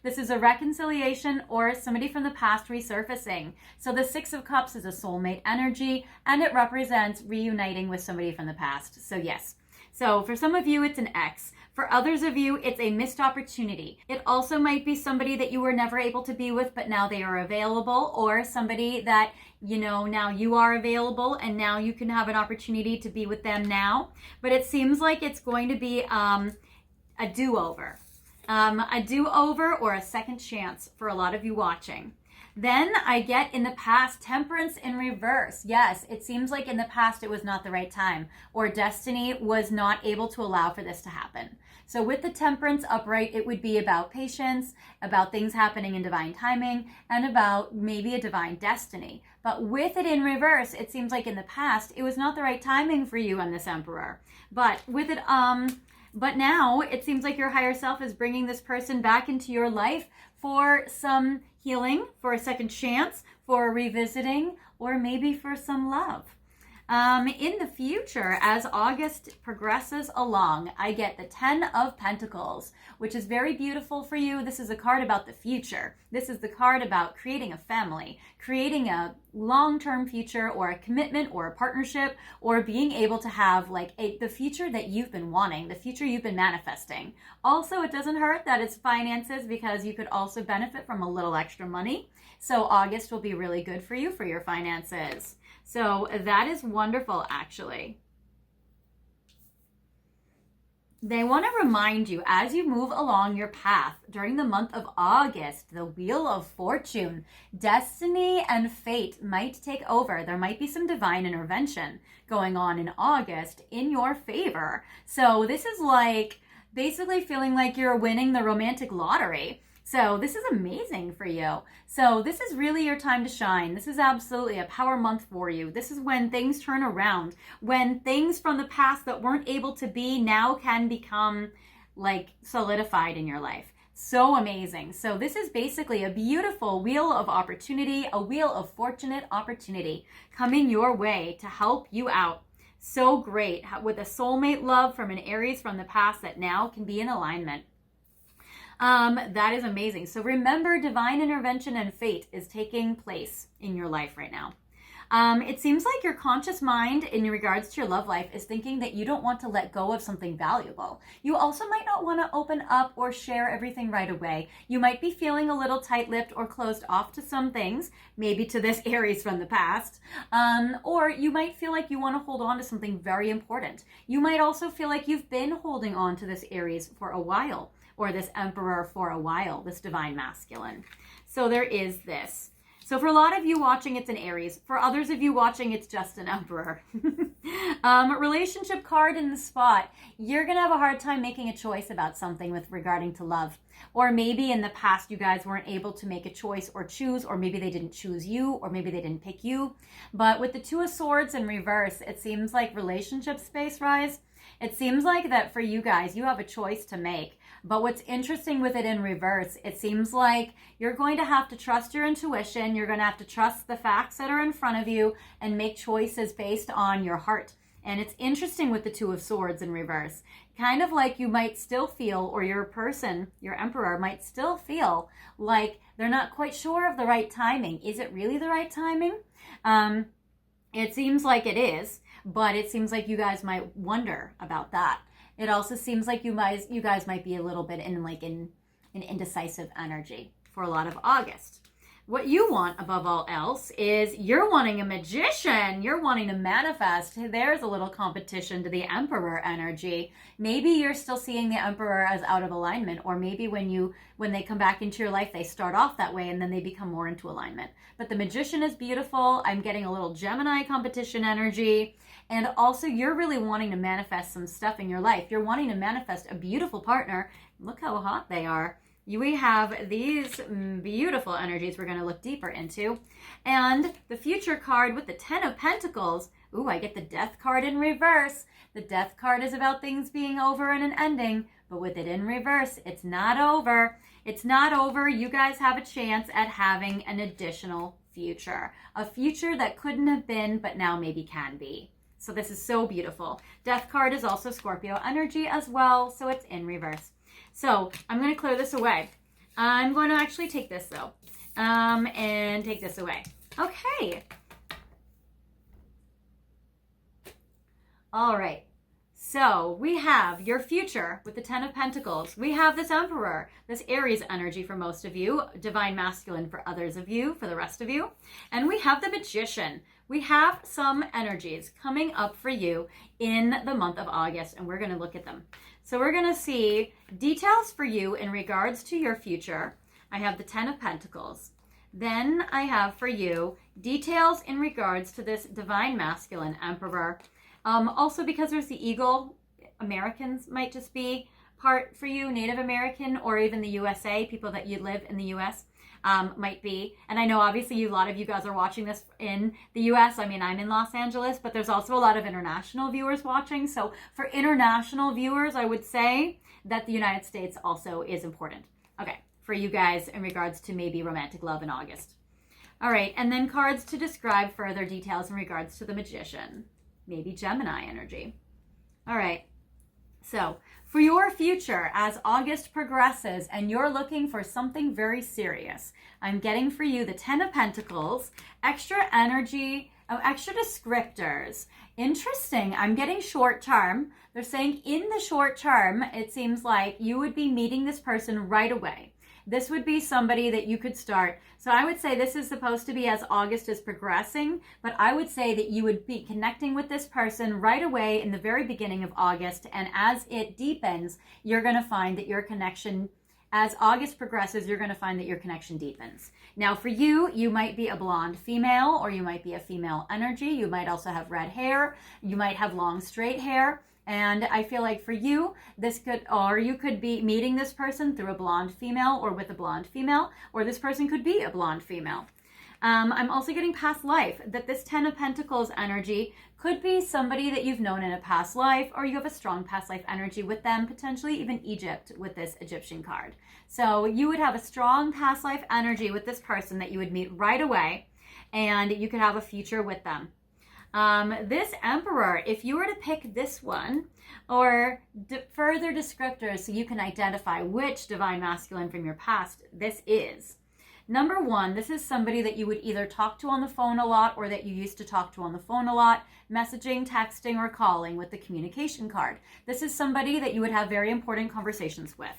This is a reconciliation or somebody from the past resurfacing. So the Six of Cups is a soulmate energy and it represents reuniting with somebody from the past. So yes. So for some of you, it's an ex. For others of you, it's a missed opportunity. It also might be somebody that you were never able to be with, but now they are available, or somebody that, now you are available and now you can have an opportunity to be with them now. But it seems like it's going to be a do-over. A do-over or a second chance for a lot of you watching. Then I get in the past, Temperance in reverse. Yes, it seems like in the past it was not the right time, or destiny was not able to allow for this to happen. So with the Temperance upright, it would be about patience, about things happening in divine timing, and about maybe a divine destiny. But with it in reverse, it seems like in the past it was not the right timing for you and this Emperor. But with it, but now it seems like your higher self is bringing this person back into your life for some healing, for a second chance, for revisiting, or maybe for some love. In the future, as August progresses along, I get the 10 of Pentacles, which is very beautiful for you. This is a card about the future. This is the card about creating a family, creating a long-term future or a commitment or a partnership, or being able to have the future that you've been wanting, the future you've been manifesting. Also, it doesn't hurt that it's finances because you could also benefit from a little extra money. So August will be really good for you for your finances. So that is wonderful, actually. They want to remind you as you move along your path during the month of August, the Wheel of Fortune, destiny and fate might take over. There might be some divine intervention going on in August in your favor. So this is like basically feeling like you're winning the romantic lottery. So this is amazing for you. So this is really your time to shine. This is absolutely a power month for you. This is when things turn around, when things from the past that weren't able to be now can become solidified in your life. So amazing. So this is basically a beautiful wheel of opportunity, a wheel of fortunate opportunity coming your way to help you out. So great with a soulmate love from an Aries from the past that now can be in alignment. That is amazing. So remember, divine intervention and fate is taking place in your life right now. It seems like your conscious mind in regards to your love life is thinking that you don't want to let go of something valuable. You also might not want to open up or share everything right away. You might be feeling a little tight-lipped or closed off to some things, maybe to this Aries from the past. Or you might feel like you want to hold on to something very important. You might also feel like you've been holding on to this Aries for a while, or this Emperor for a while, this divine masculine. So there is this. So for a lot of you watching, it's an Aries. For others of you watching, it's just an Emperor. Relationship card in the spot. You're going to have a hard time making a choice about something with regarding to love. Or maybe in the past, you guys weren't able to make a choice or choose, or maybe they didn't choose you, or maybe they didn't pick you. But with the Two of Swords in reverse, it seems like relationship space rise. It seems like that for you guys, you have a choice to make. But what's interesting with it in reverse, it seems like you're going to have to trust your intuition. You're going to have to trust the facts that are in front of you and make choices based on your heart. And it's interesting with the Two of Swords in reverse. Kind of like you might still feel, or your person, your Emperor, might still feel like they're not quite sure of the right timing. Is it really the right timing? It seems like it is, but it seems like you guys might wonder about that. It also seems like you guys might be a little bit in an indecisive energy for a lot of August. What you want above all else is you're wanting a magician. You're wanting to manifest. There's a little competition to the Emperor energy. Maybe you're still seeing the Emperor as out of alignment, or maybe when they come back into your life, they start off that way and then they become more into alignment. But the magician is beautiful. I'm getting a little Gemini competition energy. And also, you're really wanting to manifest some stuff in your life. You're wanting to manifest a beautiful partner. Look how hot they are. We have these beautiful energies we're going to look deeper into. And the future card with the 10 of Pentacles. Ooh, I get the Death card in reverse. The Death card is about things being over and an ending. But with it in reverse, it's not over. It's not over. You guys have a chance at having an additional future. A future that couldn't have been, but now maybe can be. So this is so beautiful. Death card is also Scorpio energy as well, so it's in reverse. So I'm going to clear this away. I'm going to actually take this though, and take this away. Okay. All right. So we have your future with the 10 of Pentacles. We have this Emperor, this Aries energy for most of you, Divine Masculine for others of you, for the rest of you. And we have the Magician. We have some energies coming up for you in the month of August, and we're going to look at them. So we're going to see details for you in regards to your future. I have the 10 of Pentacles. Then I have for you details in regards to this Divine Masculine Emperor. Also, because there's the Eagle, Americans might just be part for you, Native American, or even the USA, people that you live in the US might be. And I know obviously a lot of you guys are watching this in the US. I mean, I'm in Los Angeles, but there's also a lot of international viewers watching. So for international viewers, I would say that the United States also is important. Okay, for you guys in regards to maybe romantic love in August. All right, and then cards to describe further details in regards to the Magician. Maybe Gemini energy. All right. So for your future, as August progresses and you're looking for something very serious, I'm getting for you the 10 of Pentacles, extra energy, extra descriptors. Interesting. I'm getting short term. They're saying in the short term, it seems like you would be meeting this person right away. This would be somebody that you could start. So I would say this is supposed to be as August is progressing, but I would say that you would be connecting with this person right away in the very beginning of August. And as it deepens, you're going to find that your connection, as August progresses, you're going to find that your connection deepens. Now for you, you might be a blonde female, or you might be a female energy. You might also have red hair. You might have long straight hair. And I feel like for you, this could, or you could be meeting this person through a blonde female or with a blonde female, or this person could be a blonde female. I'm also getting past life, that this 10 of Pentacles energy could be somebody that you've known in a past life, or you have a strong past life energy with them, potentially even Egypt with this Egyptian card. So you would have a strong past life energy with this person that you would meet right away, and you could have a future with them. This Emperor, if you were to pick this one, or further descriptors so you can identify which Divine Masculine from your past this is. Number one, this is somebody that you would either talk to on the phone a lot, or that you used to talk to on the phone a lot, messaging, texting, or calling with the communication card. This is somebody that you would have very important conversations with.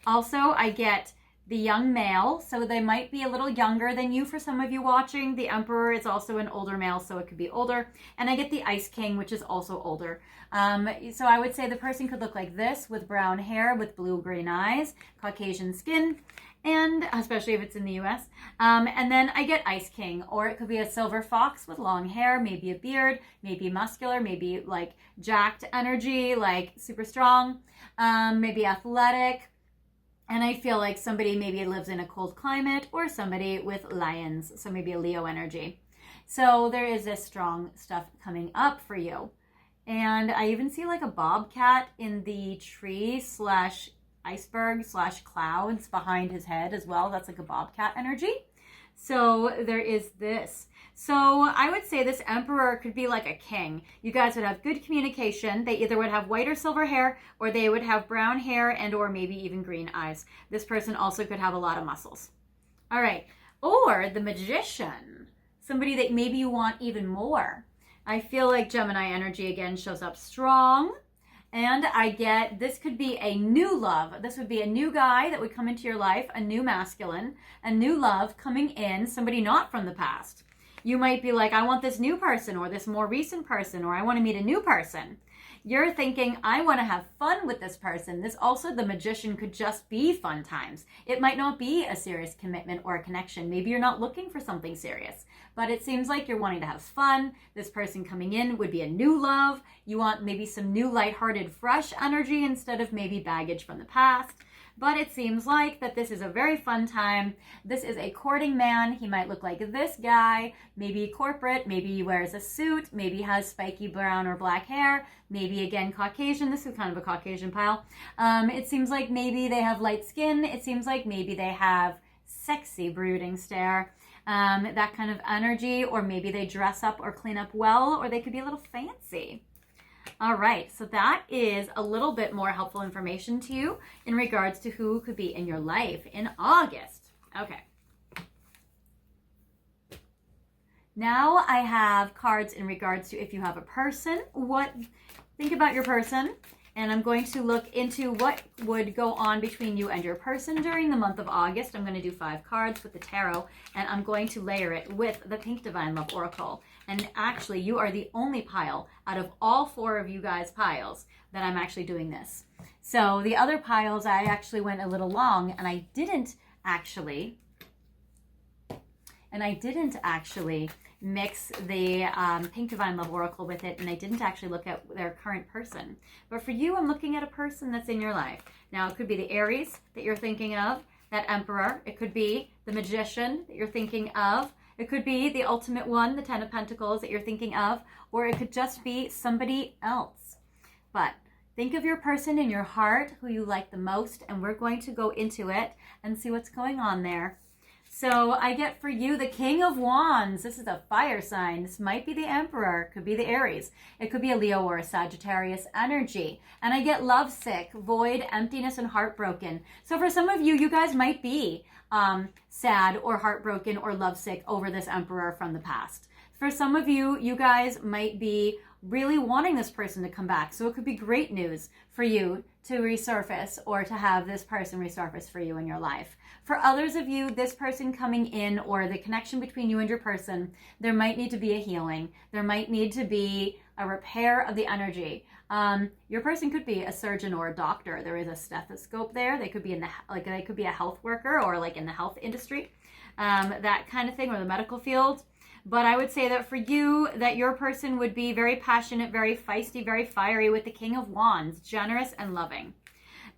Also, I get the young male, so they might be a little younger than you for some of you watching. The Emperor is also an older male, so it could be older. And I get the Ice King, which is also older. So I would say the person could look like this, with brown hair, with blue-green eyes, Caucasian skin, and especially if it's in the US. And then I get Ice King, or it could be a silver fox with long hair, maybe a beard, maybe muscular, maybe like jacked energy, like super strong, maybe athletic. And I feel like somebody maybe lives in a cold climate, or somebody with lions, so maybe a Leo energy. So there is this strong stuff coming up for you. And I even see like a bobcat in the tree slash iceberg slash clouds behind his head as well. That's like a bobcat energy. So there is this. So I would say this Emperor could be like a king. You guys would have good communication. They either would have white or silver hair, or they would have brown hair and or maybe even green eyes. This person also could have a lot of muscles. All right. Or the Magician, somebody that maybe you want even more. I feel like Gemini energy again shows up strong. And I get, this could be a new love. This would be a new guy that would come into your life, a new masculine, a new love coming in, somebody not from the past. You might be like, I want this new person, or this more recent person, or I want to meet a new person. You're thinking, I want to have fun with this person. This also, the Magician could just be fun times. It might not be a serious commitment or a connection. Maybe you're not looking for something serious, but it seems like you're wanting to have fun. This person coming in would be a new love. You want maybe some new lighthearted, fresh energy instead of maybe baggage from the past. But it seems like that this is a very fun time. This is a courting man. He might look like this guy, maybe corporate, maybe he wears a suit, maybe has spiky brown or black hair, maybe again Caucasian. This is kind of a Caucasian pile. It seems like maybe they have light skin. It seems like maybe they have sexy brooding stare, that kind of energy, or maybe they dress up or clean up well, or they could be a little fancy. All right, so that is a little bit more helpful information to you in regards to who could be in your life in August. Okay. Now I have cards in regards to if you have a person, think about your person, and I'm going to look into what would go on between you and your person during the month of August. I'm going to do 5 cards with the tarot, and I'm going to layer it with the Pink Divine Love Oracle. And actually, you are the only pile out of all 4 of you guys' piles that I'm actually doing this. So the other piles, I actually went a little long, and I didn't actually mix the Pink Divine Love Oracle with it, and I didn't actually look at their current person. But for you, I'm looking at a person that's in your life. Now, it could be the Aries that you're thinking of, that Emperor. It could be the Magician that you're thinking of. It could be the Ultimate One, the Ten of Pentacles that you're thinking of, or it could just be somebody else. But think of your person in your heart who you like the most, and we're going to go into it and see what's going on there. So I get for you the King of Wands. This is a fire sign. This might be the Emperor. It could be the Aries. It could be a Leo or a Sagittarius energy. And I get lovesick, void, emptiness, and heartbroken. So for some of you, you guys might be sad or heartbroken or lovesick over this Emperor from the past. For some of you, you guys might be really wanting this person to come back. So it could be great news for you to resurface or to have this person resurface for you in your life. For others of you, this person coming in or the connection between you and your person, there might need to be a healing. There might need to be a repair of the energy. Your person could be a surgeon or a doctor. There is a stethoscope there. They could be they could be a health worker or like in the health industry, that kind of thing, or the medical field. But I would say that for you, that your person would be very passionate, very feisty, very fiery with the King of Wands, generous and loving.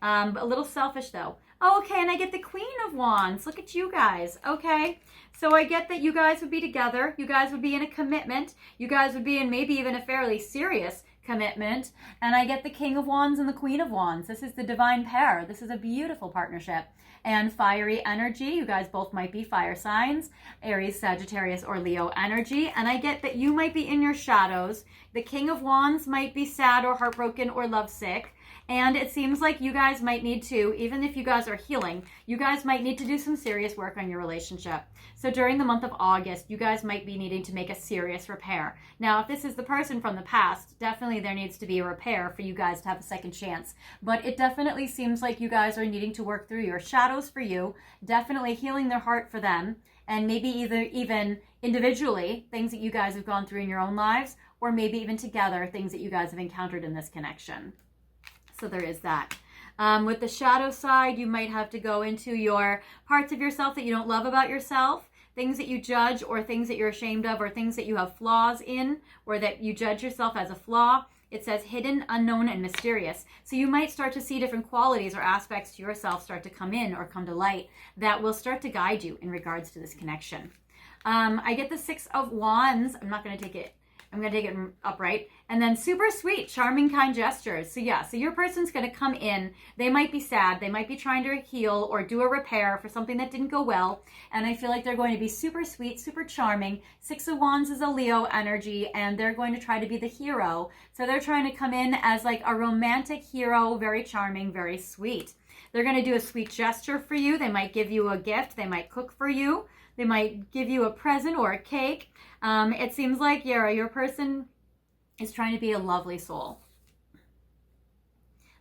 A little selfish though. Oh, okay, and I get the Queen of Wands. Look at you guys, okay? So I get that you guys would be together. You guys would be in a commitment. You guys would be in maybe even a fairly serious commitment. And I get the King of Wands and the Queen of Wands. This is the divine pair. This is a beautiful partnership. And fiery energy. You guys both might be fire signs. Aries, Sagittarius, or Leo energy. And I get that you might be in your shadows. The King of Wands might be sad or heartbroken or lovesick. And it seems like you guys might need to, even if you guys are healing, you guys might need to do some serious work on your relationship. So during the month of August, you guys might be needing to make a serious repair. Now, if this is the person from the past, definitely there needs to be a repair for you guys to have a second chance. But it definitely seems like you guys are needing to work through your shadows for you, definitely healing their heart for them, and maybe even individually, things that you guys have gone through in your own lives, or maybe even together, things that you guys have encountered in this connection. So there is that. With the shadow side, you might have to go into your parts of yourself that you don't love about yourself, things that you judge or things that you're ashamed of or things that you have flaws in or that you judge yourself as a flaw. It says hidden, unknown, and mysterious. So you might start to see different qualities or aspects to yourself start to come in or come to light that will start to guide you in regards to this connection. I get the 6 of Wands. I'm going to take it upright. And then super sweet, charming, kind gestures. So yeah, so your person's going to come in. They might be sad. They might be trying to heal or do a repair for something that didn't go well. And I feel like they're going to be super sweet, super charming. 6 of Wands is a Leo energy, and they're going to try to be the hero. So they're trying to come in as like a romantic hero, very charming, very sweet. They're going to do a sweet gesture for you. They might give you a gift. They might cook for you. They might give you a present or a cake. It seems like your person is trying to be a lovely soul.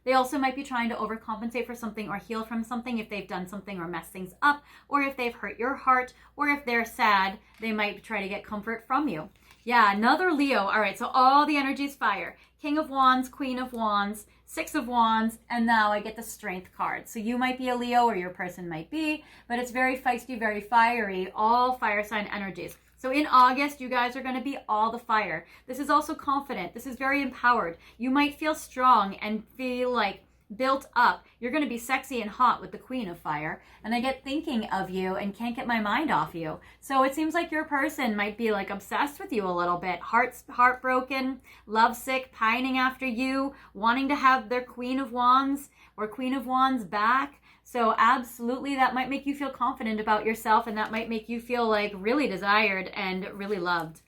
They also might be trying to overcompensate for something or heal from something if they've done something or messed things up, or if they've hurt your heart, or if they're sad, they might try to get comfort from you. Yeah, another Leo. All right, so all the energy is fire. King of Wands, Queen of Wands, Six of Wands, and now I get the Strength card. So you might be a Leo, or your person might be, but it's very feisty, very fiery, all fire sign energies. So in August, you guys are going to be all the fire. This is also confident. This is very empowered. You might feel strong and feel like built up. You're going to be sexy and hot with the Queen of Fire. And I get thinking of you and can't get my mind off you. So it seems like your person might be like obsessed with you a little bit. Heartbroken, lovesick, pining after you, wanting to have their Queen of Wands or Queen of Wands back. So absolutely, that might make you feel confident about yourself, and that might make you feel like really desired and really loved.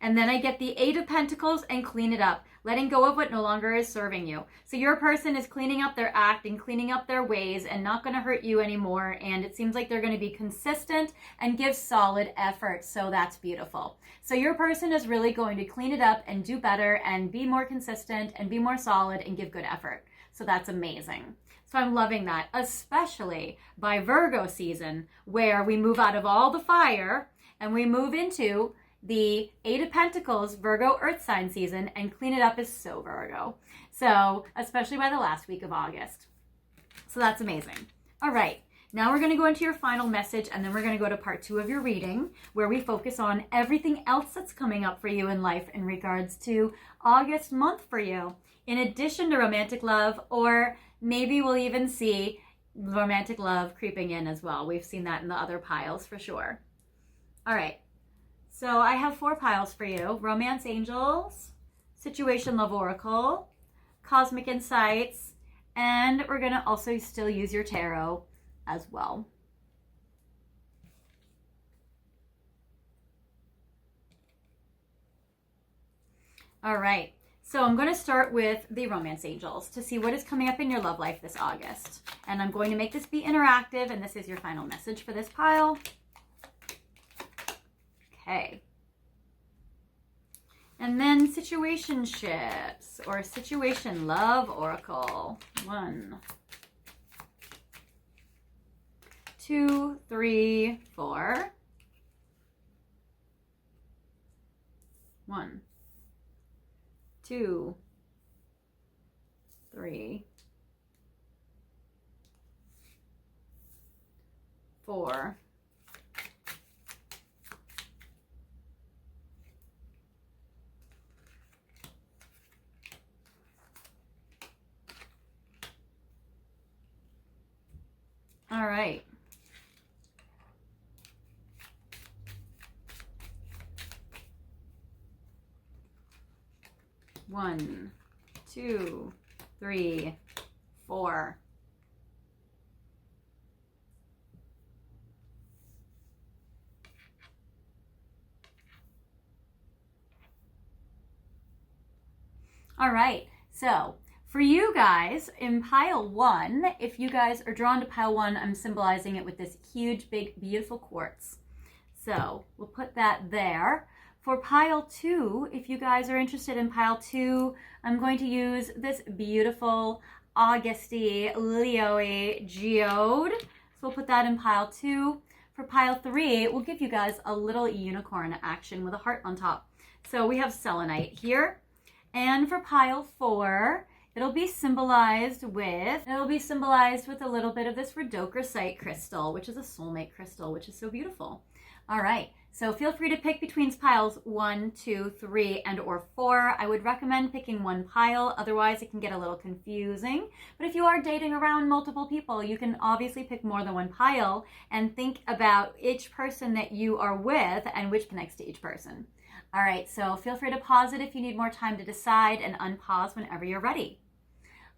And then I get the Eight of Pentacles and clean it up, letting go of what no longer is serving you. So your person is cleaning up their act and cleaning up their ways and not going to hurt you anymore. And it seems like they're going to be consistent and give solid effort. So that's beautiful. So your person is really going to clean it up and do better and be more consistent and be more solid and give good effort. So that's amazing. So I'm loving that, especially by Virgo season, where we move out of all the fire and we move into the Eight of Pentacles, Virgo Earth sign season, and clean it up is so Virgo. So especially by the last week of August. So that's amazing. All right. Now we're going to go into your final message, and then we're going to go to part 2 of your reading, where we focus on everything else that's coming up for you in life in regards to August month for you, in addition to romantic love, or maybe we'll even see romantic love creeping in as well. We've seen that in the other piles for sure. All right. So I have 4 piles for you. Romance Angels, Situation Love Oracle, Cosmic Insights, and we're going to also still use your tarot as well. All right. So I'm going to start with the Romance Angels to see what is coming up in your love life this August. And I'm going to make this be interactive, and this is your final message for this pile. Okay. And then situationships or situation love oracle. 1, 2, 3, 4. 1, 2, 3, 4. All right. One, 2, 3, 4. All right. So for you guys in pile 1, if you guys are drawn to pile 1, I'm symbolizing it with this huge, big, beautiful quartz. So we'll put that there. For pile 2, if you guys are interested in pile 2, I'm going to use this beautiful Augusty Leo-y geode. So we'll put that in pile 2. For pile 3, we'll give you guys a little unicorn action with a heart on top. So we have selenite here. And for pile 4, it'll be symbolized with a little bit of this rhodochrosite crystal, which is a soulmate crystal, which is so beautiful. All right, so feel free to pick between piles 1, 2, 3, and or 4. I would recommend picking one pile, otherwise it can get a little confusing. But if you are dating around multiple people, you can obviously pick more than one pile and think about each person that you are with and which connects to each person. All right, so feel free to pause it if you need more time to decide, and unpause whenever you're ready.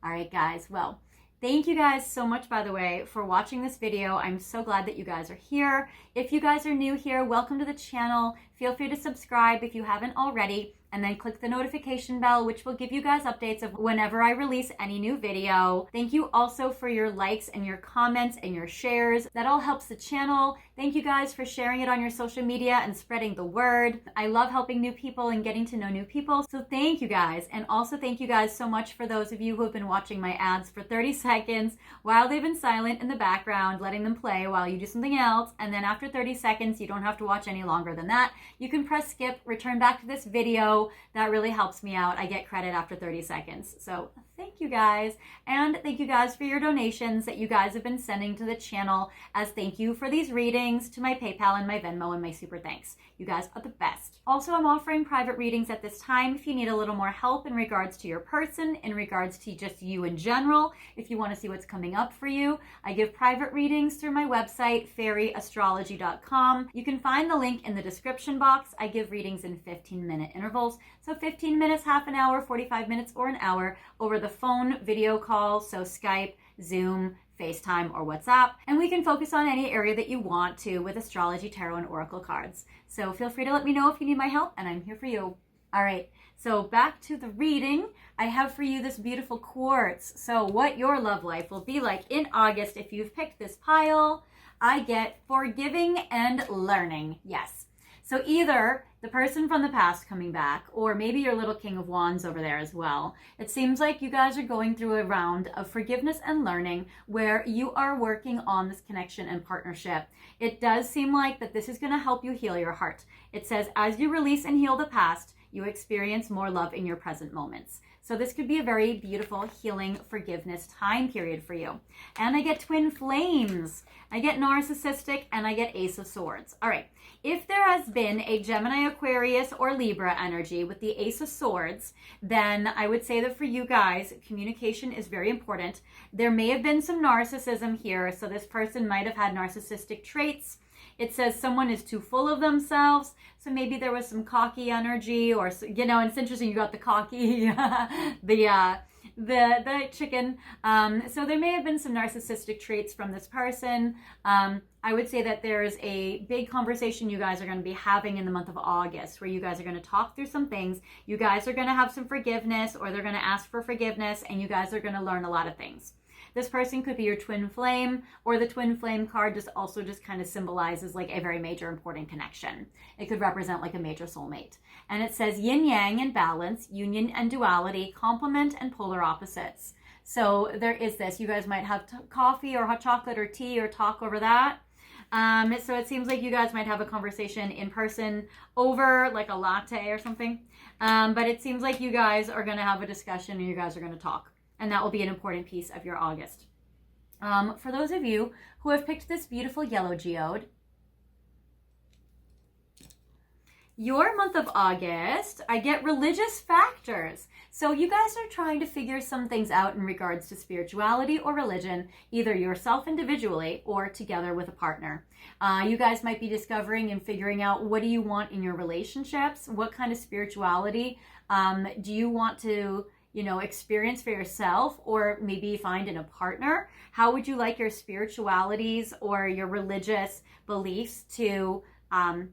All right, guys, well, thank you guys so much, by the way, for watching this video. I'm so glad that you guys are here. If you guys are new here, welcome to the channel. Feel free to subscribe if you haven't already, and then click the notification bell, which will give you guys updates of whenever I release any new video. Thank you also for your likes and your comments and your shares. That all helps the channel. Thank you guys for sharing it on your social media and spreading the word. I love helping new people and getting to know new people. So thank you guys. And also thank you guys so much for those of you who have been watching my ads for 30 seconds while they've been silent in the background, letting them play while you do something else. And then after 30 seconds, you don't have to watch any longer than that. You can press skip, return back to this video, video. That really helps me out. I get credit after 30 seconds. So thank you guys. And thank you guys for your donations that you guys have been sending to the channel as thank you for these readings, to my PayPal and my Venmo and my super thanks. You guys are the best. Also, I'm offering private readings at this time if you need a little more help in regards to your person, in regards to just you in general. If you want to see what's coming up for you, I give private readings through my website, fairyastrology.com. You can find the link in the description box. I give readings in 15-minute intervals. So 15 minutes, half an hour, 45 minutes, or an hour over the phone, video call, so Skype, Zoom, FaceTime, or WhatsApp. And we can focus on any area that you want to with astrology, tarot, and oracle cards. So feel free to let me know if you need my help, and I'm here for you. All right, so back to the reading. I have for you this beautiful quartz. So what your love life will be like in August if you've picked this pile, I get forgiving and learning. Yes. So either the person from the past coming back, or maybe your little King of Wands over there as well. It seems like you guys are going through a round of forgiveness and learning where you are working on this connection and partnership. It does seem like that this is going to help you heal your heart. It says, as you release and heal the past, you experience more love in your present moments. So this could be a very beautiful healing forgiveness time period for you. And I get twin flames. I get narcissistic, and I get Ace of Swords. All right. If there has been a Gemini, Aquarius, or Libra energy with the Ace of Swords, then I would say that for you guys, communication is very important. There may have been some narcissism here. So this person might have had narcissistic traits. It says someone is too full of themselves. So maybe there was some cocky energy, or, you know, and it's interesting you got the cocky, the chicken. So there may have been some narcissistic traits from this person. I would say that there's a big conversation you guys are going to be having in the month of August where you guys are going to talk through some things. You guys are going to have some forgiveness, or they're going to ask for forgiveness, and you guys are going to learn a lot of things. This person could be your twin flame, or the twin flame card just also just kind of symbolizes like a very major important connection. It could represent like a major soulmate. And it says yin yang and balance, union and duality, complement and polar opposites. So there is this. You guys might have coffee or hot chocolate or tea or talk over that. So it seems like you guys might have a conversation in person over like a latte or something. But it seems like you guys are going to have a discussion and you guys are going to talk. And that will be an important piece of your August. For those of you who have picked this beautiful yellow geode, your month of August, I get religious factors. So you guys are trying to figure some things out in regards to spirituality or religion, either yourself individually or together with a partner. You guys might be discovering and figuring out, what do you want in your relationships? What kind of spirituality do you want to experience for yourself, or maybe find in a partner? How would you like your spiritualities or your religious beliefs to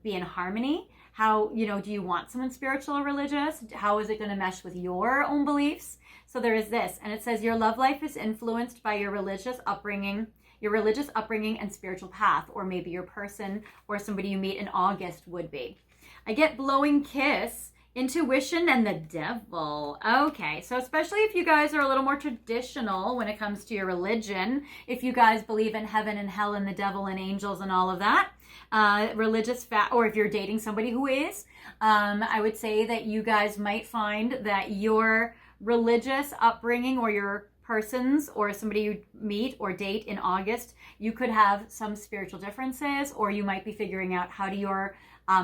be in harmony? How, do you want someone spiritual or religious? How is it going to mesh with your own beliefs? So there is this, and it says your love life is influenced by your religious upbringing and spiritual path, or maybe your person or somebody you meet in August would be. I get blowing kiss, intuition, and the devil. Okay, so especially if you guys are a little more traditional when it comes to your religion, if you guys believe in heaven and hell and the devil and angels and all of that, or if you're dating somebody who is, I would say that you guys might find that your religious upbringing, or your persons or somebody you meet or date in August, you could have some spiritual differences, or you might be figuring out how do your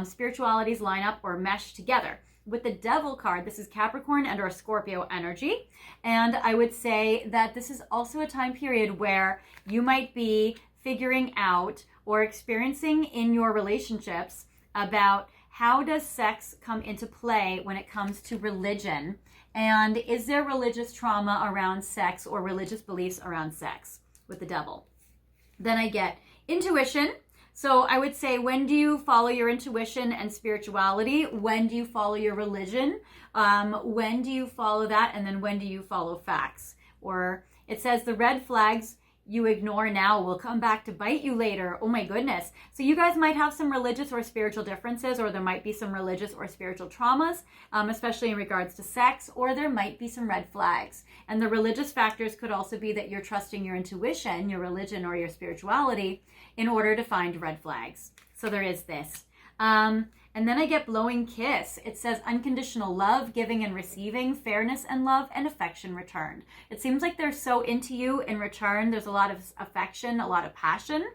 spiritualities line up or mesh together. With the devil card, this is Capricorn and or Scorpio energy. And I would say that this is also a time period where you might be figuring out or experiencing in your relationships about how does sex come into play when it comes to religion, and is there religious trauma around sex or religious beliefs around sex with the devil. Then I get intuition. So I would say, when do you follow your intuition and spirituality? When do you follow your religion? When do you follow that? And then when do you follow facts? Or it says the red flags you ignore now will come back to bite you later. Oh my goodness. So you guys might have some religious or spiritual differences, or there might be some religious or spiritual traumas, especially in regards to sex, or there might be some red flags. And the religious factors could also be that you're trusting your intuition, your religion, or your spirituality in order to find red flags. So there is this. And then I get blowing kiss. It says unconditional love, giving and receiving, fairness and love, and affection returned. It seems like they're so into you in return. There's a lot of affection, a lot of passion,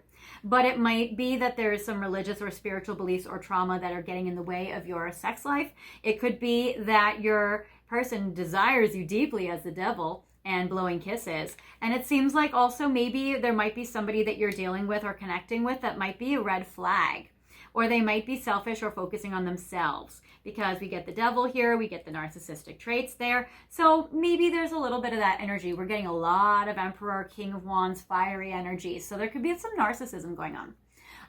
but it might be that there is some religious or spiritual beliefs or trauma that are getting in the way of your sex life. It could be that your person desires you deeply as the devil and blowing kisses. And it seems like also maybe there might be somebody that you're dealing with or connecting with that might be a red flag. Or they might be selfish or focusing on themselves, because we get the devil here, we get the narcissistic traits there. So maybe there's a little bit of that energy. We're getting a lot of Emperor, King of Wands, fiery energy. So there could be some narcissism going on.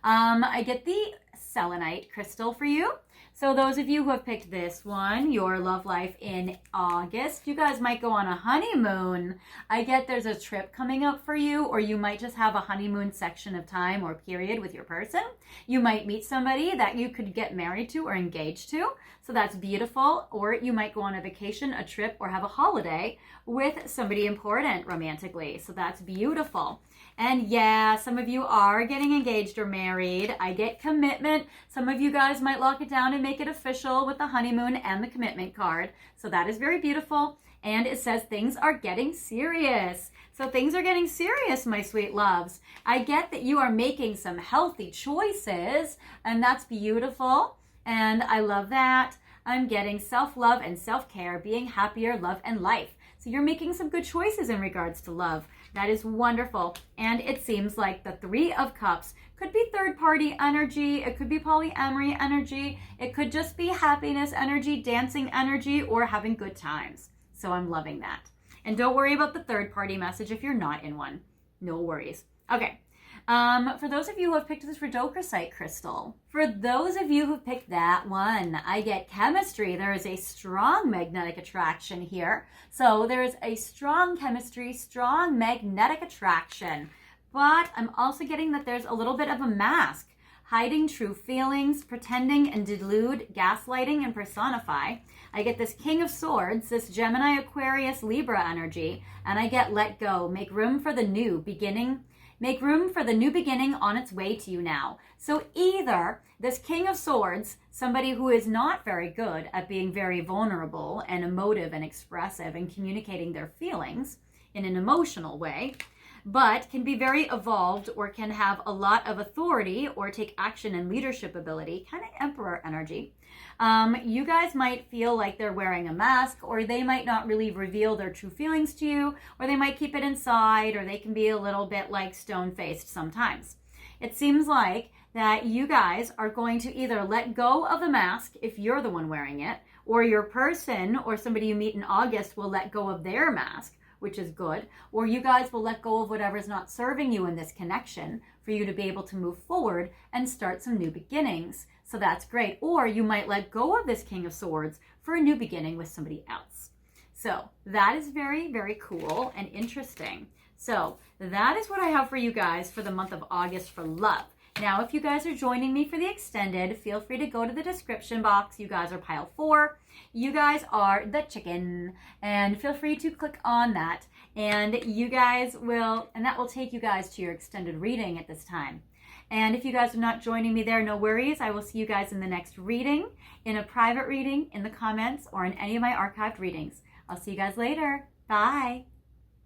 I get the selenite crystal for you. So those of you who have picked this one, your love life in August, you guys might go on a honeymoon. I get there's a trip coming up for you, or you might just have a honeymoon section of time or period with your person. You might meet somebody that you could get married to or engaged to. So that's beautiful. Or you might go on a vacation, a trip, or have a holiday with somebody important romantically. So that's beautiful. And yeah, some of you are getting engaged or married. I get commitment. Some of you guys might lock it down and make it official with the honeymoon and the commitment card. So that is very beautiful. And it says things are getting serious. So things are getting serious, my sweet loves. I get that you are making some healthy choices, and that's beautiful. And I love that. I'm getting self-love and self-care, being happier, love, and life. So you're making some good choices in regards to love. That is wonderful. And it seems like the Three of Cups could be third-party energy. It could be polyamory energy. It could just be happiness energy, dancing energy, or having good times. So I'm loving that. And don't worry about the third-party message if you're not in one. No worries. Okay. For those of you who have picked this rhodochrosite crystal, for those of you who picked that one, I get chemistry. There is a strong magnetic attraction here. So there is a strong chemistry, strong magnetic attraction. But I'm also getting that there's a little bit of a mask, hiding true feelings, pretending and delude, gaslighting and personify. I get this King of Swords, this Gemini, Aquarius, Libra energy, and I get let go, make room for the new beginning. Make room for the new beginning on its way to you now. So either this King of Swords, somebody who is not very good at being very vulnerable and emotive and expressive and communicating their feelings in an emotional way, but can be very evolved or can have a lot of authority or take action and leadership ability, kind of Emperor energy. You guys might feel like they're wearing a mask, or they might not really reveal their true feelings to you, or they might keep it inside, or they can be a little bit like stone-faced sometimes. It seems like that you guys are going to either let go of the mask if you're the one wearing it, or your person or somebody you meet in August will let go of their mask, which is good, or you guys will let go of whatever's not serving you in this connection for you to be able to move forward and start some new beginnings. So that's great. Or you might let go of this King of Swords for a new beginning with somebody else. So that is very, very cool and interesting. So that is what I have for you guys for the month of August for love. Now, if you guys are joining me for the extended, feel free to go to the description box. You guys are pile 4. You guys are the chicken. And feel free to click on that. And you guys will, and that will take you guys to your extended reading at this time. And if you guys are not joining me there, no worries. I will see you guys in the next reading, in a private reading, in the comments, or in any of my archived readings. I'll see you guys later. Bye.